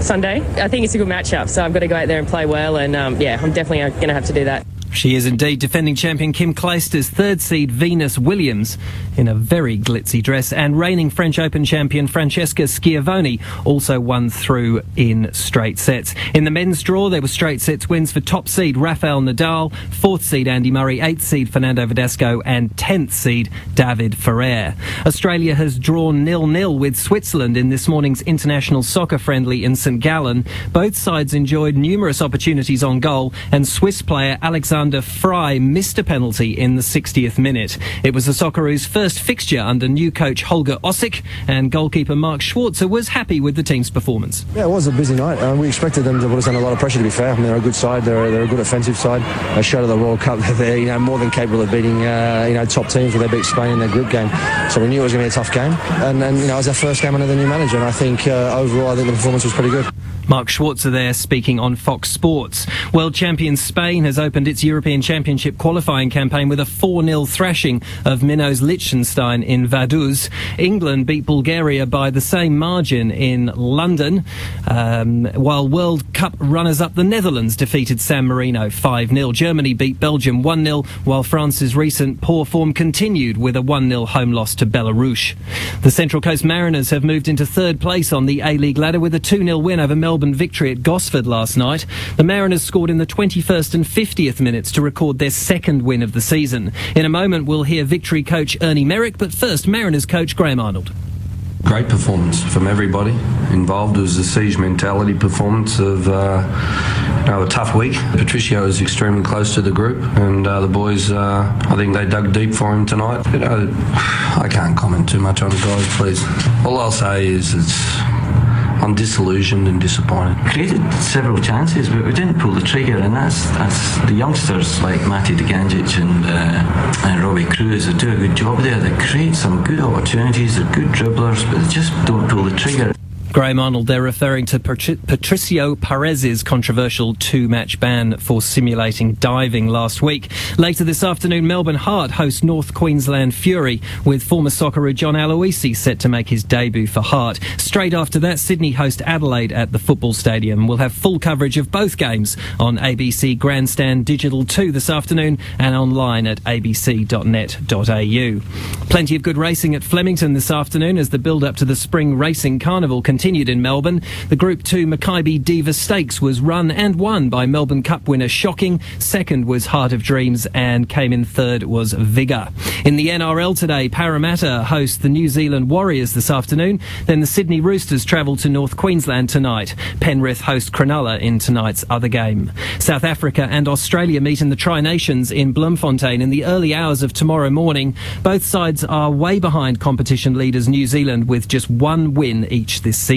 Sunday. I think it's a good matchup, so I've got to go out there and play well, and I'm definitely going to have to do that. She is indeed defending champion Kim Clijsters, third seed Venus Williams in a very glitzy dress, and reigning French Open champion Francesca Schiavone also won through in straight sets. In the men's draw, there were straight sets wins for top seed Rafael Nadal, fourth seed Andy Murray, eighth seed Fernando Verdasco and 10th seed David Ferrer. Australia has drawn 0-0 with Switzerland in this morning's international soccer friendly in St Gallen. Both sides enjoyed numerous opportunities on goal, and Swiss player Alexander Frey missed a penalty in the 60th minute. It was the Socceroos' first fixture under new coach Holger Ossik, and goalkeeper Mark Schwarzer was happy with the team's performance. Yeah, it was a busy night. We expected them to put us under a lot of pressure, to be fair. I mean, they're a good side. They're a good offensive side. They showed at the World Cup that they're more than capable of beating top teams when they beat Spain in their group game. So we knew it was going to be a tough game. And it was our first game under the new manager, and I think overall the performance was pretty good. Mark Schwarzer there speaking on Fox Sports. World champion Spain has opened its European Championship qualifying campaign with a 4-0 thrashing of Minnows Liechtenstein in Vaduz. England beat Bulgaria by the same margin in London, while World Cup runners-up the Netherlands defeated San Marino 5-0. Germany beat Belgium 1-0, while France's recent poor form continued with a 1-0 home loss to Belarus. The Central Coast Mariners have moved into third place on the A-League ladder with a 2-0 win over Melbourne victory at Gosford last night. The Mariners scored in the 21st and 50th minutes to record their second win of the season. In a moment, we'll hear Victory coach Ernie Merrick, but first, Mariners coach Graham Arnold. Great performance from everybody involved. It was a siege mentality performance of a tough week. Patricio is extremely close to the group, and the boys, I think they dug deep for him tonight. I can't comment too much on it, guys, please. All I'll say is I'm disillusioned and disappointed. Created several chances, but we didn't pull the trigger, and that's the youngsters like Matty Deganjic and Robbie Cruz that do a good job there. They create some good opportunities, they're good dribblers, but they just don't pull the trigger. Graham Arnold there referring to Patricio Perez's controversial two-match ban for simulating diving last week. Later this afternoon, Melbourne Heart host North Queensland Fury, with former Socceroo John Aloisi set to make his debut for Heart. Straight after that, Sydney host Adelaide at the football stadium. We'll have full coverage of both games on ABC Grandstand Digital 2 this afternoon and online at abc.net.au. Plenty of good racing at Flemington this afternoon as the build-up to the Spring Racing Carnival continued in Melbourne. The Group 2 Mackay Diva Stakes was run and won by Melbourne Cup winner Shocking. Second was Heart of Dreams, and came in third was Vigour. In the NRL today, Parramatta host the New Zealand Warriors this afternoon. Then the Sydney Roosters travel to North Queensland tonight. Penrith host Cronulla in tonight's other game. South Africa and Australia meet in the Tri-Nations in Bloemfontein in the early hours of tomorrow morning. Both sides are way behind competition leaders New Zealand with just one win each this season.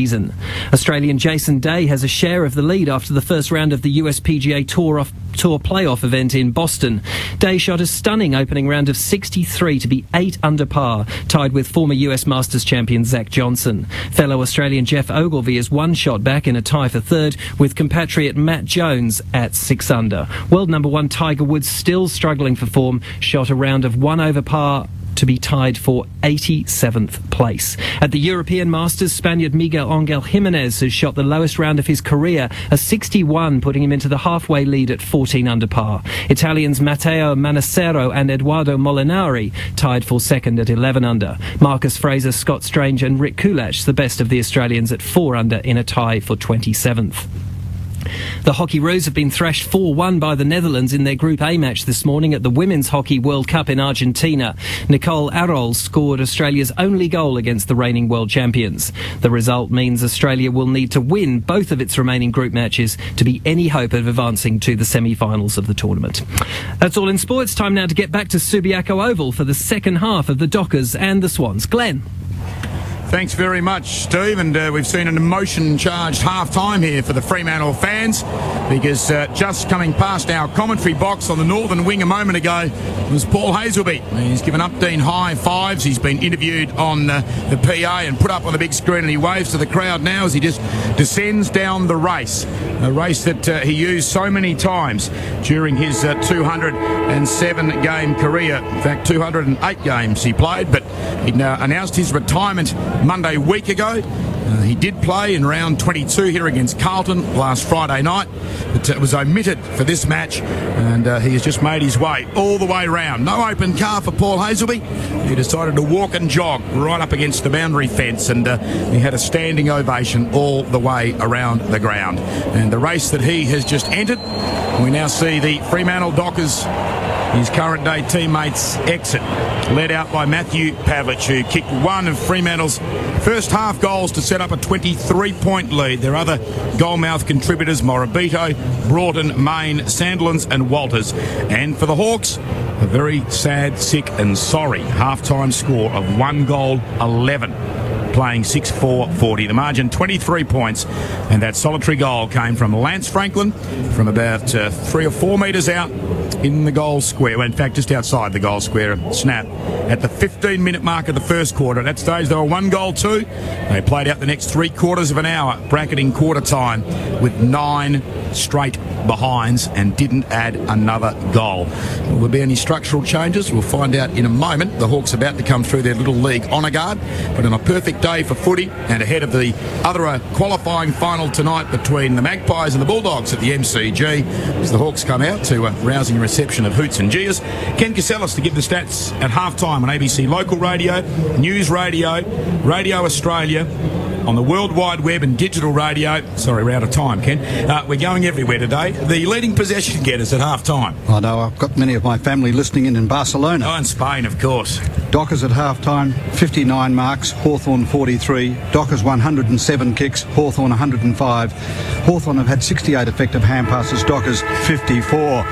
Australian Jason Day has a share of the lead after the first round of the US PGA Tour playoff event in Boston. Day shot a stunning opening round of 63 to be 8 under par, tied with former US Masters champion Zach Johnson. Fellow Australian Jeff Ogilvy is one shot back in a tie for third, with compatriot Matt Jones at 6 under. World number one Tiger Woods still struggling for form, shot a round of 1 over par to be tied for 87th place. At the European Masters, Spaniard Miguel Angel Jimenez has shot the lowest round of his career, a 61, putting him into the halfway lead at 14 under par. Italians Matteo Manassero and Eduardo Molinari tied for second at 11 under. Marcus Fraser, Scott Strange and Rick Kulach, the best of the Australians, at 4 under in a tie for 27th. The Hockey Roos have been thrashed 4-1 by the Netherlands in their Group A match this morning at the Women's Hockey World Cup in Argentina. Nicole Arol scored Australia's only goal against the reigning world champions. The result means Australia will need to win both of its remaining group matches to be any hope of advancing to the semi-finals of the tournament. That's all in sports. Time now to get back to Subiaco Oval for the second half of the Dockers and the Swans. Glenn. Thanks very much, Steve. And we've seen an emotion-charged half-time here for the Fremantle fans, because just coming past our commentary box on the northern wing a moment ago was Paul Hazelby. He's given Updean high fives. He's been interviewed on the PA and put up on the big screen, and he waves to the crowd now as he just descends down the race, a race that he used so many times during his 207-game career. In fact, 208 games he played, but he announced his retirement Monday week ago, He did play in round 22 here against Carlton last Friday night, but was omitted for this match, and he has just made his way all the way round. No open car for Paul Hazelby. He decided to walk and jog right up against the boundary fence, and he had a standing ovation all the way around the ground. And the race that he has just entered, we now see the Fremantle Dockers, his current day teammates, exit, led out by Matthew Pavlich, who kicked one of Fremantle's first half goals to set up a 23-point lead. Their other goalmouth contributors, Morabito, Broughton, Main, Sandlands and Walters. And for the Hawks, a very sad, sick and sorry half-time score of 1-11. Playing 6-4-40. The margin 23 points, and that solitary goal came from Lance Franklin from about 3 or 4 metres out in the goal square. Well, in fact, just outside the goal square. A snap at the 15-minute mark of the first quarter. At that stage, they were 1-2. They played out the next 3/4 of an hour, bracketing quarter time with 9 straight behinds and didn't add another goal. Will there be any structural changes? We'll find out in a moment. The Hawks about to come through their little league honour guard, but on a perfect day for footy and ahead of the other qualifying final tonight between the Magpies and the Bulldogs at the MCG, as the Hawks come out to a rousing reception of hoots and jeers. Ken Casellas to give the stats at half-time on ABC Local Radio, News Radio, Radio Australia, on the World Wide Web and digital radio. Sorry, we're out of time, Ken. We're going everywhere today. The leading possession getters at half-time. I know, I've got many of my family listening in Barcelona. Oh, and Spain, of course. Dockers at half-time, 59 marks, Hawthorn 43. Dockers 107 kicks, Hawthorn 105. Hawthorn have had 68 effective hand passes, Dockers 54.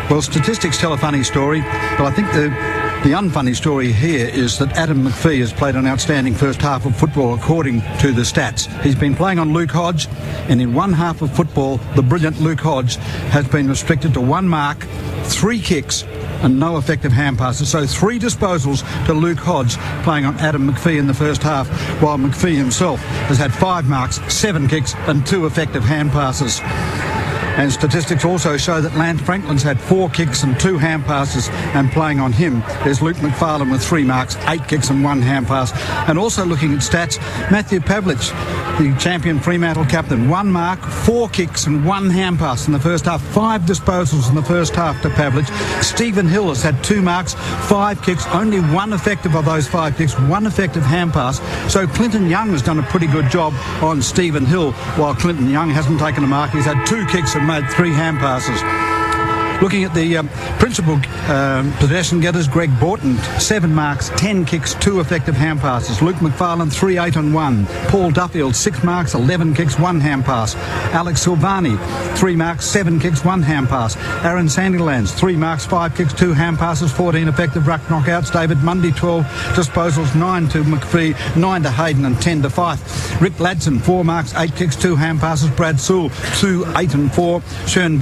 Well, statistics tell a funny story, but I think the unfunny story here is that Adam McPhee has played an outstanding first half of football according to the stats. He's been playing on Luke Hodge, and in one half of football, the brilliant Luke Hodge has been restricted to 1 mark, 3 kicks and no effective hand passes. So 3 disposals to Luke Hodge playing on Adam McPhee in the first half, while McPhee himself has had 5 marks, 7 kicks and 2 effective hand passes. And statistics also show that Lance Franklin's had 4 kicks and 2 hand passes, and playing on him is Luke McFarlane with 3 marks, 8 kicks and 1 hand pass. And also looking at stats, Matthew Pavlich, the champion Fremantle captain, 1 mark, 4 kicks and 1 hand pass in the first half, 5 disposals in the first half to Pavlich. Stephen Hill has had 2 marks, 5 kicks, only 1 effective of those 5 kicks, 1 effective hand pass. So Clinton Young has done a pretty good job on Stephen Hill, while Clinton Young hasn't taken a mark. He's had 2 kicks and made 3 hand passes. Looking at the principal possession getters, Greg Broughton, 7 marks, 10 kicks, 2 effective hand passes. Luke McFarlane, 3, 8 and 1. Paul Duffield, 6 marks, 11 kicks, 1 hand pass. Alex Silvani, 3 marks, 7 kicks, 1 hand pass. Aaron Sandilands, 3 marks, 5 kicks, 2 hand passes, 14 effective ruck knockouts. David Mundy, 12 disposals, 9 to McPhee, 9 to Hayden and 10 to Fife. Rick Ladson, 4 marks, 8 kicks, 2 hand passes. Brad Sewell, 2, 8 and 4. Sean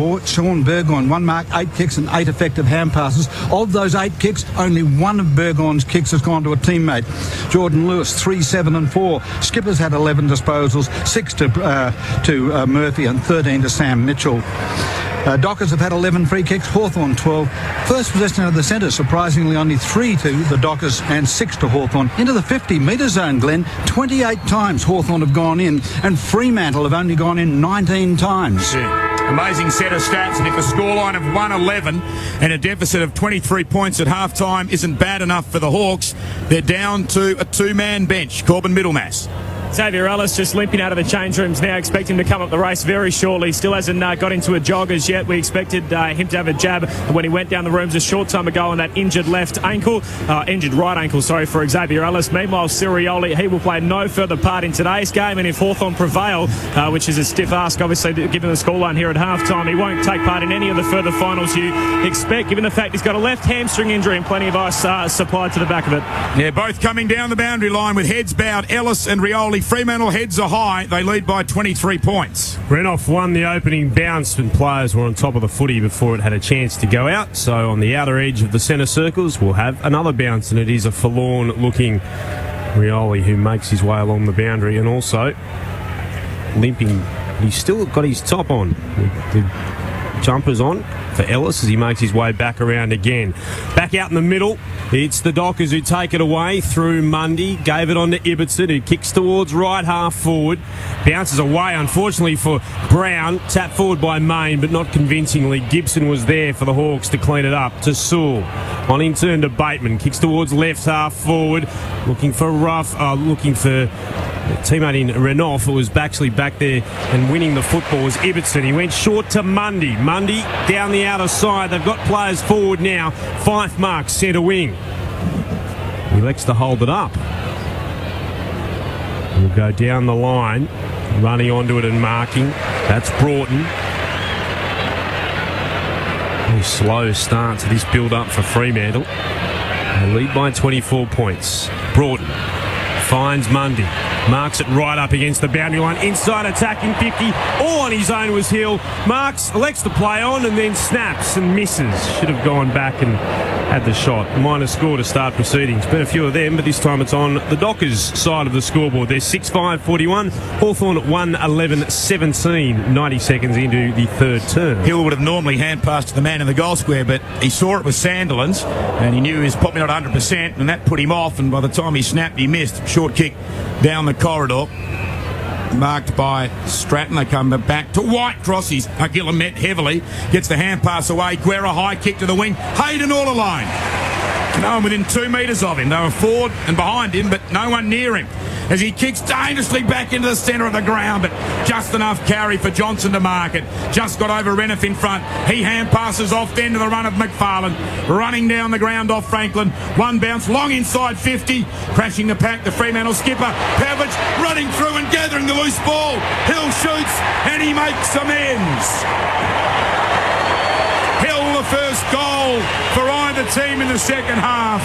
Burgoyne, 1 mark, 8 kicks and 8 effective hand passes. Of those 8 kicks, only 1 of Burgoyne's kicks has gone to a teammate. Jordan Lewis, 3, 7 and 4. Skipper's had 11 disposals, 6 to Murphy and 13 to Sam Mitchell. Dockers have had 11 free kicks, Hawthorn 12. First possession of the centre, surprisingly only 3 to the Dockers and 6 to Hawthorn. Into the 50-metre zone, Glenn, 28 times Hawthorn have gone in, and Fremantle have only gone in 19 times. Yeah. Amazing set of stats, and if a scoreline of 1-11 and a deficit of 23 points at half-time isn't bad enough for the Hawks, they're down to a 2-man bench. Corbin Middlemass. Xavier Ellis just limping out of the change rooms now. Expect him to come up the race very shortly. Still hasn't got into a jog as yet. We expected him to have a jab when he went down the rooms a short time ago on that injured right ankle, for Xavier Ellis. Meanwhile, Sirioli, he will play no further part in today's game, and if Hawthorn prevail, which is a stiff ask, obviously, given the scoreline here at half-time, he won't take part in any of the further finals you expect, given the fact he's got a left hamstring injury and plenty of ice supplied to the back of it. Yeah, both coming down the boundary line with heads bowed. Ellis and Rioli. Fremantle heads are high. They lead by 23 points. Renouf won the opening bounce when players were on top of the footy before it had a chance to go out. So on the outer edge of the centre circles, we'll have another bounce, and it is a forlorn-looking Rioli who makes his way along the boundary, and also limping. He's still got his top on. The jumper's on. for Ellis as he makes his way back around again. Back out in the middle, it's the Dockers who take it away through Mundy. Gave it on to Ibbotson, who kicks towards right half forward. Bounces away, unfortunately, for Brown. Tapped forward by Main, but not convincingly. Gibson was there for the Hawks to clean it up. To Sewell. On in turn to Bateman. Kicks towards left half forward. Looking for teammate in Renouf, who was actually back there and winning the football, was Ibbotson. He went short to Mundy. Mundy down the outer side. They've got players forward now. Fife marks centre wing. He elects to hold it up. We'll go down the line, running onto it and marking. That's Broughton. A slow start to this build-up for Fremantle. They lead by 24 points. Broughton finds Mundy. Marks it right up against the boundary line. Inside attacking 50. All on his own was Hill. Marks elects to play on and then snaps and misses. Should have gone back and had the shot. Minor score to start proceedings. Been a few of them, but this time it's on the Dockers side of the scoreboard. They're 6-5-41. Hawthorn 1-11-17. 90 seconds into the third term. Hill would have normally hand passed to the man in the goal square, but he saw it was Sandilands and he knew he was probably not 100%, and that put him off, and by the time he snapped, he missed. Short kick down the corridor, marked by Stratton. They come back to White. Crosses. Gillam met heavily. Gets the hand pass away. Guerra high kick to the wing. Hayden all alone. No one within 2 metres of him. They were forward and behind him, but no one near him. As he kicks dangerously back into the centre of the ground, but just enough carry for Johnson to mark it. Just got over Renouf in front. He hand passes off then to the run of McFarlane. Running down the ground off Franklin. One bounce long inside 50. Crashing the pack, the Fremantle skipper. Pavlich running through and gathering the loose ball. Hill shoots and he makes amends. Hill, the first goal for either team in the second half.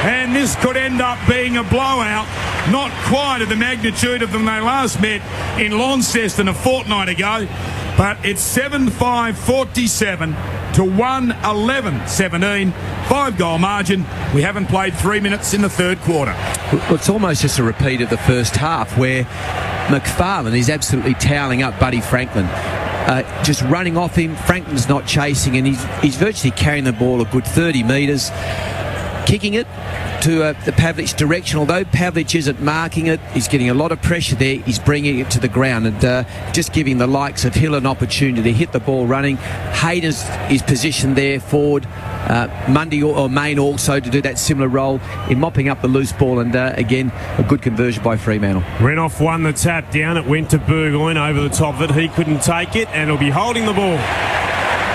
And this could end up being a blowout. Not quite of the magnitude of them they last met in Launceston a fortnight ago. But it's 7-5-47 to 1-11-17. 5-goal margin. We haven't played 3 minutes in the third quarter. Well, it's almost just a repeat of the first half where McFarlane is absolutely toweling up Buddy Franklin. Just running off him. Franklin's not chasing, and he's virtually carrying the ball a good 30 metres. Kicking it to the Pavlich direction. Although Pavlich isn't marking it, he's getting a lot of pressure there. He's bringing it to the ground and just giving the likes of Hill an opportunity to hit the ball running. Hayden's is positioned there forward. Mundy or Main also to do that similar role in mopping up the loose ball, and again a good conversion by Fremantle. Renouf won the tap down. It went to Burgoyne over the top of it. He couldn't take it and he'll be holding the ball.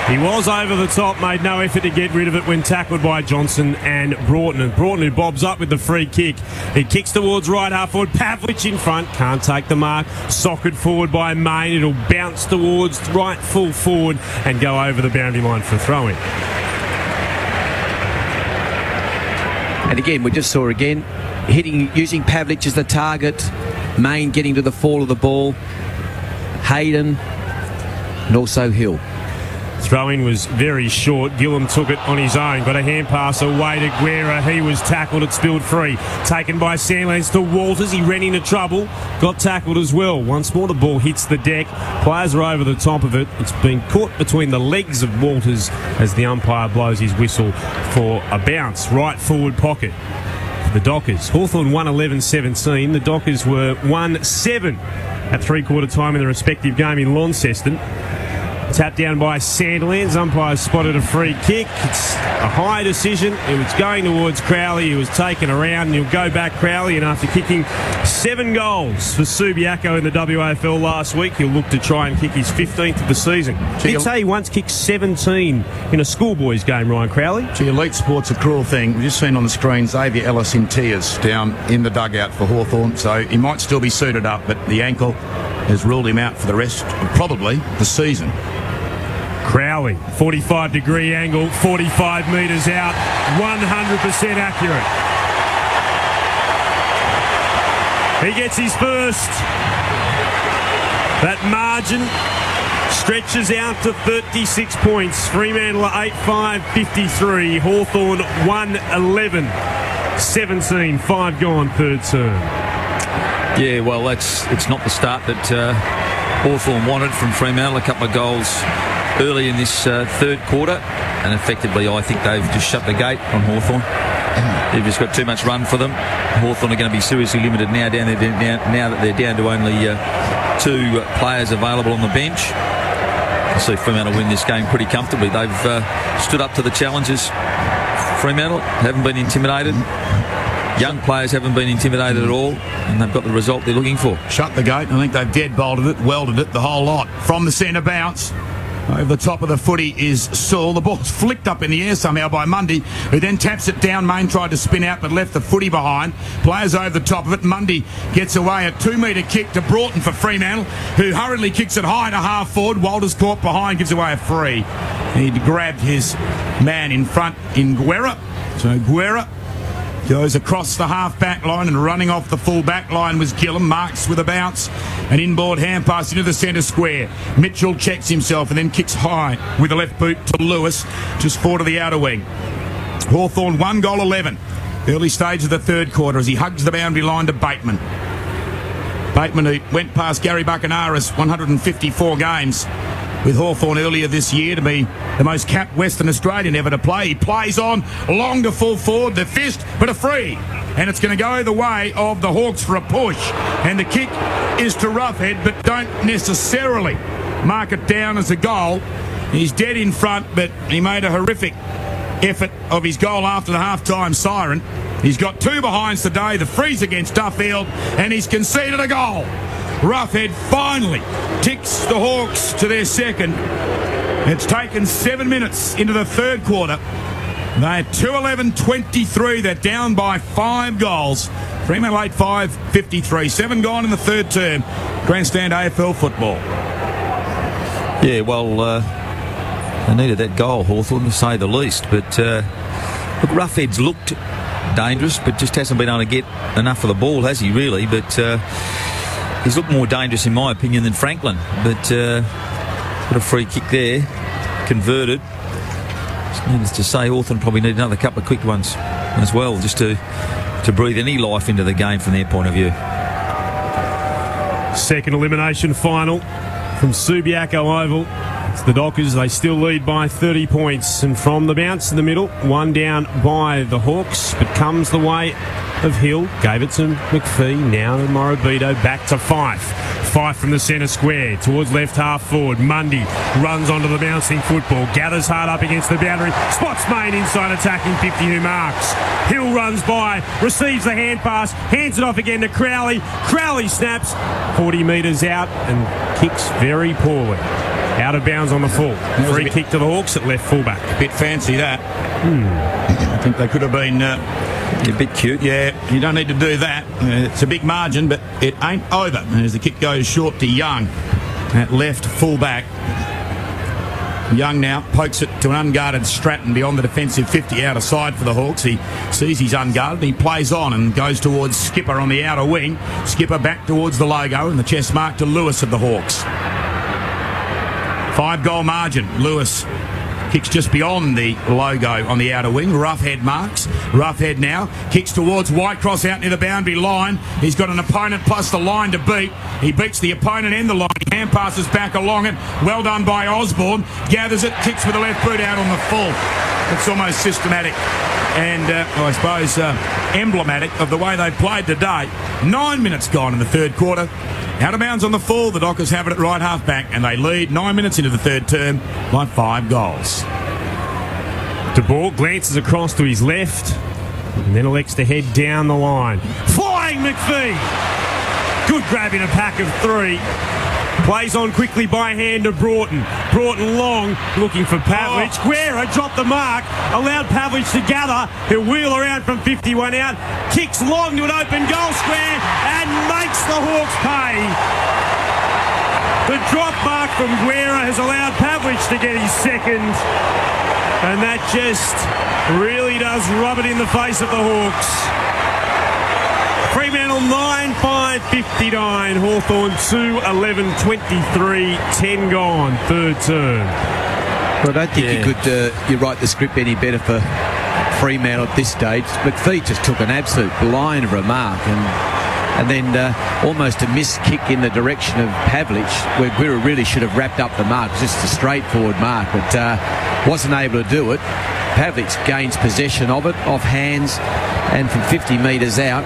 He was over the top, made no effort to get rid of it when tackled by Johnson and Broughton. And Broughton, who bobs up with the free kick. He kicks towards right half forward. Pavlich in front, can't take the mark. Socked forward by Main. It'll bounce towards right full forward and go over the boundary line for a throw-in. And again, we just saw using Pavlich as the target. Main getting to the fall of the ball. Hayden and also Hill. Throw-in was very short. Gillam took it on his own. Got a hand pass away to Guerra. He was tackled. It spilled free. Taken by Sandlands to Walters. He ran into trouble. Got tackled as well. Once more the ball hits the deck. Players are over the top of it. It's been caught between the legs of Walters as the umpire blows his whistle for a bounce. Right forward pocket for the Dockers. Hawthorn 1-11-17. The Dockers were 1-7 at three-quarter time in the respective game in Launceston. Tapped down by Sandlands. Umpire spotted a free kick. It's a high decision. It was going towards Crowley. He was taken around, and he'll go back Crowley. And after kicking 7 goals for Subiaco in the WAFL last week, he'll look to try and kick his 15th of the season. He'd say he once kicked 17 in a schoolboys game, Ryan Crowley. Gee, elite sport's a cruel thing. We've just seen on the screen Xavier Ellis in tears down in the dugout for Hawthorn, so he might still be suited up, but the ankle has ruled him out for the rest of probably the season. Crowley, 45-degree angle, 45 metres out, 100% accurate. He gets his first. That margin stretches out to 36 points. Fremantle 8-5-53. Hawthorn 1-11-17. 5 gone, third term. Yeah, well, it's not the start that Hawthorn wanted from Fremantle. A couple of goals early in this third quarter, and effectively I think they've just shut the gate on Hawthorn. They've just got too much run for them. Hawthorn are going to be seriously limited now that they're down to only 2 players available on the bench. I see Fremantle win this game pretty comfortably. They've stood up to the challenges. Fremantle haven't been intimidated. Young players haven't been intimidated at all, and they've got the result they're looking for. Shut the gate. I think they've dead-bolted it, welded it, the whole lot. From the centre bounce. Over the top of the footy is Sewell. The ball's flicked up in the air somehow by Mundy, who then taps it down. Main tried to spin out but left the footy behind. Players over the top of it. Mundy gets away. A 2-metre kick to Broughton for Fremantle, who hurriedly kicks it high to half forward. Walters caught behind, gives away a free. He'd grabbed his man in front in Guerra. So Guerra goes across the half-back line, and running off the full-back line was Gillum. Marks with a bounce. An inboard hand pass into the centre square. Mitchell checks himself and then kicks high with the left boot to Lewis, just 4 to the outer wing. Hawthorn 1 goal 11. Early stage of the third quarter as he hugs the boundary line to Bateman. Bateman, who went past Gary Buckenara's 154 games with Hawthorn earlier this year to be the most capped Western Australian ever to play. He plays on, long to full forward, the fist, but a free. And it's going to go the way of the Hawks for a push. And the kick is to Roughhead, but don't necessarily mark it down as a goal. He's dead in front, but he made a horrific effort of his goal after the half-time siren. He's got 2 behinds today, the freeze against Duffield, and he's conceded a goal. Roughhead finally ticks the Hawks to their second. It's taken 7 minutes into the third quarter. They're 2-11-23. They're down by 5 goals. Fremantle 8-5-53. 7 gone in the third term. Grandstand AFL football. Yeah, well, they needed that goal, Hawthorn, to say the least. But look, Roughhead's looked dangerous, but just hasn't been able to get enough of the ball, has he, really? But he's looked more dangerous, in my opinion, than Franklin. But got a free kick there, converted. Needless to say, Hawthorn probably need another couple of quick ones as well, just to breathe any life into the game from their point of view. Second elimination final from Subiaco Oval. It's the Dockers. They still lead by 30 points. And from the bounce in the middle, 1 down by the Hawks, but comes the way of Hill. Gave it to McPhee. Now to Morabito. Back to Fife. Fife from the centre square towards left half forward. Mundy runs onto the bouncing football. Gathers hard up against the boundary. Spots Main inside attacking 50 who marks. Hill runs by. Receives the hand pass. Hands it off again to Crowley. Crowley snaps 40 metres out and kicks very poorly. Out of bounds on the full. Free kick to the Hawks at left fullback. A bit fancy that. I think they could have been a bit cute. Yeah, you don't need to do that. It's a big margin, but it ain't over. As the kick goes short to Young at left fullback. Young now pokes it to an unguarded Stratton beyond the defensive 50 out of side for the Hawks. He sees he's unguarded. He plays on and goes towards Skipper on the outer wing. Skipper back towards the logo and the chest mark to Lewis of the Hawks. 5-goal margin. Lewis kicks just beyond the logo on the outer wing. Roughhead marks. Roughhead now kicks towards Whitecross out near the boundary line. He's got an opponent plus the line to beat. He beats the opponent and the line. He hand passes back along it. Well done by Osborne. Gathers it, kicks with the left boot out on the full. It's almost systematic and, I suppose, emblematic of the way they played today. 9 minutes gone in the third quarter. Out of bounds on the full, the Dockers have it at right half-back, and they lead 9 minutes into the third term by 5 goals. De Boer glances across to his left, and then elects to head down the line. Flying McPhee! Good grab in a pack of 3. Plays on quickly by hand to Broughton. Broughton long, looking for Pavlich. Guerra dropped the mark, allowed Pavlich to gather. He'll wheel around from 51 out, kicks long to an open goal square, and makes the Hawks pay. The drop mark from Guerra has allowed Pavlich to get his second, and that just really does rub it in the face of the Hawks. Fremantle 9-5-59, Hawthorn 2-11-23, 10 gone, third term. Well, I don't think you write the script any better for Fremantle at this stage. McPhee just took an absolute blind remark, and and then almost a missed kick in the direction of Pavlich, where Guerra really should have wrapped up the mark. It was just a straightforward mark, but wasn't able to do it. Pavlich gains possession of it, off hands, and from 50 metres out,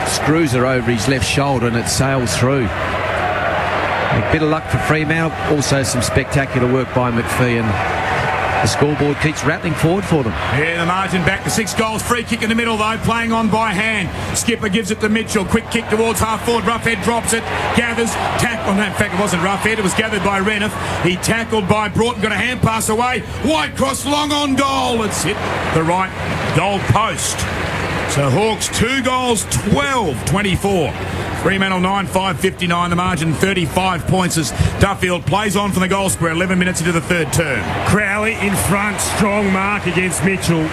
screws her over his left shoulder and it sails through. A bit of luck for Fremantle, also some spectacular work by McPhee, and the scoreboard keeps rattling forward for them. Yeah, the margin back to 6 goals. Free kick in the middle, though, playing on by hand. Skipper gives it to Mitchell. Quick kick towards half forward. Roughhead drops it, gathers, tackle. No, in fact, it wasn't Roughhead. It was gathered by Reniff. He tackled by Broughton, got a hand pass away. White cross, long on goal. It's hit the right goal post. So Hawks 2 goals, 12-24. Fremantle 9-5-59, the margin 35 points as Duffield plays on from the goal square 11 minutes into the third term. Crowley in front, strong mark against Mitchell.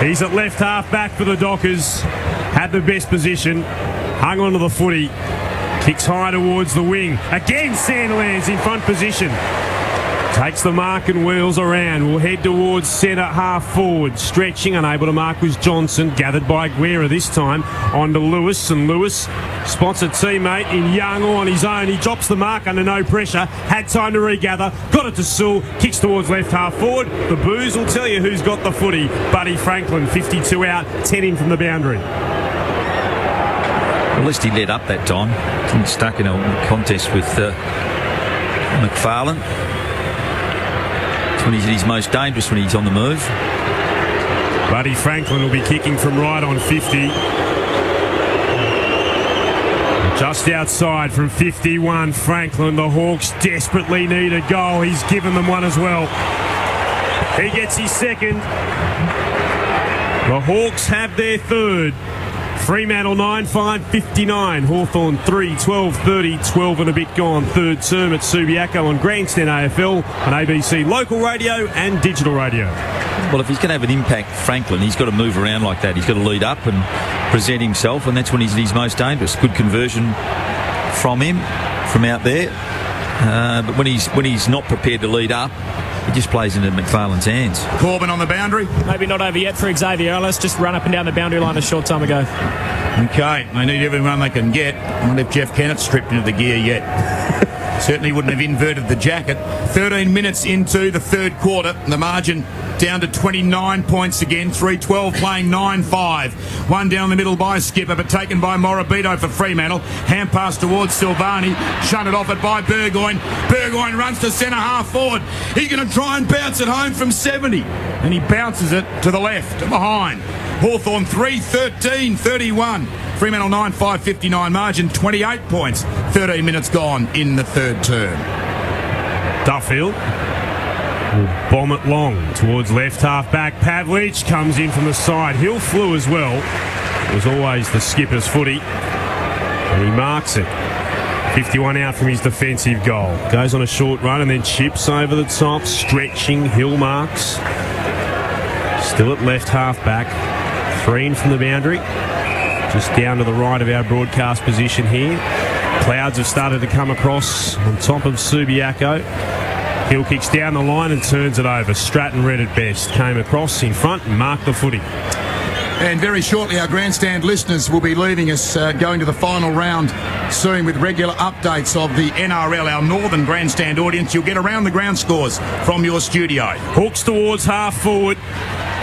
He's at left half back for the Dockers. Had the best position, hung onto the footy, kicks high towards the wing. Again, Sandilands in front position. Takes the mark and wheels around. Will head towards centre half forward. Stretching, unable to mark was Johnson. Gathered by Guerra this time. On to Lewis, and Lewis spots a teammate in Young on his own. He drops the mark under no pressure. Had time to regather. Got it to Sewell. Kicks towards left half forward. The Boos will tell you who's got the footy. Buddy Franklin, 52 out, 10 in from the boundary. At least he led up that time. Didn't stuck in a contest with McFarlane. When he's at his most dangerous, when he's on the move. Buddy Franklin will be kicking from right on 50. Just outside from 51, Franklin. The Hawks desperately need a goal. He's given them one as well. He gets his second. The Hawks have their third. Fremantle 9-5-59, Hawthorn 3-12-30, 12 and a bit gone. Third term at Subiaco on Grandstand AFL, on ABC local radio and digital radio. Well, if he's going to have an impact, Franklin, he's got to move around like that. He's got to lead up and present himself, and that's when he's at his most dangerous. Good conversion from him, from out there. But when he's not prepared to lead up, he just plays into McFarlane's hands. Corbin on the boundary. Maybe not over yet for Xavier. Let's just run up and down the boundary line a short time ago. Okay, they need everyone they can get. I wonder if Jeff Kennett's stripped into the gear yet. Certainly wouldn't have inverted the jacket. 13 minutes into the third quarter. The margin down to 29 points again. 3-12 playing 9-5. One down the middle by Skipper, but taken by Morabito for Fremantle. Hand pass towards Silvani. Shunted off it by Burgoyne. Burgoyne runs to centre half forward. He's going to try and bounce it home from 70. And he bounces it to the left, behind. Hawthorn 3-13-31. Fremantle 9-5-59, margin 28 points. 13 minutes gone in the third term. Duffield will bomb it long towards left half back. Pavlich comes in from the side. Hill flew as well. It was always the skipper's footy. And he marks it. 51 out from his defensive goal. Goes on a short run and then chips over the top. Stretching. Hill marks. Still at left half back. 3 in from the boundary. Just down to the right of our broadcast position here. Clouds have started to come across on top of Subiaco. Hill kicks down the line and turns it over. Stratton read it best. Came across in front and marked the footy. And very shortly our grandstand listeners will be leaving us, going to the final round soon with regular updates of the NRL, our northern grandstand audience. You'll get around the ground scores from your studio. Hooks towards half forward.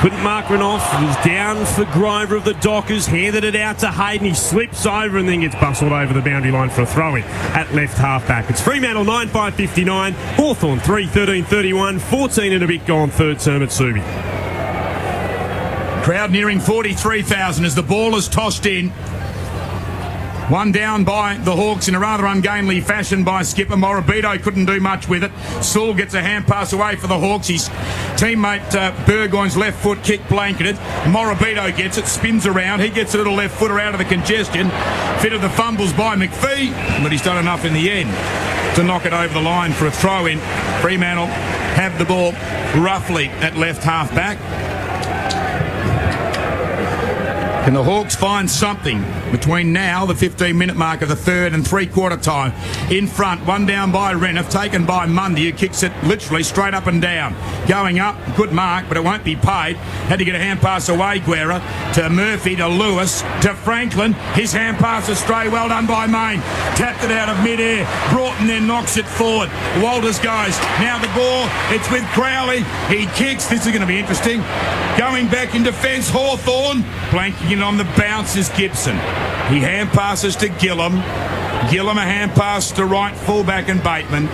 Couldn't mark one off. It was down for Grover of the Dockers. Handed it out to Hayden. He slips over and then gets bustled over the boundary line for a throw-in at left half-back. It's Fremantle 9-5-59. Hawthorn 3-13-31. 14 and a bit gone. Third term at Subi. Crowd nearing 43,000 as the ball is tossed in. One down by the Hawks in a rather ungainly fashion by skipper. Morabito couldn't do much with it. Sewell gets a hand pass away for the Hawks. His teammate Burgoyne's left foot kick blanketed. Morabito gets it, spins around. He gets a little left footer out of the congestion. Fitted the fumbles by McPhee, but he's done enough in the end to knock it over the line for a throw-in. Fremantle have the ball roughly at left half back. Can the Hawks find something between now, the 15-minute mark of the third, and three-quarter time? In front, one down by Reniff, taken by Mundy, who kicks it literally straight up and down. Going up, good mark, but it won't be paid. Had to get a hand pass away, Guerra, to Murphy, to Lewis, to Franklin. His hand pass astray, well done by Main. Tapped it out of mid-air. Broughton then knocks it forward. Walters goes. Now the ball, it's with Crowley. He kicks. This is going to be interesting. Going back in defence, Hawthorn. Blanking in on the bounce is Gibson. He hand passes to Gillam. Gillam a hand pass to right fullback and Bateman.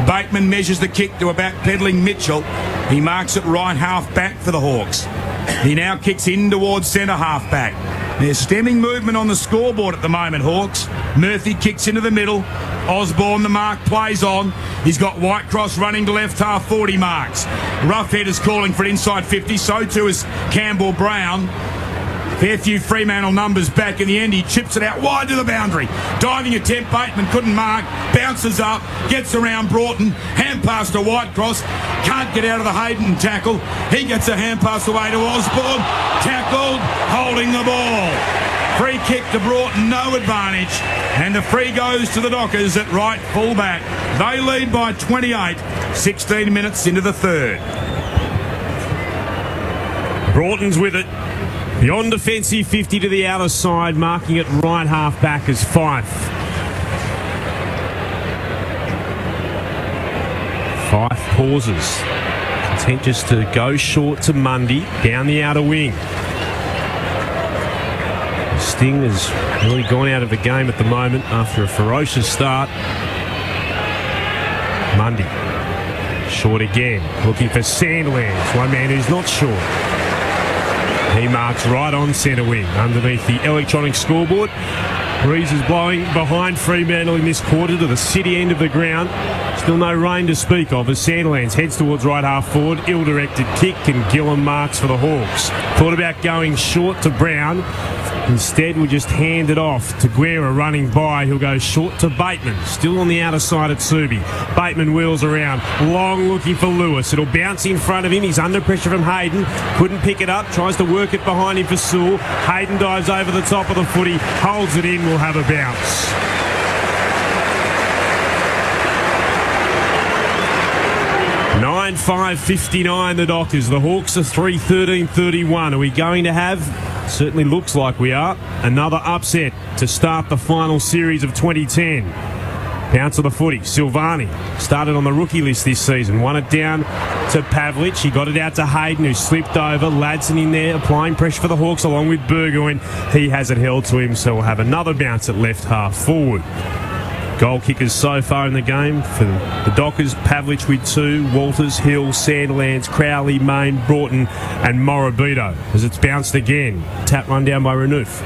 Bateman measures the kick to about peddling Mitchell. He marks it right half back for the Hawks. He now kicks in towards centre half back. There's stemming movement on the scoreboard at the moment, Hawks. Murphy kicks into the middle. Osborne, the mark, plays on. He's got Whitecross running to left half 40 marks. Roughhead is calling for an inside 50. So too is Campbell Brown. Fair few Fremantle numbers back. In the end, he chips it out wide to the boundary. Diving attempt, Bateman couldn't mark. Bounces up, gets around Broughton. Hand pass to Whitecross. Can't get out of the Hayden tackle. He gets a hand pass away to Osborne. Tackled, holding the ball. Free kick to Broughton, no advantage. And the free goes to the Dockers at right fullback. They lead by 28, 16 minutes into the third. Broughton's with it. The on-defensive 50 to the outer side, marking it right half back as Fife. Fife pauses. Content just to go short to Mundy, down the outer wing. Sting has really gone out of the game at the moment after a ferocious start. Mundy, short again, looking for Sandlands, one man who's not short. He marks right on centre wing, underneath the electronic scoreboard. Breeze is blowing behind Fremantle in this quarter to the city end of the ground. Still no rain to speak of as Sandlands heads towards right half forward. Ill-directed kick and Gillam marks for the Hawks. Thought about going short to Brown. Instead, we just hand it off to Guerra running by. He'll go short to Bateman. Still on the outer side at Subi. Bateman wheels around. Long looking for Lewis. It'll bounce in front of him. He's under pressure from Hayden. Couldn't pick it up. Tries to work it behind him for Sewell. Hayden dives over the top of the footy. Holds it in. Will have a bounce. Nine 5:59 the Dockers. The Hawks are 3-13-31. Are we going to have... Certainly looks like we are. Another upset to start the final series of 2010. Bounce of the footy. Silvani started on the rookie list this season. Won it down to Pavlich. He got it out to Hayden, who slipped over. Ladson in there applying pressure for the Hawks along with Burgoyne. He has it held to him, so we'll have another bounce at left half forward. Goal kickers so far in the game for the Dockers, Pavlich with 2, Walters, Hill, Sandlands, Crowley, Main, Broughton and Morabito. As it's bounced again, tap run down by Renouf.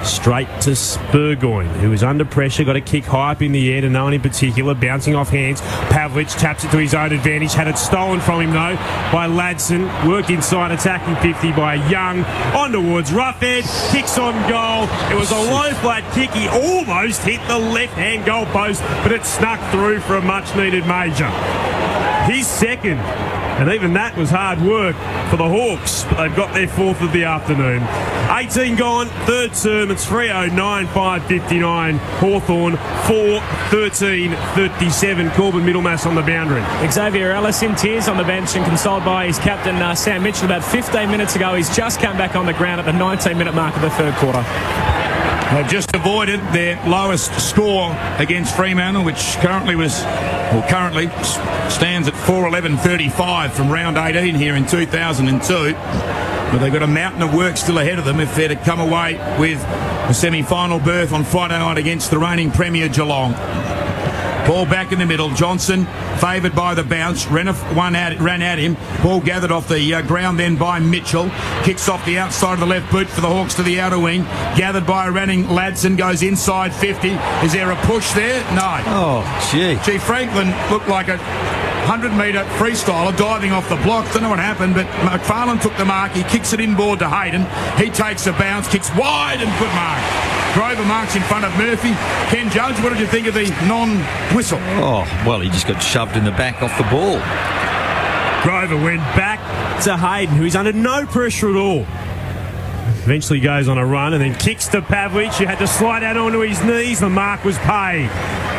Straight to Burgoyne, who is under pressure, got a kick high up in the air to no one in particular, bouncing off hands. Pavlich taps it to his own advantage, had it stolen from him though by Ladson, worked inside attacking 50 by Young, on towards Roughhead, kicks on goal. It was a low flat kick, he almost hit the left hand goal post, but it snuck through for a much needed major. His second, and even that was hard work for the Hawks, but they've got their fourth of the afternoon. 18 gone, third term, it's 3:09, 5:59. Hawthorn 4-13-37. Corbin Middlemass on the boundary. Xavier Ellis in tears on the bench and consoled by his captain Sam Mitchell. About 15 minutes ago, he's just come back on the ground at the 19-minute mark of the third quarter. They've just avoided their lowest score against Fremantle, which currently stands at 4:11.35 from round 18 here in 2002. But they've got a mountain of work still ahead of them if they're to come away with a semi-final berth on Friday night against the reigning Premier Geelong. Ball back in the middle. Johnson favoured by the bounce. Reniff ran at him. Ball gathered off the ground then by Mitchell. Kicks off the outside of the left boot for the Hawks to the outer wing. Gathered by running Ladson. Goes inside 50. Is there a push there? No. Oh, gee. Gee, Franklin looked like a 100-metre freestyler diving off the block. Don't know what happened, but McFarlane took the mark. He kicks it inboard to Hayden. He takes a bounce, kicks wide and good mark. Grover marks in front of Murphy. Ken Judge, what did you think of the non-whistle? Oh, well, he just got shoved in the back off the ball. Grover went back to Hayden, who's under no pressure at all. Eventually goes on a run and then kicks to Pavlich, who had to slide out onto his knees. The mark was paid.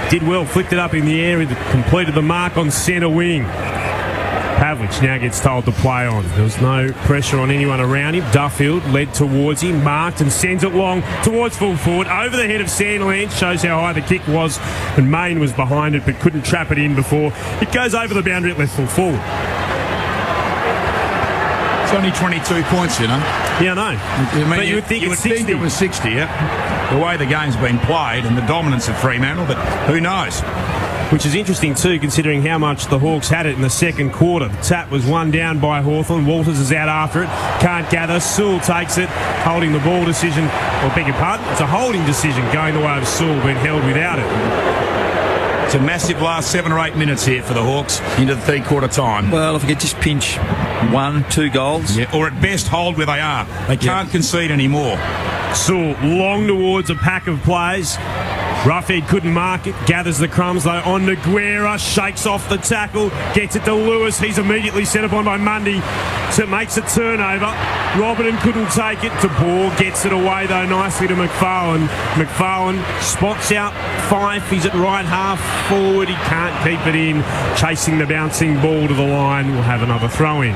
Did well, flicked it up in the air, completed the mark on centre wing. Pavlich now gets told to play on. There was no pressure on anyone around him. Duffield led towards him, marked and sends it long towards full forward. Over the head of Sandland, shows how high the kick was, and Main was behind it but couldn't trap it in before it goes over the boundary at left full forward. It's only 22 points, you know. Yeah, I know. But you would think it was 60, yeah. The way the game's been played and the dominance of Fremantle, but who knows? Which is interesting too, considering how much the Hawks had it in the second quarter. The tap was one down by Hawthorn. Walters is out after it. Can't gather. Sewell takes it. Holding the ball decision. Or beg your pardon. It's a holding decision going the way of Sewell, being held without it. It's a massive last 7 or 8 minutes here for the Hawks into the third quarter time. Well, if we could just pinch 1-2 goals. Yeah, or at best hold where they are. They can't concede anymore. Sewell long towards a pack of players. Roughhead couldn't mark it, gathers the crumbs though on Nguera, shakes off the tackle, gets it to Lewis, he's immediately set upon by Mundy, so it makes a turnover. Robinson couldn't take it, to Bohr, gets it away though nicely to McFarlane. McFarlane spots out Fife, he's at right half forward, he can't keep it in, chasing the bouncing ball to the line, we'll have another throw in.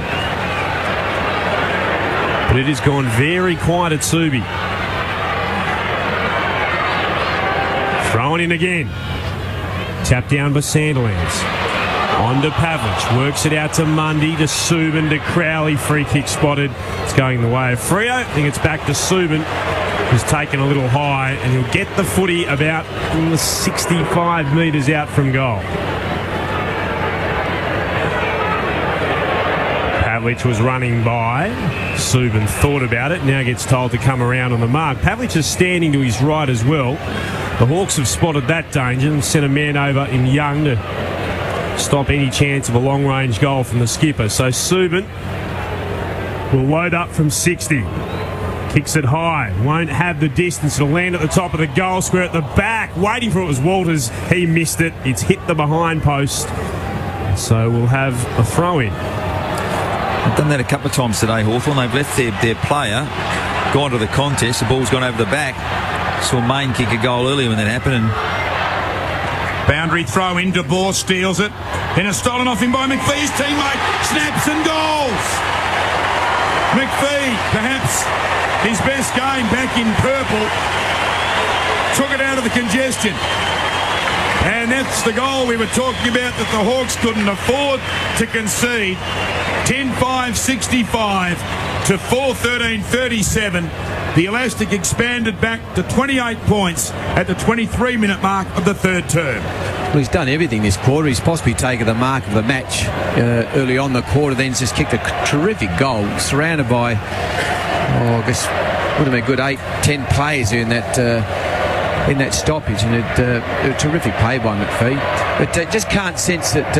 But it has gone very quiet at Subi. Thrown in again. Tapped down by Sandilands. On to Pavlich. Works it out to Mundy, to Subin, to Crowley. Free kick spotted. It's going the way of Freo. I think it's back to Subin, who's taken a little high, and he'll get the footy about 65 metres out from goal. Pavlich was running by. Subin thought about it, now gets told to come around on the mark. Pavlich is standing to his right as well. The Hawks have spotted that danger and sent a man over in Young to stop any chance of a long-range goal from the skipper. So Subin will load up from 60. Kicks it high. Won't have the distance. It'll land at the top of the goal square at the back. Waiting for it was Walters. He missed it. It's hit the behind post. So we'll have a throw-in. They've done that a couple of times today, Hawthorn. They've left their player, gone to the contest. The ball's gone over the back. Saw Main kick a goal earlier when that happened. And boundary throw in, De Boer steals it. Then it's stolen off him by McPhee's teammate. Snaps and goals. McPhee, perhaps his best game back in purple. Took it out of the congestion. And that's the goal we were talking about that the Hawks couldn't afford to concede. 10-5-65 to 4-13-37. The Elastic expanded back to 28 points at the 23-minute mark of the third term. Well, he's done everything this quarter. He's possibly taken the mark of the match early on the quarter, then just kicked a terrific goal, surrounded by, I guess, would have been a good 8-10 players in that stoppage, and a terrific play by McPhee. But just can't sense that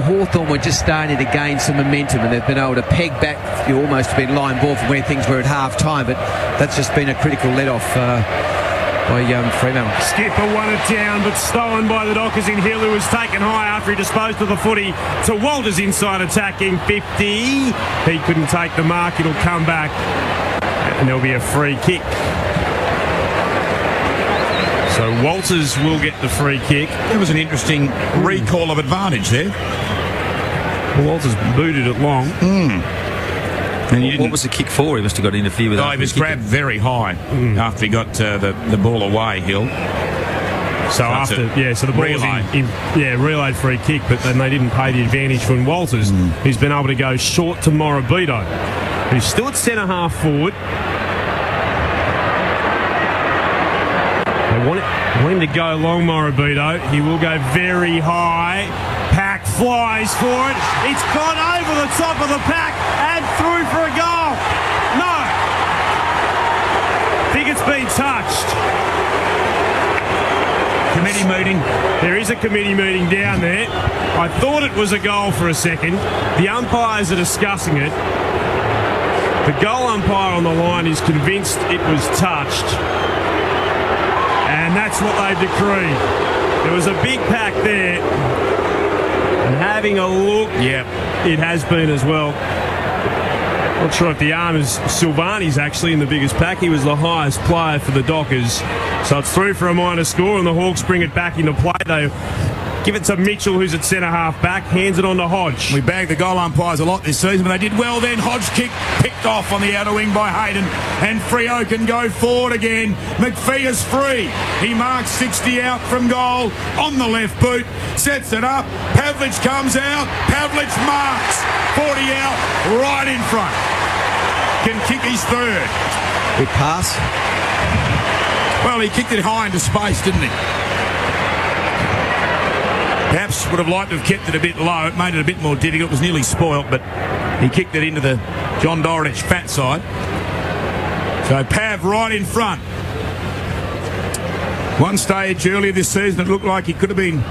Hawthorn were just starting to gain some momentum, and they've been able to peg back almost been line ball from where things were at half time, but that's just been a critical let-off by Fremantle. Skipper won it down, but stolen by the Dockers in Hill, who was taken high after he disposed of the footy to Walters inside attacking 50. He couldn't take the mark. It'll come back, and there'll be a free kick. So Walters will get the free kick. That was an interesting recall of advantage there. Well, Walters booted it long. And what was the kick for? He must have got interfered with. He was grabbed very high after he got the ball away, Hill. So the ball was relayed free kick, but then they didn't pay the advantage from Walters, who's been able to go short to Morabito, who's still at centre half forward. They want him to go long, Morabito. He will go very high. Pack flies for it. It's gone over the top of the pack and through for a goal. No. I think it's been touched. Committee meeting. There is a committee meeting down there. I thought it was a goal for a second. The umpires are discussing it. The goal umpire on the line is convinced it was touched. And that's what they've decreed. There was a big pack there. And having a look, it has been as well. Not sure if the arm is Silvani's actually in the biggest pack. He was the highest player for the Dockers. So it's through for a minor score, and the Hawks bring it back into play. They give it to Mitchell, who's at centre half back, hands it on to Hodge. We bagged the goal umpires a lot this season, but they did well then. Hodge kick picked off on the outer wing by Hayden, and Freo can go forward again. McPhee is free. He marks 60 out from goal on the left boot, sets it up. Pavlich comes out. Pavlich marks 40 out right in front. Can kick his third. Good pass. Well, he kicked it high into space, didn't he? Perhaps would have liked to have kept it a bit low. It made it a bit more difficult. It was nearly spoilt, but he kicked it into the John Dorotich fat side. So Pav right in front. One stage earlier this season, it looked like he could have been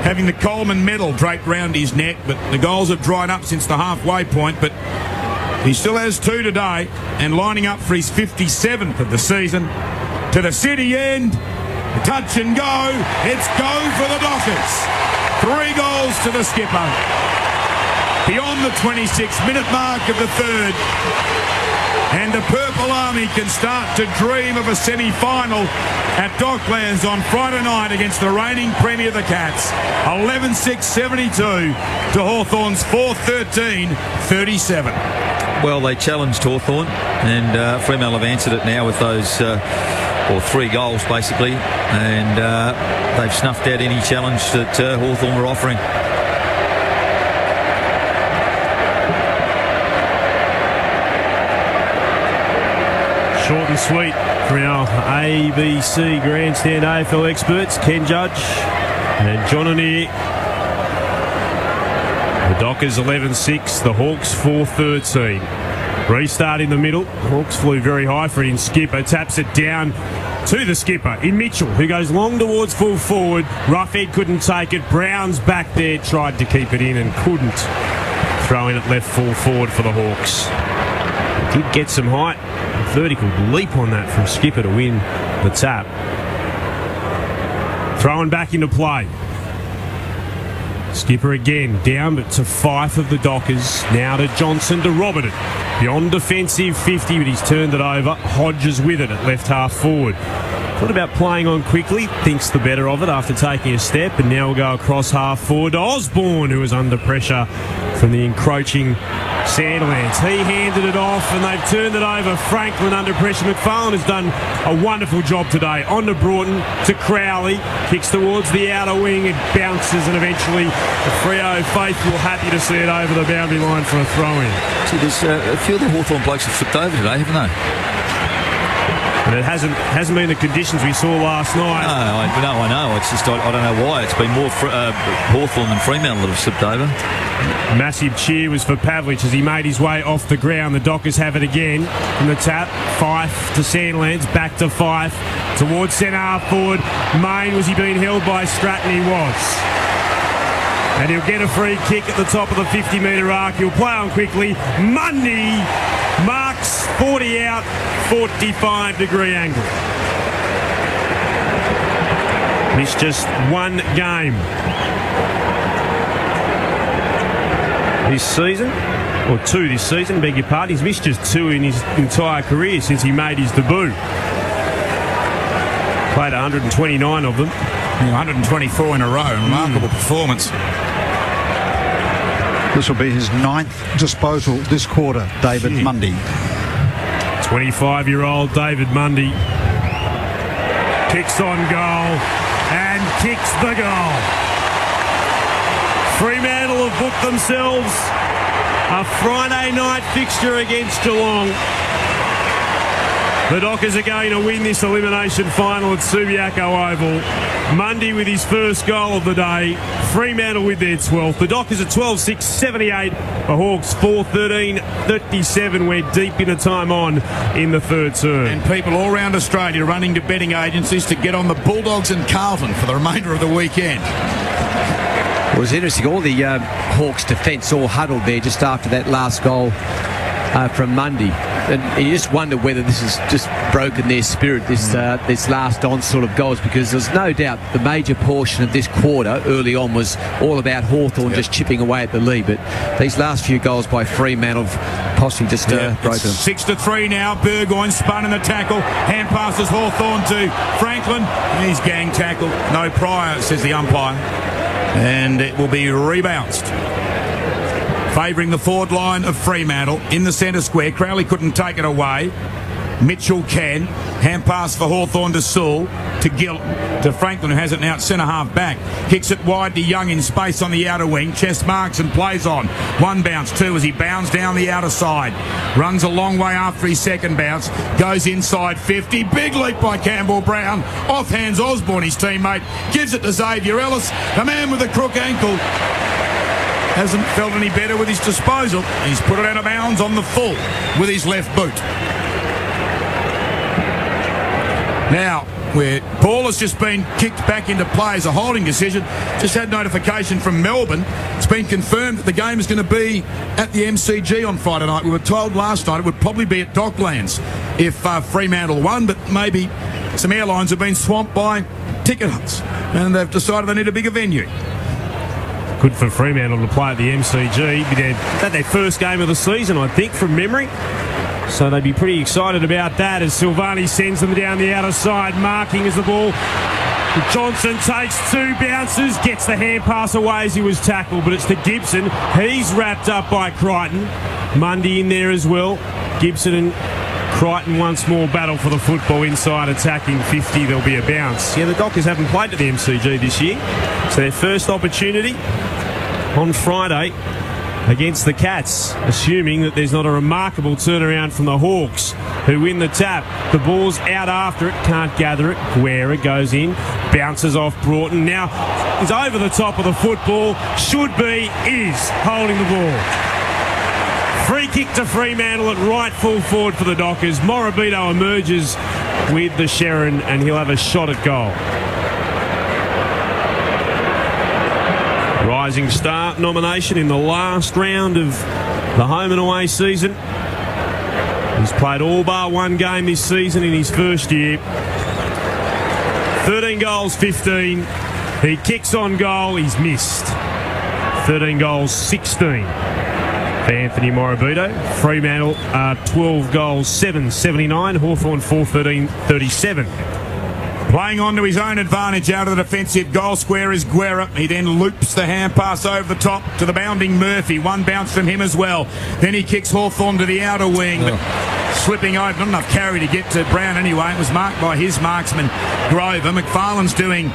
having the Coleman medal draped round his neck, but the goals have dried up since the halfway point. But he still has 2 today, and lining up for his 57th of the season. To the city end. Touch and go. It's go for the Dockers. 3 goals to the skipper. Beyond the 26-minute mark of the third. And the Purple Army can start to dream of a semi-final at Docklands on Friday night against the reigning Premier, the Cats. 11-6-72 to Hawthorn's 4-13-37. Well, they challenged Hawthorn, and Fremantle have answered it now with those 3 goals basically, and they've snuffed out any challenge that Hawthorn were offering. Short and sweet from our ABC Grandstand AFL experts, Ken Judge and John O'Neill. The Dockers 11-6, the Hawks 4-13. Restart in the middle. Hawks flew very high for it in Skipper. Taps it down to the skipper in Mitchell, who goes long towards full forward. Roughhead couldn't take it. Brown's back there, tried to keep it in and couldn't. Throw in at left full forward for the Hawks. Did get some height. A vertical leap on that from Skipper to win the tap. Throwing back into play. Skipper again, down but to Fife of the Dockers. Now to Johnson to Roberton. Beyond defensive 50, but he's turned it over. Hodges with it at left half forward. Thought about playing on quickly, thinks the better of it after taking a step, and now we'll go across half forward to Osborne, who is under pressure from the encroaching Sandilands. He handed it off and they've turned it over. Franklin under pressure. McFarlane has done a wonderful job today. On to Broughton, to Crowley. Kicks towards the outer wing. It bounces and eventually the Freo faithful happy to see it over the boundary line for a throw-in. See, there's a few of the Hawthorn blokes have flipped over today, haven't they? And it hasn't been the conditions we saw last night. No, I know. It's just I don't know why. It's been more Hawthorn than Fremantle that have slipped over. Massive cheer was for Pavlich as he made his way off the ground. The Dockers have it again from the tap. Fife to Sandlands, back to Fife towards centre half forward. Main, was he being held by Stratton? He was. And he'll get a free kick at the top of the 50-metre arc. He'll play on quickly. Mundy marks 40 out, 45-degree angle. Missed just 1 game this season, or 2 this season, beg your pardon. He's missed just 2 in his entire career since he made his debut. Played 129 of them. 124 in a row. Remarkable performance. This will be his 9th disposal this quarter, David Mundy. 25-year-old David Mundy kicks on goal and kicks the goal. Fremantle have booked themselves a Friday night fixture against Geelong. The Dockers are going to win this elimination final at Subiaco Oval. Mundy with his first goal of the day. Fremantle with their 12th. The Dockers are 12-6-78. The Hawks 4-13-37. We're deep into time on in the third term. And people all around Australia running to betting agencies to get on the Bulldogs and Carlton for the remainder of the weekend. It was interesting. All the Hawks defence all huddled there just after that last goal from Monday. And you just wonder whether this has just broken their spirit, this last onslaught of goals, because there's no doubt the major portion of this quarter early on was all about Hawthorn just chipping away at the lead. But these last few goals by Fremantle have possibly just broken. 6-3 now. Burgoyne spun in the tackle. Hand passes Hawthorn to Franklin. He's gang tackled. No prior, says the umpire. And it will be rebounced. Favouring the forward line of Fremantle in the centre square. Crowley couldn't take it away. Mitchell can. Hand pass for Hawthorn to Sewell, to Franklin, who has it now at centre-half back. Kicks it wide to Young in space on the outer wing. Chest marks and plays on. One bounce, two as he bounds down the outer side. Runs a long way after his second bounce. Goes inside 50. Big leap by Campbell Brown. Off hands Osborne, his teammate. Gives it to Xavier Ellis. The man with the crook ankle hasn't felt any better with his disposal. He's put it out of bounds on the full with his left boot. Now, where Paul has just been kicked back into play as a holding decision, just had notification from Melbourne. It's been confirmed that the game is going to be at the MCG on Friday night. We were told last night it would probably be at Docklands if Fremantle won, but maybe some airlines have been swamped by ticket hunts and they've decided they need a bigger venue. Good for Fremantle to play at the MCG. That's their first game of the season, I think, from memory. So they'd be pretty excited about that as Silvani sends them down the outer side, marking as the ball. Johnson takes two bounces, gets the hand pass away as he was tackled, but it's to Gibson. He's wrapped up by Crichton. Mundy in there as well. Gibson and Crichton once more battle for the football inside, attacking 50. There'll be a bounce. Yeah, the Dockers haven't played at the MCG this year. It's their first opportunity on Friday against the Cats, assuming that there's not a remarkable turnaround from the Hawks, who win the tap. The ball's out after it, can't gather it. Guerra goes in, bounces off Broughton. Now is over the top of the football. Should be, is holding the ball. Free kick to Fremantle at right full forward for the Dockers. Morabito emerges with the Sherrin and he'll have a shot at goal. Rising Star nomination in the last round of the home and away season. He's played all bar one game this season in his first year. 13 goals, 15. He kicks on goal, he's missed. 13 goals, 16. For Anthony Morabito. Fremantle 12 goals, 7-79. Hawthorn 4-13, 37. Playing on to his own advantage out of the defensive goal square is Guerra. He then loops the hand pass over the top to the bounding Murphy. One bounce from him as well. Then he kicks Hawthorn to the outer wing. But slipping over, not enough carry to get to Brown anyway. It was marked by his marksman, Grover. McFarlane's doing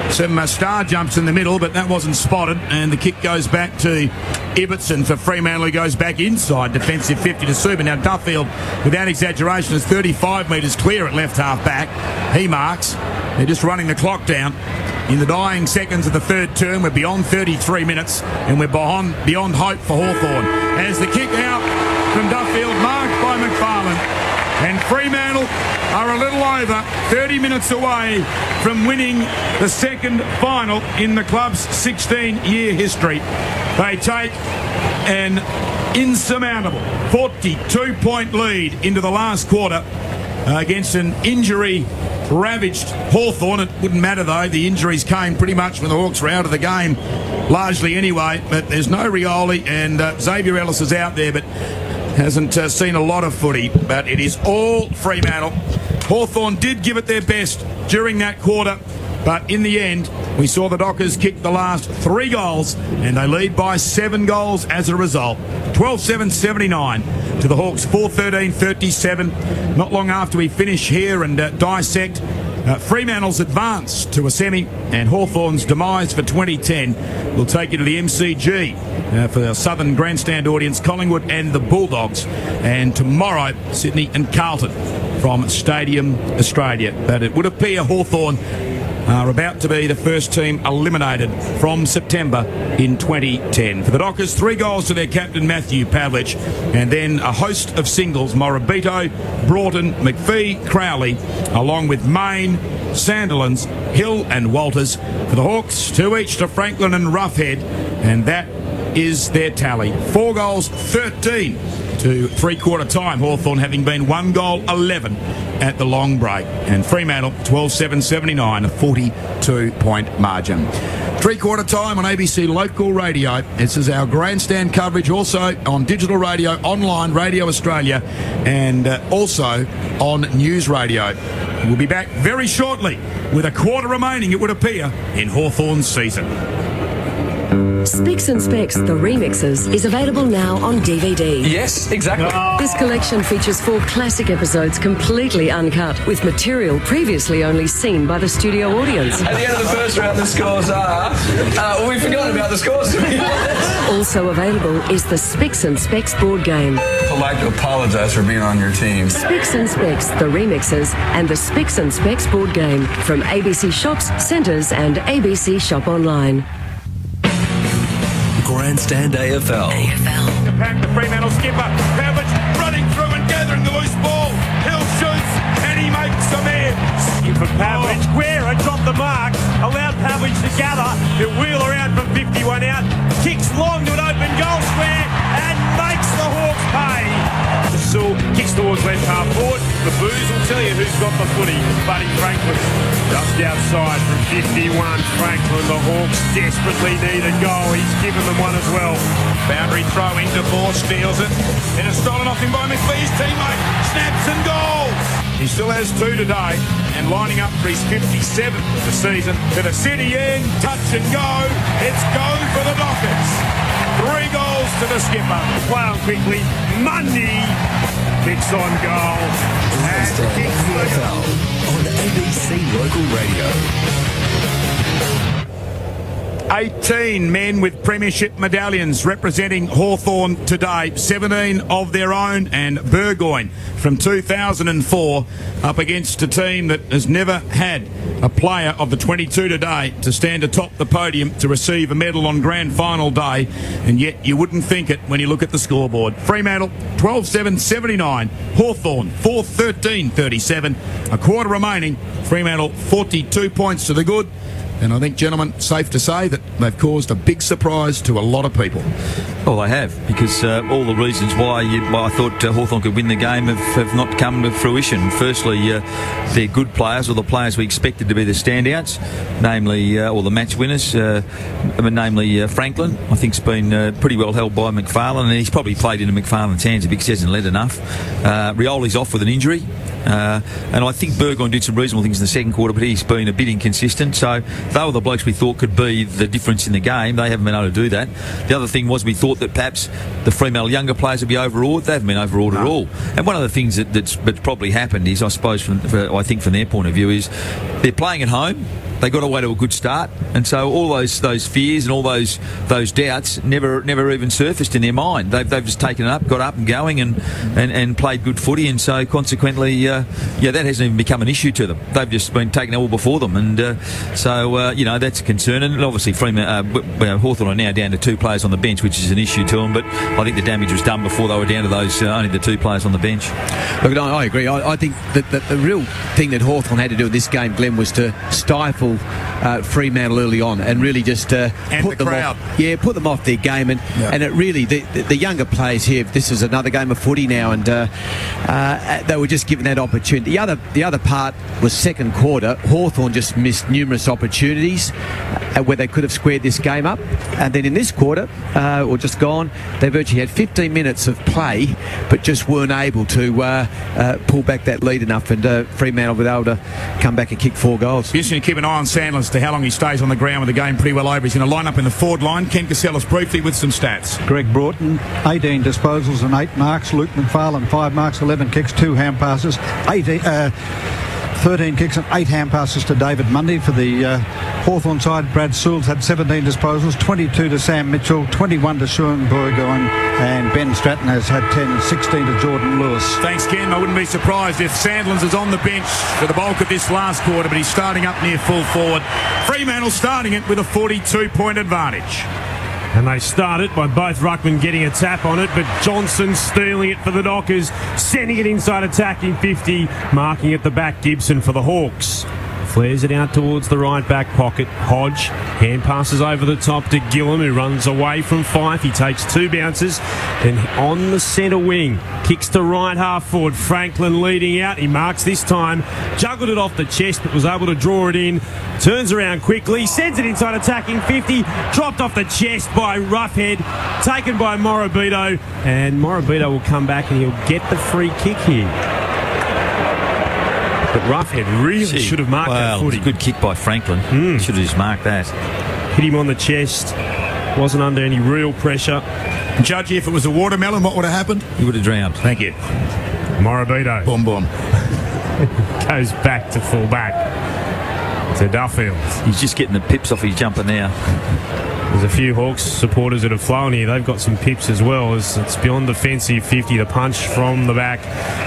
some star jumps in the middle, but that wasn't spotted, and the kick goes back to Ibbotson for Fremantle, who goes back inside defensive 50 to Subin. Now Duffield, without exaggeration, is 35 metres clear at left half back. He marks. They're just running the clock down. In the dying seconds of the third term, we're beyond 33 minutes, and we're beyond hope for Hawthorn. As the kick out from Duffield, marked by McFarlane. And Fremantle are a little over 30 minutes away from winning the second final in the club's 16-year history. They take an insurmountable 42-point lead into the last quarter against an injury-ravaged Hawthorn. It wouldn't matter, though. The injuries came pretty much when the Hawks were out of the game, largely anyway. But there's no Rioli, and Xavier Ellis is out there, but hasn't seen a lot of footy, but it is all Fremantle. Hawthorn did give it their best during that quarter, but in the end, we saw the Dockers kick the last 3 goals, and they lead by 7 goals as a result. 12-7-79 to the Hawks, 4-13-37. Not long after we finish here and dissect Fremantle's advance to a semi and Hawthorn's demise for 2010. We'll take you to the MCG for our Southern Grandstand audience, Collingwood and the Bulldogs. And tomorrow, Sydney and Carlton from Stadium Australia. But it would appear Hawthorn are about to be the first team eliminated from September in 2010. For the Dockers, 3 goals to their captain Matthew Pavlich, and then a host of singles: Morabito, Broughton, McPhee, Crowley, along with Main, Sandilands, Hill and Walters. For the Hawks, 2 each to Franklin and Roughhead, and that is their tally. 4 goals, 13 to three-quarter time. Hawthorn having been 1 goal, 11 at the long break. And Fremantle, 12-7-79, a 42-point margin. Three-quarter time on ABC Local Radio. This is our grandstand coverage, also on digital radio, online, Radio Australia, and also on News Radio. We'll be back very shortly with a quarter remaining, it would appear, in Hawthorn's season. Specs and Specs, the remixes, is available now on DVD. Yes, exactly. This collection features 4 classic episodes completely uncut, with material previously only seen by the studio audience. At the end of the first round, the scores are... we forgot about the scores. Also available is the Specs and Specs board game. I'd like to apologise for being on your team. Specs and Specs, the remixes, and the Specs and Specs board game from ABC Shops, Centres and ABC Shop Online. Grandstand AFL. To pack the Fremantle skipper. Pavlich running through and gathering the loose ball. Hill shoots and he makes some air. In for Pavlich. Guerra dropped the mark, allowed Pavlich to gather. He'll wheel around from 51 out. Kicks long to an open goal square and makes the Hawks pay. Sewell kicks towards left half forward. The Boos will tell you who's got the footy. Buddy Franklin just outside from 51. Franklin, the Hawks desperately need a goal. He's given them one as well. Boundary throw into Bohr, steals it. Then it's stolen off him by McPhee's teammate. Snaps and goals. He still has 2 today and lining up for his 57th of the season. To the city end, touch and go. It's go for the Dockers. 3 goals to the skipper. Play on quickly. Mundy kicks on goal. And kicks AFL on ABC Local Radio. 18 men with premiership medallions representing Hawthorn today, 17 of their own, and Burgoyne from 2004 up against a team that has never had a player of the 22 today to stand atop the podium to receive a medal on grand final day, and yet you wouldn't think it when you look at the scoreboard. Fremantle 12-7-79, Hawthorn 4-13-37, a quarter remaining. Fremantle 42 points to the good. And I think, gentlemen, safe to say that they've caused a big surprise to a lot of people. Well, they have, because all the reasons why I thought Hawthorn could win the game have not come to fruition. Firstly, they're good players, or the players we expected to be the standouts, namely, or the match winners, namely Franklin. I think's been pretty well held by McFarlane, and he's probably played into McFarlane's hands because he hasn't led enough. Rioli's off with an injury. And I think Burgoyne did some reasonable things in the second quarter, but he's been a bit inconsistent. So they were the blokes we thought could be the difference in the game. They haven't been able to do that. The other thing was we thought that perhaps the Fremantle younger players would be overawed. They haven't been overawed at all. And one of the things that's probably happened is, I suppose, I think from their point of view, is they're playing at home. They got away to a good start, and so all those fears and all those doubts never even surfaced in their mind. They've just taken it up, got up and going, and played good footy, and so consequently, that hasn't even become an issue to them. They've just been taking it all before them, and so that's a concern. And obviously, Hawthorn are now down to 2 players on the bench, which is an issue to them. But I think the damage was done before they were down to those only the 2 players on the bench. Look, I agree. I think that the real thing that Hawthorn had to do in this game, Glenn, was to stifle Fremantle early on and really just put them off their game, and it really the younger players here. This is another game of footy now, and they were just given that opportunity. The other part was second quarter. Hawthorn just missed numerous opportunities where they could have squared this game up, and then in this quarter, or just gone, they virtually had 15 minutes of play, but just weren't able to pull back that lead enough, and Fremantle were able to come back and kick 4 goals. You're just going to keep an eye on Sandler as to how long he stays on the ground with the game pretty well over. He's going to line up in the forward line. Ken Casellas briefly with some stats. Greg Broughton, 18 disposals and 8 marks. Luke McFarlane, 5 marks, 11 kicks, 2 hand passes. 13 kicks and 8 hand passes to David Mundy. For the Hawthorn side, Brad Sewell had 17 disposals, 22 to Sam Mitchell, 21 to Sean Burgoyne, and Ben Stratton has had 10 and 16 to Jordan Lewis. Thanks, Ken. I wouldn't be surprised if Sandlands is on the bench for the bulk of this last quarter, but he's starting up near full forward. Fremantle starting it with a 42-point advantage. And they started by both ruckmen getting a tap on it, but Johnson stealing it for the Dockers, sending it inside attacking 50, marking at the back Gibson for the Hawks. Flares it out towards the right back pocket. Hodge, hand passes over the top to Gillam, who runs away from Fife. He takes 2 bounces. Then on the centre wing, kicks to right half forward. Franklin leading out. He marks this time. Juggled it off the chest, but was able to draw it in. Turns around quickly, sends it inside attacking 50. Dropped off the chest by Roughhead. Taken by Morabito. And Morabito will come back and he'll get the free kick here. But Roughhead really should have marked that footy. Good kick by Franklin. Should have just marked that. Hit him on the chest. Wasn't under any real pressure. Judgy, if it was a watermelon, what would have happened? He would have drowned. Thank you. Morabito. Boom, boom. Goes back to full back. To Duffield. He's just getting the pips off his jumper now. There's a few Hawks supporters that have flown here. They've got some pips as well. It's beyond defensive 50. The punch from the back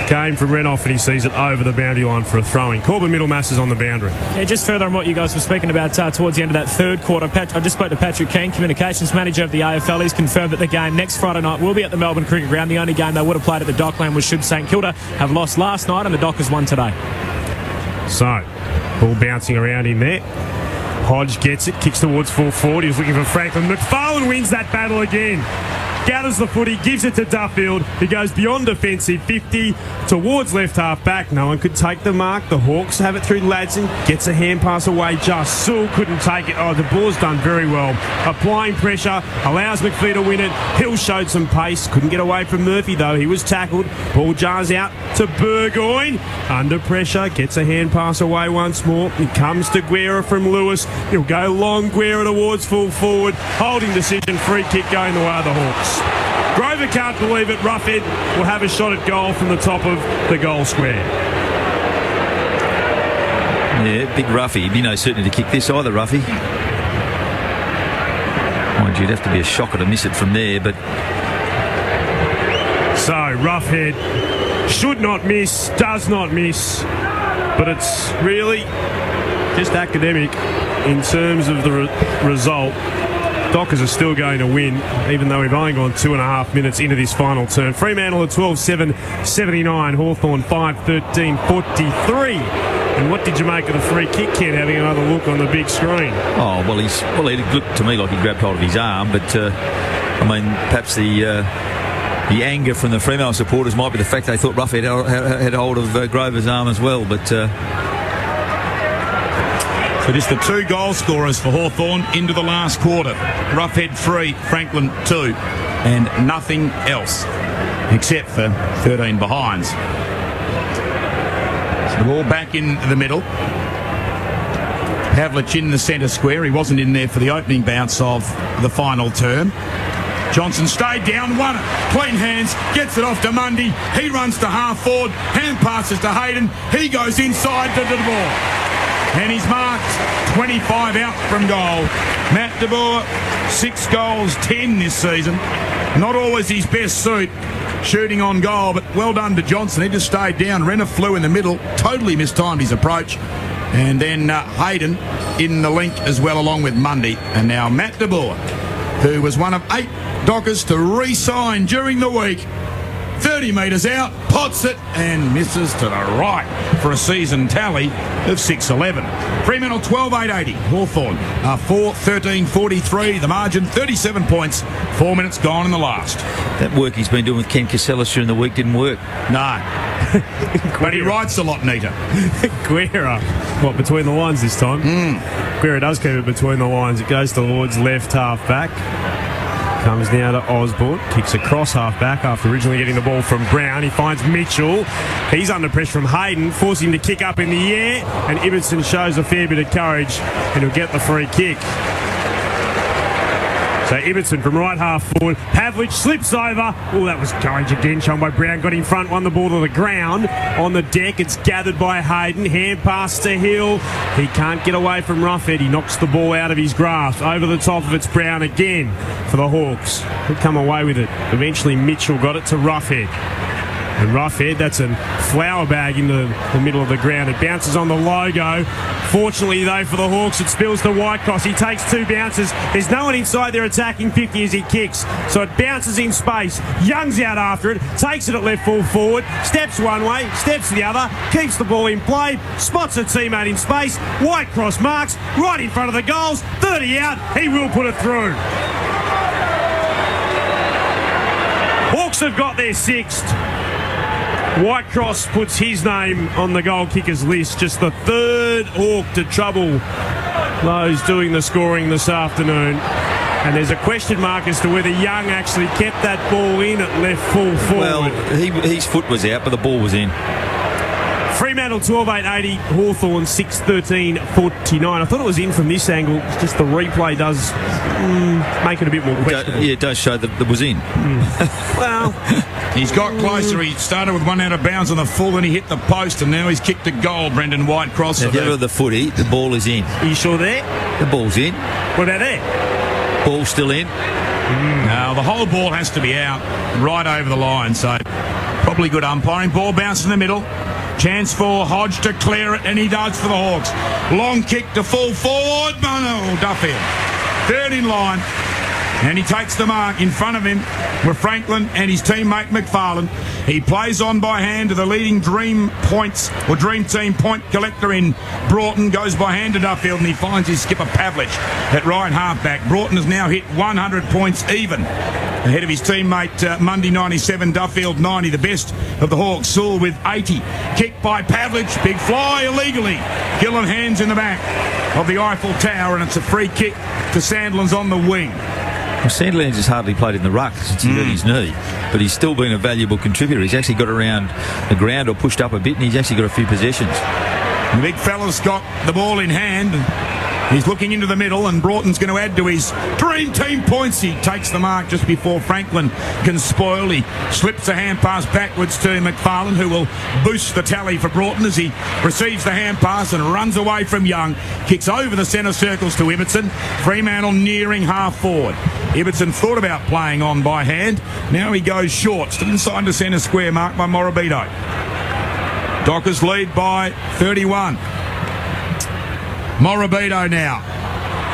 came from Renoff and he sees it over the boundary line for a throw-in. Corbin Middlemass is on the boundary. Yeah, just further on what you guys were speaking about towards the end of that third quarter, I just spoke to Patrick Keane, Communications Manager of the AFL. He's confirmed that the game next Friday night will be at the Melbourne Cricket Ground. The only game they would have played at the Dockland was should St Kilda have lost last night, and the Dockers won today. So, ball bouncing around in there. Hodge gets it, kicks towards full forward. He was looking for Franklin. McFarlane wins that battle again. Gathers the footy, gives it to Duffield. He goes beyond defensive 50 towards left half back. No one could take the mark. The Hawks have it through Ladson. Gets a hand pass away just. Sewell couldn't take it. Oh, the ball's done very well. Applying pressure, allows McPhee to win it. Hill showed some pace. Couldn't get away from Murphy though. He was tackled. Ball jars out to Burgoyne. Under pressure, gets a hand pass away once more. It comes to Guerra from Lewis. He'll go long, Guerra towards full forward. Holding decision, free kick going the way of the Hawks. Grover can't believe it. Roughhead will have a shot at goal from the top of the goal square. Yeah, big Ruffy. He'd be no certainty to kick this either, Ruffy. Mind you, it'd have to be a shocker to miss it from there, but... So, Roughhead should not miss, does not miss, but it's really just academic in terms of the result. Dockers are still going to win, even though we've only gone 2.5 minutes into this final term. Fremantle at 12-7-79, Hawthorn 5-13-43. And what did you make of the free kick, Ken, having another look on the big screen? Oh, well, it looked to me like he grabbed hold of his arm, but, I mean, perhaps the anger from the Fremantle supporters might be the fact they thought Roughhead had hold of Grover's arm as well, but... So just the 2 goal scorers for Hawthorn into the last quarter. Roughhead 3, Franklin 2, and nothing else except for 13 behinds. So the ball back in the middle. Pavlich in the centre square. He wasn't in there for the opening bounce of the final term. Johnson stayed down, won it. Clean hands, gets it off to Mundy. He runs to half forward, hand passes to Hayden. He goes inside to the ball. And he's marked 25 out from goal. Matt de Boer, 6 goals, 10 this season. Not always his best suit, shooting on goal, but well done to Johnson. He just stayed down. Renner flew in the middle, totally mistimed his approach. And then Hayden in the link as well, along with Mundy. And now Matt de Boer, who was one of 8 Dockers to re-sign during the week. 30 metres out, pots it and misses to the right for a season tally of 6-11. Fremantle 12-8-80. Hawthorn 4-13-43. The margin 37 points. 4 minutes gone in the last. That work he's been doing with Ken Casellas during the week didn't work. No. But he writes a lot neater. Guerra. What, between the lines this time? Guerra does keep it between the lines. It goes towards left half back. Comes now to Osborne, kicks across half-back after originally getting the ball from Brown. He finds Mitchell. He's under pressure from Hayden, forcing him to kick up in the air, and Ibbotson shows a fair bit of courage, and he'll get the free kick. So Ibbotson from right half forward. Pavlich slips over. Oh, that was courage again, shown by Brown. Got in front, won the ball to the ground. On the deck, it's gathered by Hayden. Hand pass to Hill. He can't get away from Roughhead. He knocks the ball out of his grasp. Over the top of it's Brown again for the Hawks. He'll come away with it. Eventually Mitchell got it to Roughhead. And Roughhead, that's a flower bag into the middle of the ground. It bounces on the logo. Fortunately, though, for the Hawks, it spills to Whitecross. He takes 2 bounces. There's no one inside their attacking 50 as he kicks. So it bounces in space. Young's out after it, takes it at left full forward, steps one way, steps the other, keeps the ball in play, spots a teammate in space. Whitecross marks right in front of the goals. 30 out. He will put it through. Hawks have got their 6th. Whitecross puts his name on the goal kickers list. Just the 3rd Hawk to trouble those doing the scoring this afternoon. And there's a question mark as to whether Young actually kept that ball in at left full forward. Well, his foot was out, but the ball was in. Fremantle 12-8-80, Hawthorn 6-13-49. I thought it was in from this angle. It's just the replay does make it a bit more questionable. Yeah, it does show that it was in. Well, he's got closer. He started with one out of bounds on the full, then he hit the post, and now he's kicked a goal, Brendan Whitecross. If you look at the footy, the ball is in. Are you sure there? The ball's in. What about there? Ball's still in. No, the whole ball has to be out right over the line, so probably good umpiring. Ball bounces in the middle. Chance for Hodge to clear it, and he does for the Hawks. Long kick to full forward. No, Duffield. 3rd in line. And he takes the mark. In front of him were Franklin and his teammate McFarlane. He plays on by hand to the leading Dream Team point collector in Broughton. Goes by hand to Duffield, and he finds his skipper Pavlich at right halfback. Broughton has now hit 100 points even, ahead of his teammate Mundy 97, Duffield 90. The best of the Hawks, Sewell with 80. Kick by Pavlich, big fly illegally. Gillen hands in the back of the Eiffel Tower, and it's a free kick to Sandlands on the wing. Well, Sandlands has hardly played in the ruck since he hurt his knee, but he's still been a valuable contributor. He's actually got around the ground or pushed up a bit, and he's actually got a few possessions. The big fella's got the ball in hand. He's looking into the middle, and Broughton's going to add to his Dream Team points. He takes the mark just before Franklin can spoil. He slips a hand pass backwards to McFarlane, who will boost the tally for Broughton as he receives the hand pass and runs away from Young. Kicks over the centre circles to Ibbotson. Fremantle nearing half forward. Ibbotson thought about playing on by hand. Now he goes short, still inside the centre square, marked by Morabito. Dockers lead by 31. Morabito now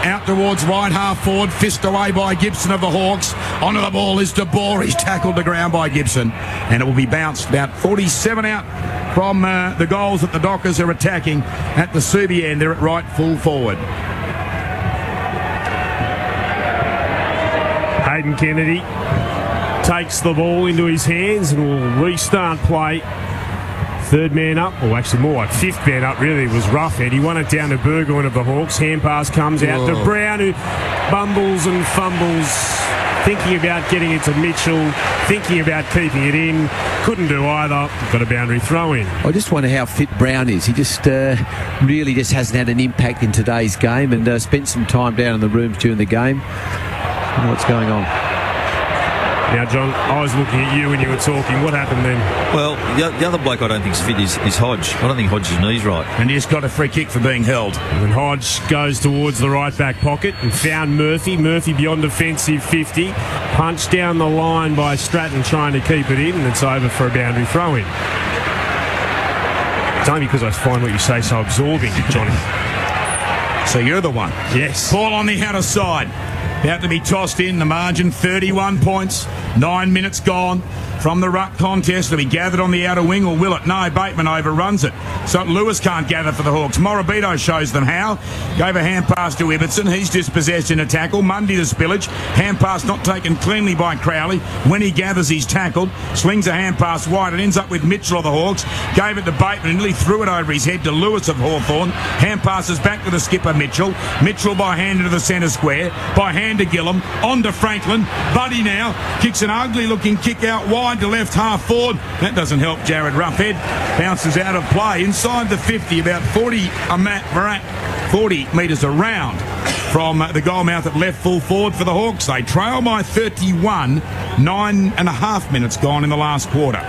out towards right half forward, fist away by Gibson of the Hawks. Onto the ball is De Boer. He's tackled to ground by Gibson, and it will be bounced about 47 out from the goals that the Dockers are attacking at the Subi end. They're at right full forward. Hayden Kennedy takes the ball into his hands and will restart play. 3rd man up, or actually more like 5th man up, really, was Roughhead. He won it down to Burgoyne of the Hawks. Hand pass comes out to Brown, who bumbles and fumbles, thinking about getting it to Mitchell, thinking about keeping it in. Couldn't do either. Got a boundary throw in. I just wonder how fit Brown is. He just really just hasn't had an impact in today's game, and spent some time down in the rooms during the game. I don't know what's going on. Now, John, I was looking at you when you were talking. What happened then? Well, the other bloke I don't think's fit is Hodge. I don't think Hodge's knee's right. And he's got a free kick for being held. And Hodge goes towards the right back pocket and found Murphy. Murphy beyond defensive 50. Punched down the line by Stratton trying to keep it in, and it's over for a boundary throw in. It's only because I find what you say so absorbing, Johnny. So you're the one. Yes. Ball on the outer side. About to be tossed in. The margin 31 points. 9 minutes gone from the ruck contest. To be gathered on the outer wing, or will it? No, Bateman overruns it. So Lewis can't gather for the Hawks. Morabito shows them how. Gave a hand pass to Ibbotson. He's dispossessed in a tackle. Mundy the spillage. Hand pass not taken cleanly by Crowley. When he gathers, he's tackled. Slings a hand pass wide. It ends up with Mitchell of the Hawks. Gave it to Bateman and nearly threw it over his head to Lewis of Hawthorn. Hand passes back to the skipper Mitchell. Mitchell by hand into the centre square. By hand to Gillum. On to Franklin. Buddy now kicks an ugly looking kick out wide to left half forward. That doesn't help Jared Roughhead. Bounces out of play inside the 50, about 40 metres around from the goal mouth at left full forward for the Hawks. They trail by 31, 9.5 minutes gone in the last quarter.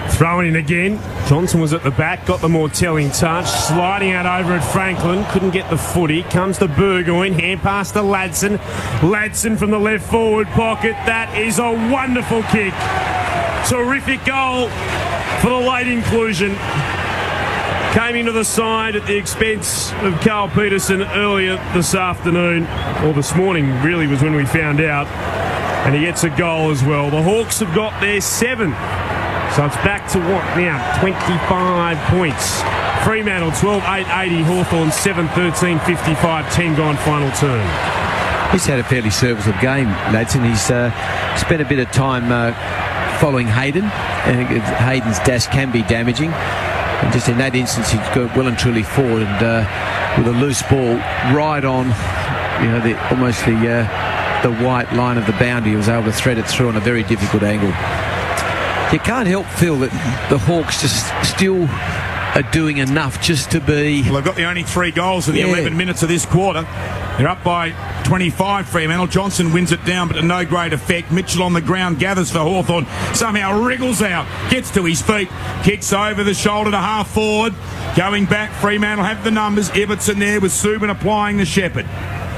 Throwing in again. Johnson was at the back, got the more telling touch. Sliding out over at Franklin, couldn't get the footy. Comes to Burgoyne, hand pass to Ladson. Ladson from the left forward pocket. That is a wonderful kick. Terrific goal for the late inclusion. Came into the side at the expense of Carl Peterson earlier this afternoon, or this morning really was when we found out, and he gets a goal as well. The Hawks have got their 7, so it's back to what now? 25 points. Fremantle 12-8-80, Hawthorn 7-13-55, 10 gone final term. He's had a fairly serviceable game, lads, and he's spent a bit of time following Hayden, and Hayden's dash can be damaging. And just in that instance, he's got well and truly forward, and with a loose ball right on, almost the white line of the boundary, he was able to thread it through on a very difficult angle. You can't help feel that the Hawks just still are doing enough just to be... Well, they've got the only 3 goals in the 11 minutes of this quarter. They're up by 25, Fremantle. Johnson wins it down, but to no great effect. Mitchell on the ground, gathers for Hawthorn. Somehow wriggles out, gets to his feet, kicks over the shoulder to half forward. Going back, Fremantle have the numbers. Ibbotson there with Subin applying the shepherd.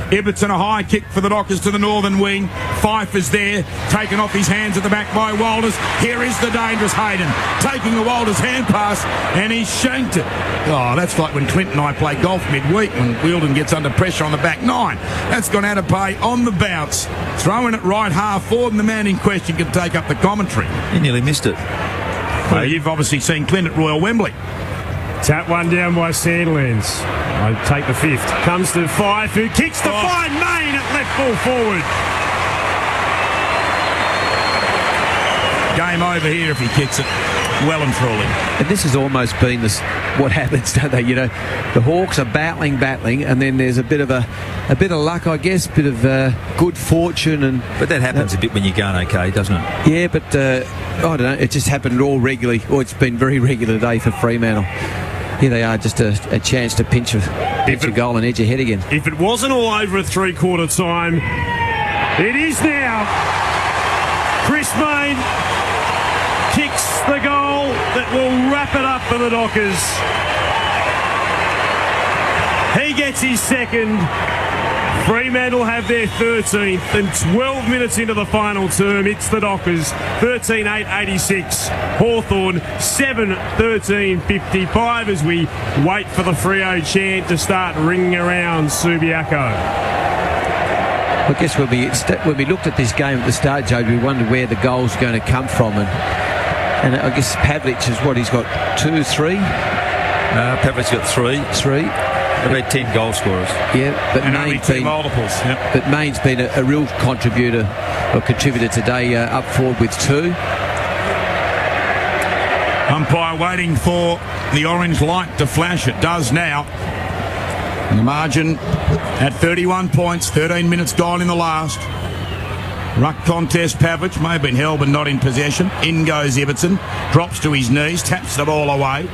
Ibbotson a high kick for the Dockers to the northern wing. Fife is there, taken off his hands at the back by Walters. Here is the dangerous Hayden, taking the Walters hand pass, and he shanked it. Oh, that's like when Clint and I play golf midweek, when Wheeldon gets under pressure on the back 9. That's gone out of play on the bounce. Throwing it right half forward, and the man in question can take up the commentary. He nearly missed it. Well, you've obviously seen Clint at Royal Wembley. Tap one down by Sandlands. I take the 5th. Comes to Fife, who kicks to fine Main at left full forward. Game over here if he kicks it well and truly. And this has almost been what happens, don't they? The Hawks are battling, and then there's a bit of luck, I guess, a bit of good fortune, but that happens a bit when you're going okay, doesn't it? Yeah, but I don't know. It just happened all regularly, or it's been very regular today for Fremantle. Here they are, just a chance to pinch a goal and edge ahead again. If it wasn't all over at 3/4 time, it is now. Chris Main kicks the goal that will wrap it up for the Dockers. He gets his 2nd. Fremantle have their 13th, and 12 minutes into the final term, it's the Dockers 13-8-86, Hawthorn 7-13-55 as we wait for the Freo chant to start ringing around Subiaco. I guess when we looked at this game at the start, Joe, we wondered where the goals are going to come from, and I guess Pavlich is what he's got 2, 3. Pavlich's got 3. They've had 10 goal scorers. Yeah, but Main's been multiples. Yep. But Main's been a real contributor today, up forward with 2. Umpire waiting for the orange light to flash. It does now. And the margin at 31 points, 13 minutes gone in the last. Ruck contest, Pavlich may have been held but not in possession. In goes Ibbotson, drops to his knees, taps the ball away.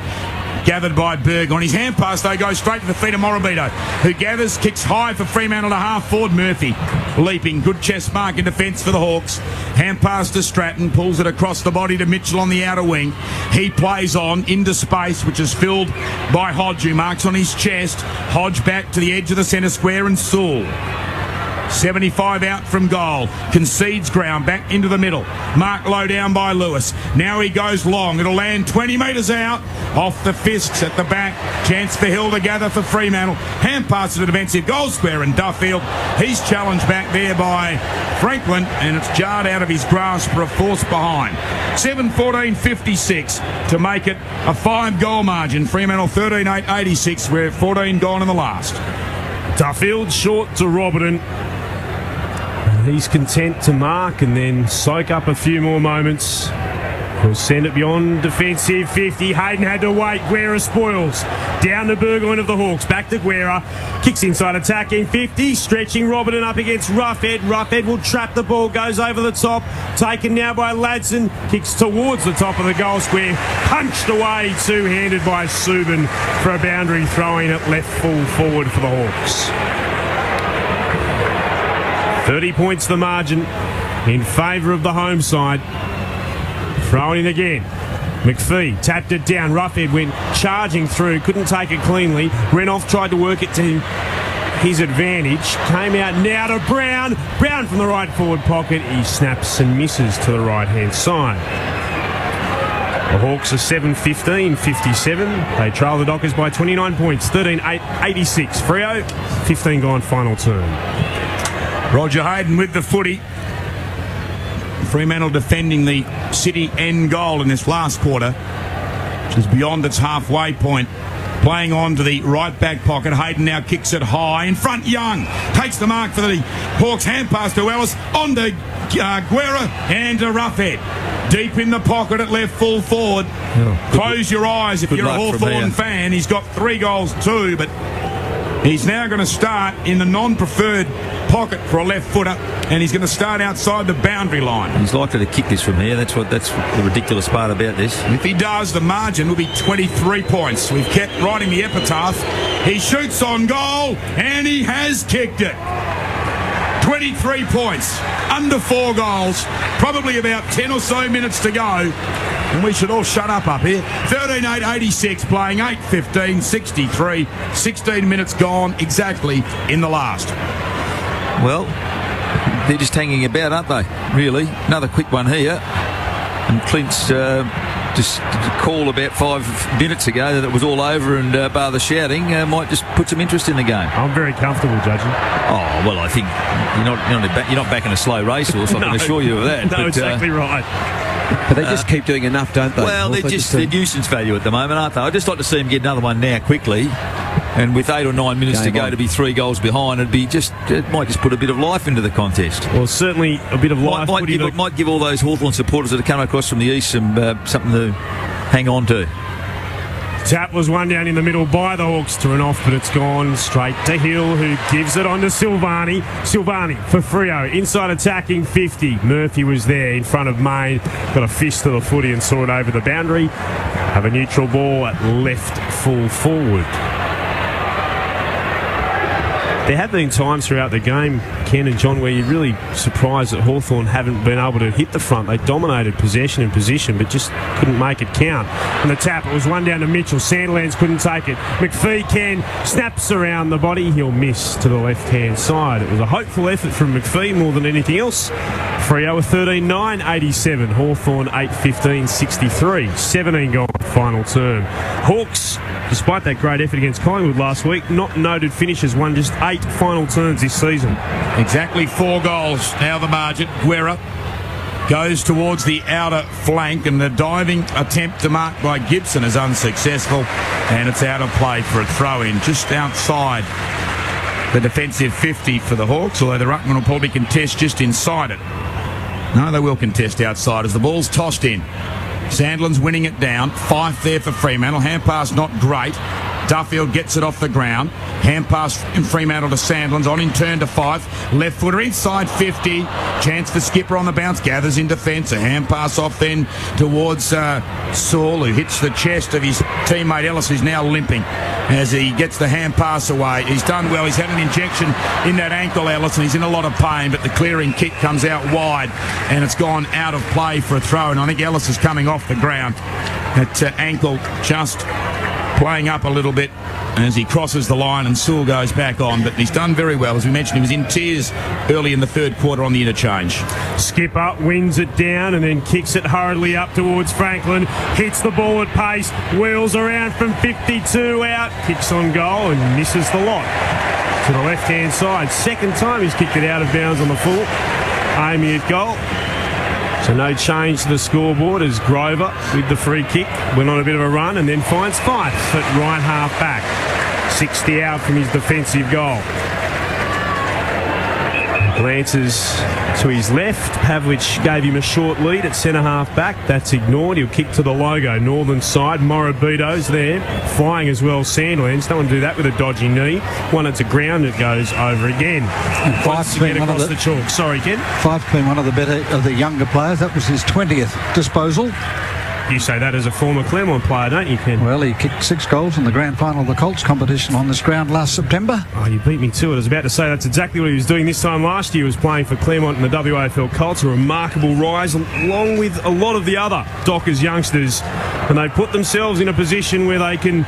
Gathered by Berg. On his hand pass, though, goes straight to the feet of Morabito, who gathers, kicks high for Fremantle to half forward. Murphy leaping, good chest mark in defence for the Hawks. Hand pass to Stratton, pulls it across the body to Mitchell on the outer wing. He plays on into space, which is filled by Hodge, who marks on his chest. Hodge back to the edge of the centre square, and Sewell 75 out from goal, concedes ground back into the middle. Mark low down by Lewis. Now he goes long. It'll land 20 metres out off the fists at the back. Chance for Hill to gather for Fremantle. Hand pass to the defensive goal square, and Duffield, he's challenged back there by Franklin, and it's jarred out of his grasp for a force behind. 7-14-56 to make it a 5-goal margin. Fremantle 13-8-86. We're 14 gone in the last. Duffield short to Robertson. He's content to mark and then soak up a few more moments. He'll send it beyond defensive 50. Hayden had to wait. Guerra spoils. Down to Burgoyne of the Hawks. Back to Guerra. Kicks inside attacking 50. Stretching Robertson up against Roughhead. Roughhead will trap the ball. Goes over the top. Taken now by Ladson. Kicks towards the top of the goal square. Punched away two-handed by Subin for a boundary, throwing it left full forward for the Hawks. 30 points the margin in favour of the home side. Throw in again. McPhee tapped it down. Roughhead went charging through. Couldn't take it cleanly. Renoff tried to work it to his advantage. Came out now to Brown. Brown from the right forward pocket. He snaps and misses to the right hand side. The Hawks are 7-15-57. They trail the Dockers by 29 points, 13-8-86. Freo, 15 gone, final turn. Roger Hayden with the footy. Fremantle defending the City end goal in this last quarter, which is beyond its halfway point. Playing on to the right back pocket. Hayden now kicks it high. In front, Young takes the mark for the Hawks. Hand pass to Ellis. On to Guerra and to Roughhead. Deep in the pocket at left full forward. Close your eyes if you're a Hawthorn fan. He's got 3 goals too, but he's now going to start in the non-preferred pocket for a left footer, and he's going to start outside the boundary line. He's likely to kick this from here. That's the ridiculous part about this. If he does, the margin will be 23 points. We've kept writing the epitaph. He shoots on goal, and he has kicked it. 23 points, under 4 goals, probably about 10 or so minutes to go. And we should all shut up here. 13-8-86, playing 8-15-63. 16 minutes gone exactly in the last. Well, they're just hanging about, aren't they? Really. Another quick one here. And Clint's just called about 5 minutes ago that it was all over, and bar the shouting might just put some interest in the game. I'm very comfortable judging. Oh, well, I think you're not backing a slow racehorse, I can assure you of that. No, exactly right. But they just keep doing enough, don't they? Well, they're nuisance value at the moment, aren't they? I'd just like to see them get another one now quickly. And with 8 or 9 minutes to go to be 3 goals behind, it might just put a bit of life into the contest. Well, certainly a bit of life. Might give all those Hawthorn supporters that have come across from the east something to hang on to. Tap was one down in the middle by the Hawks to an off, but it's gone straight to Hill, who gives it on to Silvani. Silvani for Freo, inside attacking 50. Murphy was there in front of Main, got a fist to the footy and saw it over the boundary. Have a neutral ball at left full forward. There have been times throughout the game, Ken and John, where you're really surprised that Hawthorn haven't been able to hit the front. They dominated possession and position, but just couldn't make it count. And the tap, it was one down to Mitchell. Sandlands couldn't take it. McPhee snaps around the body. He'll miss to the left-hand side. It was a hopeful effort from McPhee more than anything else. Freo 13-9-87. Hawthorn 8-15-63. 17 gone, final term. Hawks, despite that great effort against Collingwood last week, not noted finishers, won just 8 final turns this season. Exactly 4 goals. Now the margin. Guerra goes towards the outer flank, and the diving attempt to mark by Gibson is unsuccessful, and it's out of play for a throw-in just outside the defensive 50 for the Hawks, although the ruckman will probably contest just inside it. No, they will contest outside as the ball's tossed in. Sandland's winning it down. Fife there for Fremantle. Hand pass not great. Duffield gets it off the ground. Hand pass in Fremantle to Sandlands. On in turn to Fife. Left footer inside 50. Chance for Skipper on the bounce. Gathers in defence. A hand pass off then towards Saul, who hits the chest of his teammate Ellis, who's now limping as he gets the hand pass away. He's done well. He's had an injection in that ankle, Ellis, and he's in a lot of pain, but the clearing kick comes out wide, and it's gone out of play for a throw. And I think Ellis is coming off the ground. That ankle just playing up a little bit as he crosses the line, and Sewell goes back on, but he's done very well. As we mentioned, he was in tears early in the third quarter on the interchange. Skipper wins it down and then kicks it hurriedly up towards Franklin, hits the ball at pace, wheels around from 52 out, kicks on goal and misses the lot to the left hand side. Second time he's kicked it out of bounds on the full. Amy at goal. So no change to the scoreboard as Grover with the free kick went on a bit of a run and then finds Fife at right half back. 60 out from his defensive goal. Glances to his left. Pavlich gave him a short lead at centre half back. That's ignored. He'll kick to the logo. Northern side. Morabito's there. Flying as well. Sandlands. Don't want to do that with a dodgy knee. One at the ground, it goes over again. Fife's been one of the chalk. Sorry, Ken. Fife's been one of the better of the younger players. That was his 20th disposal. You say that as a former Claremont player, don't you, Ken? Well, he kicked 6 goals in the grand final of the Colts competition on this ground last September. Oh, you beat me to it. I was about to say that's exactly what he was doing this time last year. He was playing for Claremont in the WAFL Colts. A remarkable rise, along with a lot of the other Dockers youngsters and they put themselves in a position where they can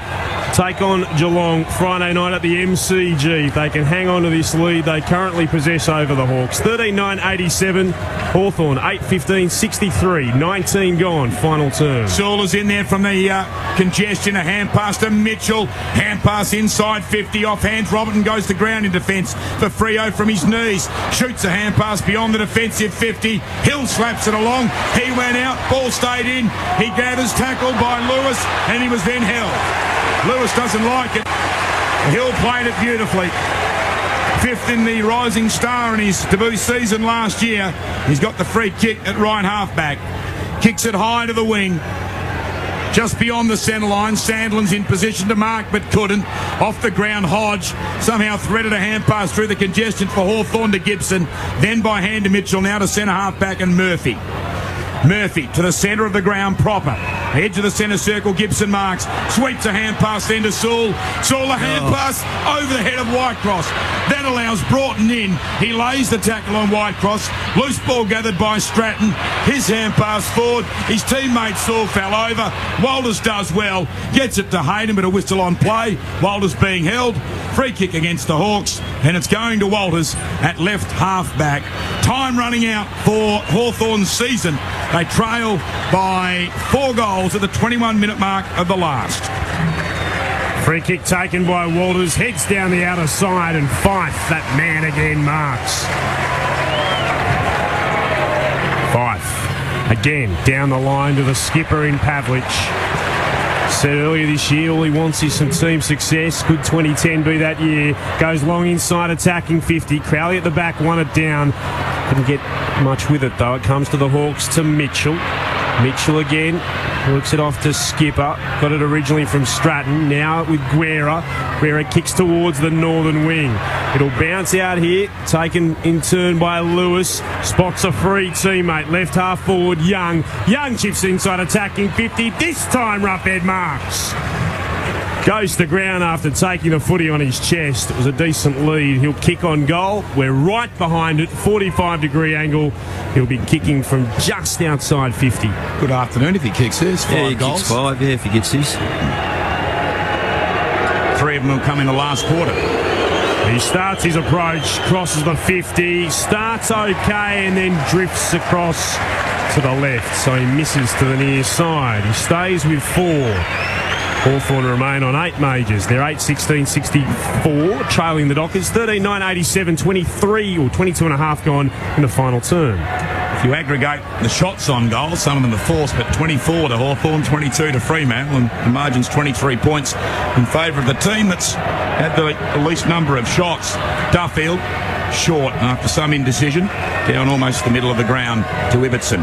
take on Geelong Friday night at the MCG. They can hang on to this lead they currently possess over the Hawks. 13-9-87, Hawthorn 8-15-63, 19 gone, final turn. Sewell is in there from the congestion. A hand pass to Mitchell. Hand pass inside 50, off hands. Robertson goes to ground in defence for Freo from his knees. Shoots a hand pass beyond the defensive 50. Hill slaps it along. He went out. Ball stayed in. He gathers, tackled by Lewis, and he was then held. Lewis doesn't like it. Hill played it beautifully. Fifth in the Rising Star in his debut season last year. He's got the free kick at right halfback. Kicks it high to the wing. Just beyond the centre line, Sandlin's in position to mark but couldn't. Off the ground, Hodge somehow threaded a hand pass through the congestion for Hawthorn to Gibson. Then by hand to Mitchell, now to centre halfback and Murphy. Murphy to the centre of the ground proper. Edge of the centre circle, Gibson marks. Sweeps a hand pass then to Sewell. Sewell a hand pass over the head of Whitecross. That allows Broughton in. He lays the tackle on Whitecross. Loose ball gathered by Stratton. His hand pass forward. His teammate Sewell fell over. Walters does well. Gets it to Hayden, but a whistle on play. Walters being held. Free kick against the Hawks, and it's going to Walters at left half-back. Time running out for Hawthorn's season. They trail by 4 goals at the 21-minute mark of the last. Free kick taken by Walters, heads down the outer side, and Fife, that man again, marks. Fife, again, down the line to the skipper in Pavlich. Said earlier this year, all he wants is some team success. Could 2010 be that year? Goes long inside, attacking 50. Crowley at the back, won it down. Couldn't get much with it, though. It comes to the Hawks, to Mitchell. Mitchell again, works it off to Skipper. Got it originally from Stratton, now with Guerra. Guerra kicks towards the northern wing. It'll bounce out here, taken in turn by Lewis. Spots a free teammate, left half forward, Young. Young chips inside, attacking 50. This time Roughhead marks. Goes to ground after taking the footy on his chest. It was a decent lead. He'll kick on goal. We're right behind it. 45-degree angle. He'll be kicking from just outside 50. Good afternoon if he kicks his. 5 goals. Kicks 5, if he gets his. 3 of them will come in the last quarter. He starts his approach, crosses the 50, starts okay, and then drifts across to the left. So he misses to the near side. He stays with 4. Hawthorn remain on 8 majors. They're 8-16-64, trailing the Dockers. 13-9-87, 23 or 22 and a half gone in the final turn. If you aggregate the shots on goal, some of them are forced, but 24 to Hawthorn, 22 to Fremantle, and the margin's 23 points in favour of the team that's had the least number of shots. Duffield, short after some indecision, down almost the middle of the ground to Ibbotson.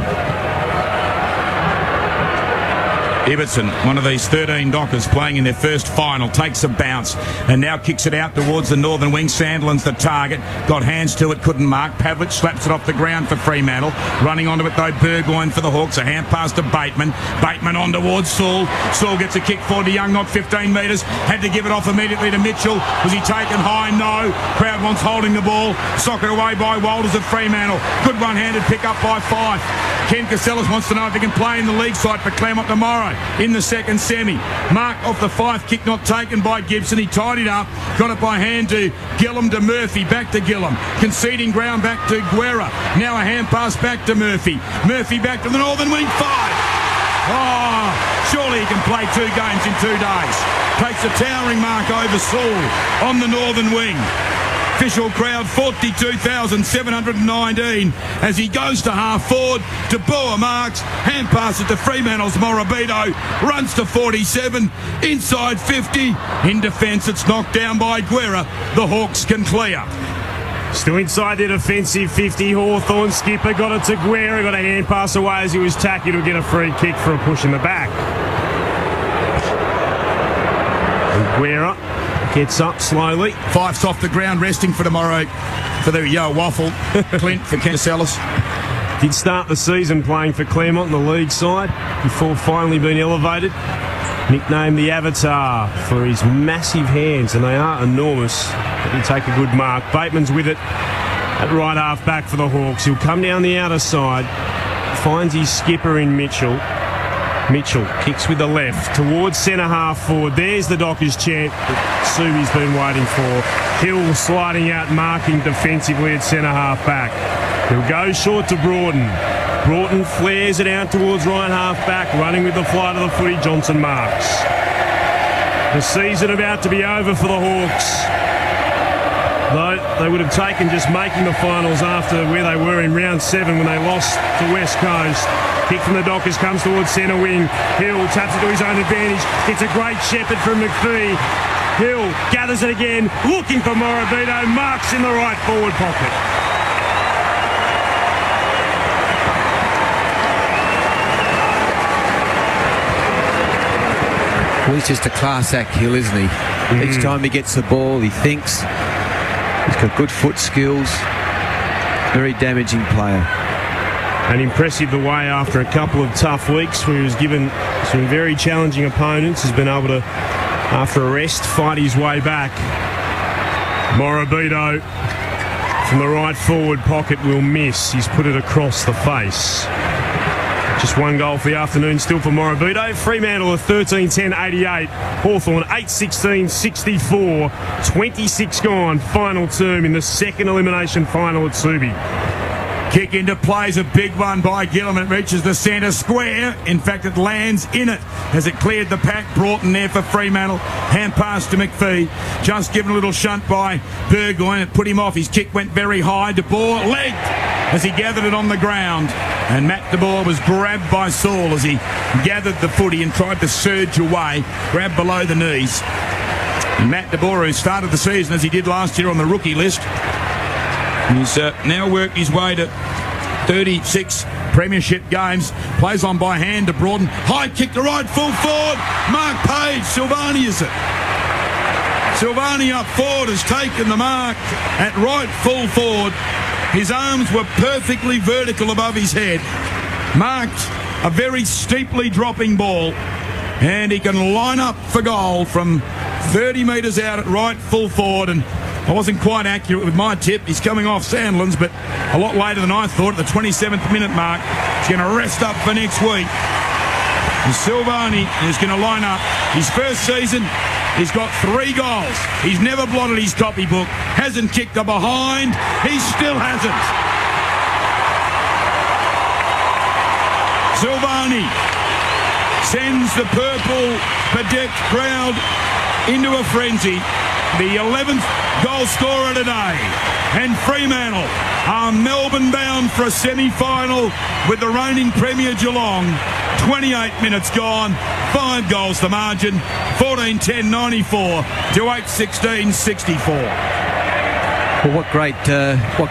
Ibbotson, one of these 13 Dockers playing in their first final, takes a bounce and now kicks it out towards the northern wing. Sandlin's the target. Got hands to it, couldn't mark. Pavlich slaps it off the ground for Fremantle. Running onto it though, Burgoyne for the Hawks. A hand pass to Bateman. Bateman on towards Sewell. Sewell gets a kick forward to Young, not 15 metres. Had to give it off immediately to Mitchell. Was he taken high? No. Crowd wants holding the ball. Socket away by Walters of Fremantle. Good one-handed pick up by Fife. Ken Casellas wants to know if he can play in the league side for Claremont tomorrow in the second semi. Mark off the Fife kick, not taken by Gibson. He tidied up, got it by hand to Gillum to Murphy, back to Gillum. Conceding ground back to Guerra. Now a hand pass back to Murphy. Murphy back to the northern wing, 5. Oh, surely he can play 2 games in 2 days. Takes a towering mark over Saul on the northern wing. Official crowd 42,719 as he goes to half forward. De Boer marks, hand passes to Fremantle's Morabito, runs to 47, inside 50. In defence, it's knocked down by Guerra. The Hawks can clear. Still inside their defensive 50. Hawthorn skipper got it to Guerra, got a hand pass away as he was tackled. He'll get a free kick for a push in the back. And Guerra gets up slowly. Fife's off the ground, resting for tomorrow for the waffle. Clint for Casellas. Did start the season playing for Claremont in the league side before finally being elevated. Nicknamed the Avatar for his massive hands, and they are enormous. But he'll take a good mark. Bateman's with it at right half back for the Hawks. He'll come down the outer side, finds his skipper in Mitchell. Mitchell kicks with the left towards centre half forward. There's the Dockers chant that Subi's been waiting for. Hill sliding out, marking defensively at centre half back. He'll go short to Broughton. Broughton flares it out towards right half back, running with the flight of the footy. Johnson marks. The season about to be over for the Hawks. Though they would have taken just making the finals after where they were in round 7 when they lost to West Coast. Kick from the Dockers comes towards centre wing. Hill taps it to his own advantage. It's a great shepherd from McPhee. Hill gathers it again, looking for Morabito. Marks in the right forward pocket. Well, he's just a class act, Hill, isn't he? Each time he gets the ball, he thinks. He's got good foot skills. Very damaging player. And impressive the way after a couple of tough weeks where he was given some very challenging opponents, has been able to, after a rest, fight his way back. Morabito from the right forward pocket will miss. He's put it across the face. Just one goal for the afternoon still for Morabito. Fremantle at 13-10-88. Hawthorn 8-16-64. 26 gone. Final term in the second elimination final at Subi. Kick into play is a big one by Gillum. It reaches the centre square. In fact, it lands in it as it cleared the pack. Broughton there for Fremantle. Hand pass to McPhee. Just given a little shunt by Burgoyne. It put him off. His kick went very high. De Boer legged as he gathered it on the ground. And Matt De Boer was grabbed by Saul as he gathered the footy and tried to surge away. Grabbed below the knees. And Matt De Boer, who started the season as he did last year on the rookie list, he's now worked his way to 36 premiership games. Plays on by hand to Broughton. High kick to right full forward. Mark Page. Silvani is it. Silvani up forward has taken the mark at right full forward. His arms were perfectly vertical above his head. Marked a very steeply dropping ball. And he can line up for goal from 30 metres out at right full forward. And I wasn't quite accurate with my tip. He's coming off Sandlands, but a lot later than I thought at the 27th minute mark. He's going to rest up for next week. And Silvani is going to line up. His first season, he's got 3 goals. He's never blotted his copybook. Hasn't kicked a behind. He still hasn't. Silvani sends the purple bedecked crowd into a frenzy. The 11th goal scorer today. And Fremantle are Melbourne bound for a semi-final with the reigning Premier Geelong. 28 minutes gone. 5 goals the margin. 14-10-94 to 8-16-64. Well, what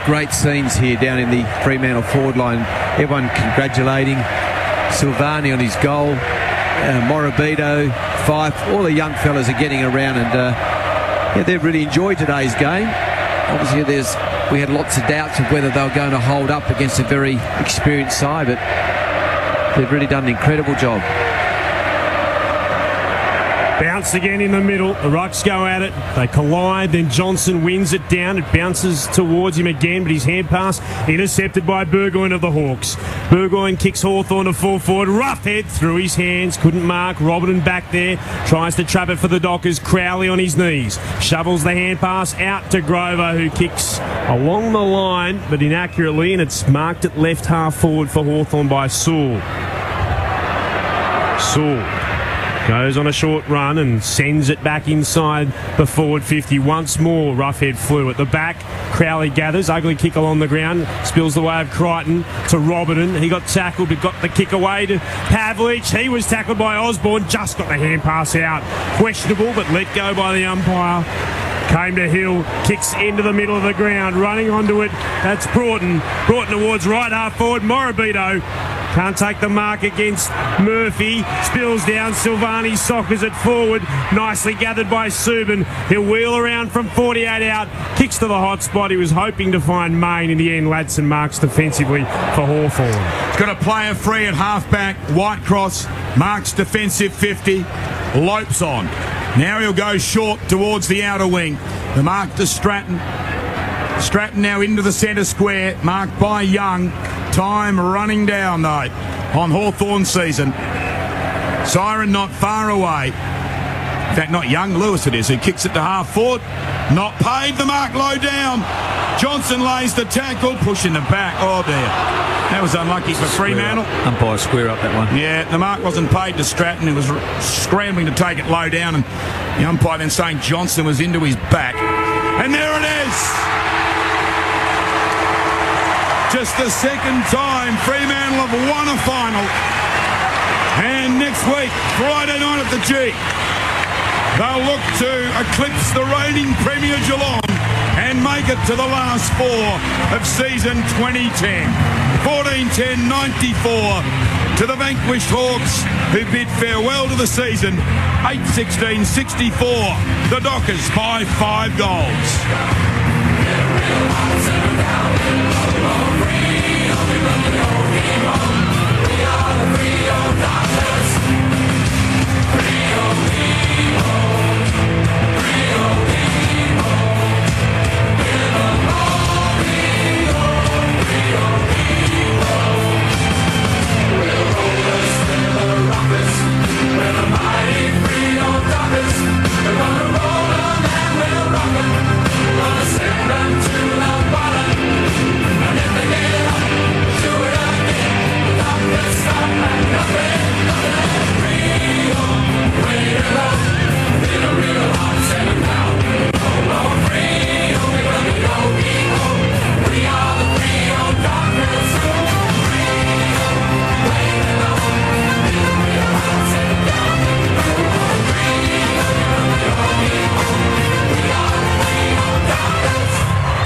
great scenes here down in the Fremantle forward line. Everyone congratulating Silvani on his goal. Morabito, Fife, all the young fellas are getting around and they've really enjoyed today's game. Obviously, we had lots of doubts of whether they were going to hold up against a very experienced side, but they've really done an incredible job. Bounce again in the middle. The Rucks go at it. They collide. Then Johnson wins it down. It bounces towards him again, but his hand pass intercepted by Burgoyne of the Hawks. Burgoyne kicks Hawthorn to full forward. Rough head through his hands. Couldn't mark. Robertson back there. Tries to trap it for the Dockers. Crowley on his knees. Shovels the hand pass out to Grover, who kicks along the line, but inaccurately, and it's marked at left half forward for Hawthorn by Sewell. Sewell goes on a short run and sends it back inside the forward 50. Once more, Roughhead flew at the back. Crowley gathers. Ugly kick along the ground. Spills the way of Crichton to Robertson. He got tackled, but got the kick away to Pavlich. He was tackled by Osborne. Just got the hand pass out. Questionable, but let go by the umpire. Came to Hill, kicks into the middle of the ground, running onto it. That's Broughton. Broughton towards right half forward. Morabito can't take the mark against Murphy. Spills down. Silvani soccers it forward. Nicely gathered by Subin. He'll wheel around from 48 out. Kicks to the hot spot. He was hoping to find Main. In the end, Ladson marks defensively for Hawthorn. Got a player free at half-back. Whitecross marks defensive 50. Lopes on. Now he'll go short towards the outer wing. The mark to Stratton. Stratton now into the centre square, marked by Young. Time running down, though, on Hawthorn season. Siren not far away. In fact, not young Lewis it is, who kicks it to half forward. Not paid, the mark low down. Johnson lays the tackle, pushing the back. Oh dear. That was unlucky for Fremantle. Umpire square up that one. Yeah, the mark wasn't paid to Stratton. He was scrambling to take it low down, and the umpire then saying Johnson was into his back. And there it is. Just the second time Fremantle have won a final. And next week, Friday night at the G, they'll look to eclipse the reigning Premier Geelong and make it to the last four of season 2010. 14-10-94 to the vanquished Hawks, who bid farewell to the season. 8-16-64. The Dockers by 5 goals.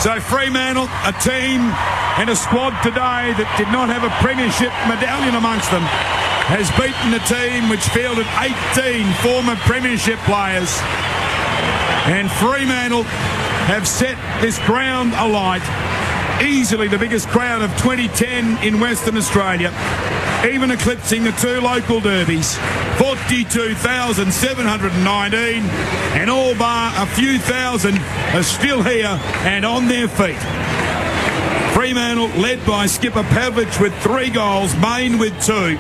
So Fremantle, a team and a squad today that did not have a premiership medallion amongst them, has beaten the team which fielded 18 former premiership players. And Fremantle have set this ground alight. Easily the biggest crowd of 2010 in Western Australia, even eclipsing the two local derbies. 42,719, and all bar a few thousand are still here and on their feet. Fremantle, led by skipper Pavlich with 3 goals, Main with 2,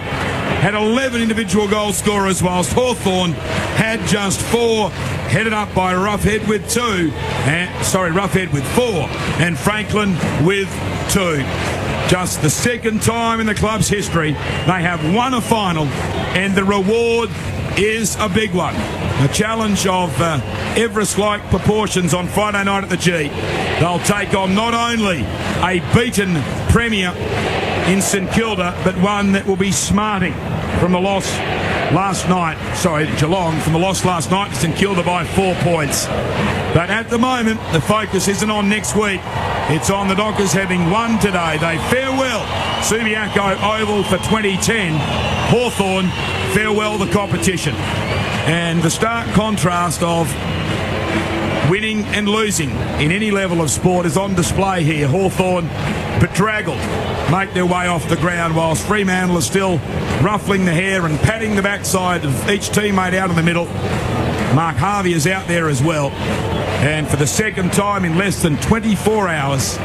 had 11 individual goal scorers, whilst Hawthorn had just 4, headed up by Roughead with 4, and Franklin with 2. Just the second time in the club's history they have won a final, and the reward is a big one. A challenge of Everest-like proportions on Friday night at the G. They'll take on not only a beaten Premier in St Kilda, but one that will be smarting from the loss last night. Geelong from the loss last night to St Kilda by 4 points. But at the moment, the focus isn't on next week. It's on the Dockers having won today. They farewell Subiaco Oval for 2010. Hawthorn farewell the competition. And the stark contrast of winning and losing in any level of sport is on display here. Hawthorn, bedraggled, make their way off the ground, whilst Fremantle is still ruffling the hair and patting the backside of each teammate out in the middle. Mark Harvey is out there as well. And for the second time in less than 24 hours,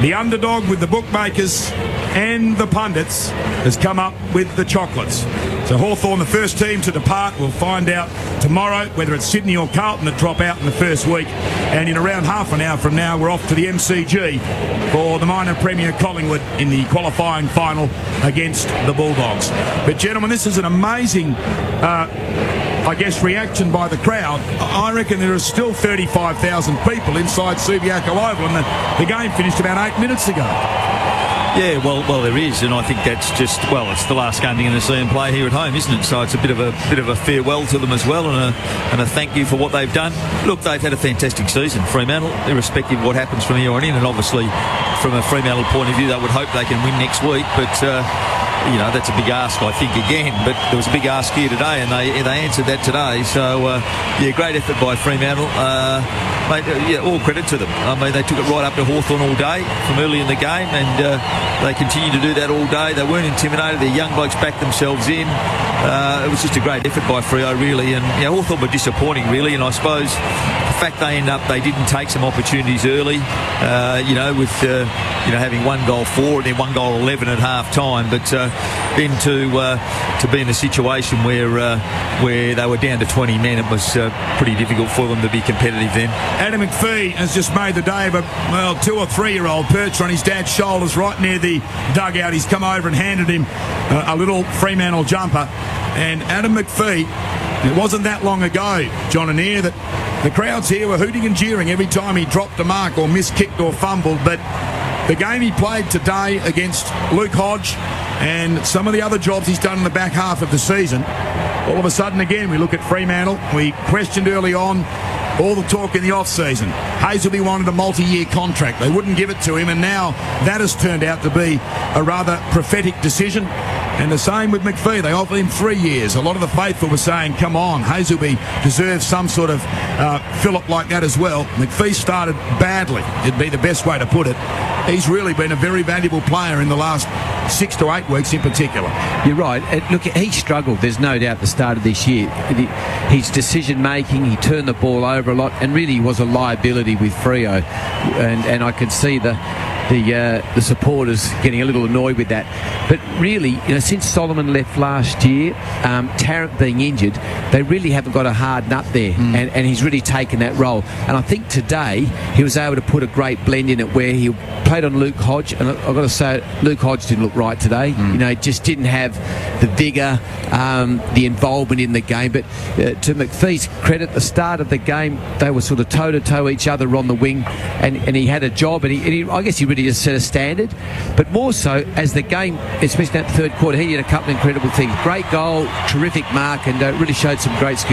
the underdog with the bookmakers and the pundits has come up with the chocolates. So Hawthorn, the first team to depart. We'll find out tomorrow whether it's Sydney or Carlton that drop out in the first week. And in around half an hour from now, we're off to the MCG for the minor Premier Collingwood in the qualifying final against the Bulldogs. But gentlemen, this is an amazing reaction by the crowd. I reckon there are still 35,000 people inside Subiaco Oval, and the game finished about 8 minutes ago. Yeah, well, there is, and I think that's just, it's the last game you're going to see them play here at home, isn't it? So it's a bit of a farewell to them as well, and a thank you for what they've done. Look, they've had a fantastic season, Fremantle, irrespective of what happens from here on in, and obviously from a Fremantle point of view, they would hope they can win next week, but that's a big ask, I think, again. But there was a big ask here today, and they answered that today. So, great effort by Fremantle. Mate, all credit to them. I mean, they took it right up to Hawthorn all day from early in the game, and they continue to do that all day. They weren't intimidated. Their young blokes backed themselves in. It was just a great effort by Freo, really. And Hawthorn were disappointing, really. And I suppose the fact they didn't take some opportunities early, with having 1 goal 4 and then 1 goal 11 at half time. But to be in a situation where they were down to 20 men. It was pretty difficult for them to be competitive then. Adam McPhee has just made the day of a 2 or 3-year-old perched on his dad's shoulders right near the dugout. He's come over and handed him a little Fremantle jumper. And Adam McPhee, it wasn't that long ago, John and Air, that the crowds here were hooting and jeering every time he dropped a mark or miskicked or fumbled. But the game he played today against Luke Hodge and some of the other jobs he's done in the back half of the season, all of a sudden again we look at Fremantle. We questioned early on all the talk in the off-season. Hazelby wanted a multi-year contract. They wouldn't give it to him, and now that has turned out to be a rather prophetic decision. And the same with McPhee. They offered him 3 years. A lot of the faithful were saying, come on, Hazelby deserves some sort of fill-up like that as well. McPhee started badly. It'd be the best way to put it. He's really been a very valuable player in the last 6 to 8 weeks in particular. You're right. Look, he struggled, there's no doubt, at the start of this year. His decision-making, he turned the ball over a lot, and really he was a liability with Freo. And I could see the supporters getting a little annoyed with that. But really, since Solomon left last year, Tarrant being injured, they really haven't got a hard nut there, and he's really taken that role. And I think today he was able to put a great blend in it where he played on Luke Hodge, and I've got to say, Luke Hodge didn't look right today. Just didn't have the vigour, the involvement in the game. But to McPhee's credit, the start of the game, they were sort of toe-to-toe each other on the wing, and he had a job, and he I guess he really just set a standard. But more so, as the game, especially that third quarter, he did a couple of incredible things. Great goal, terrific mark, and really showed some great skill.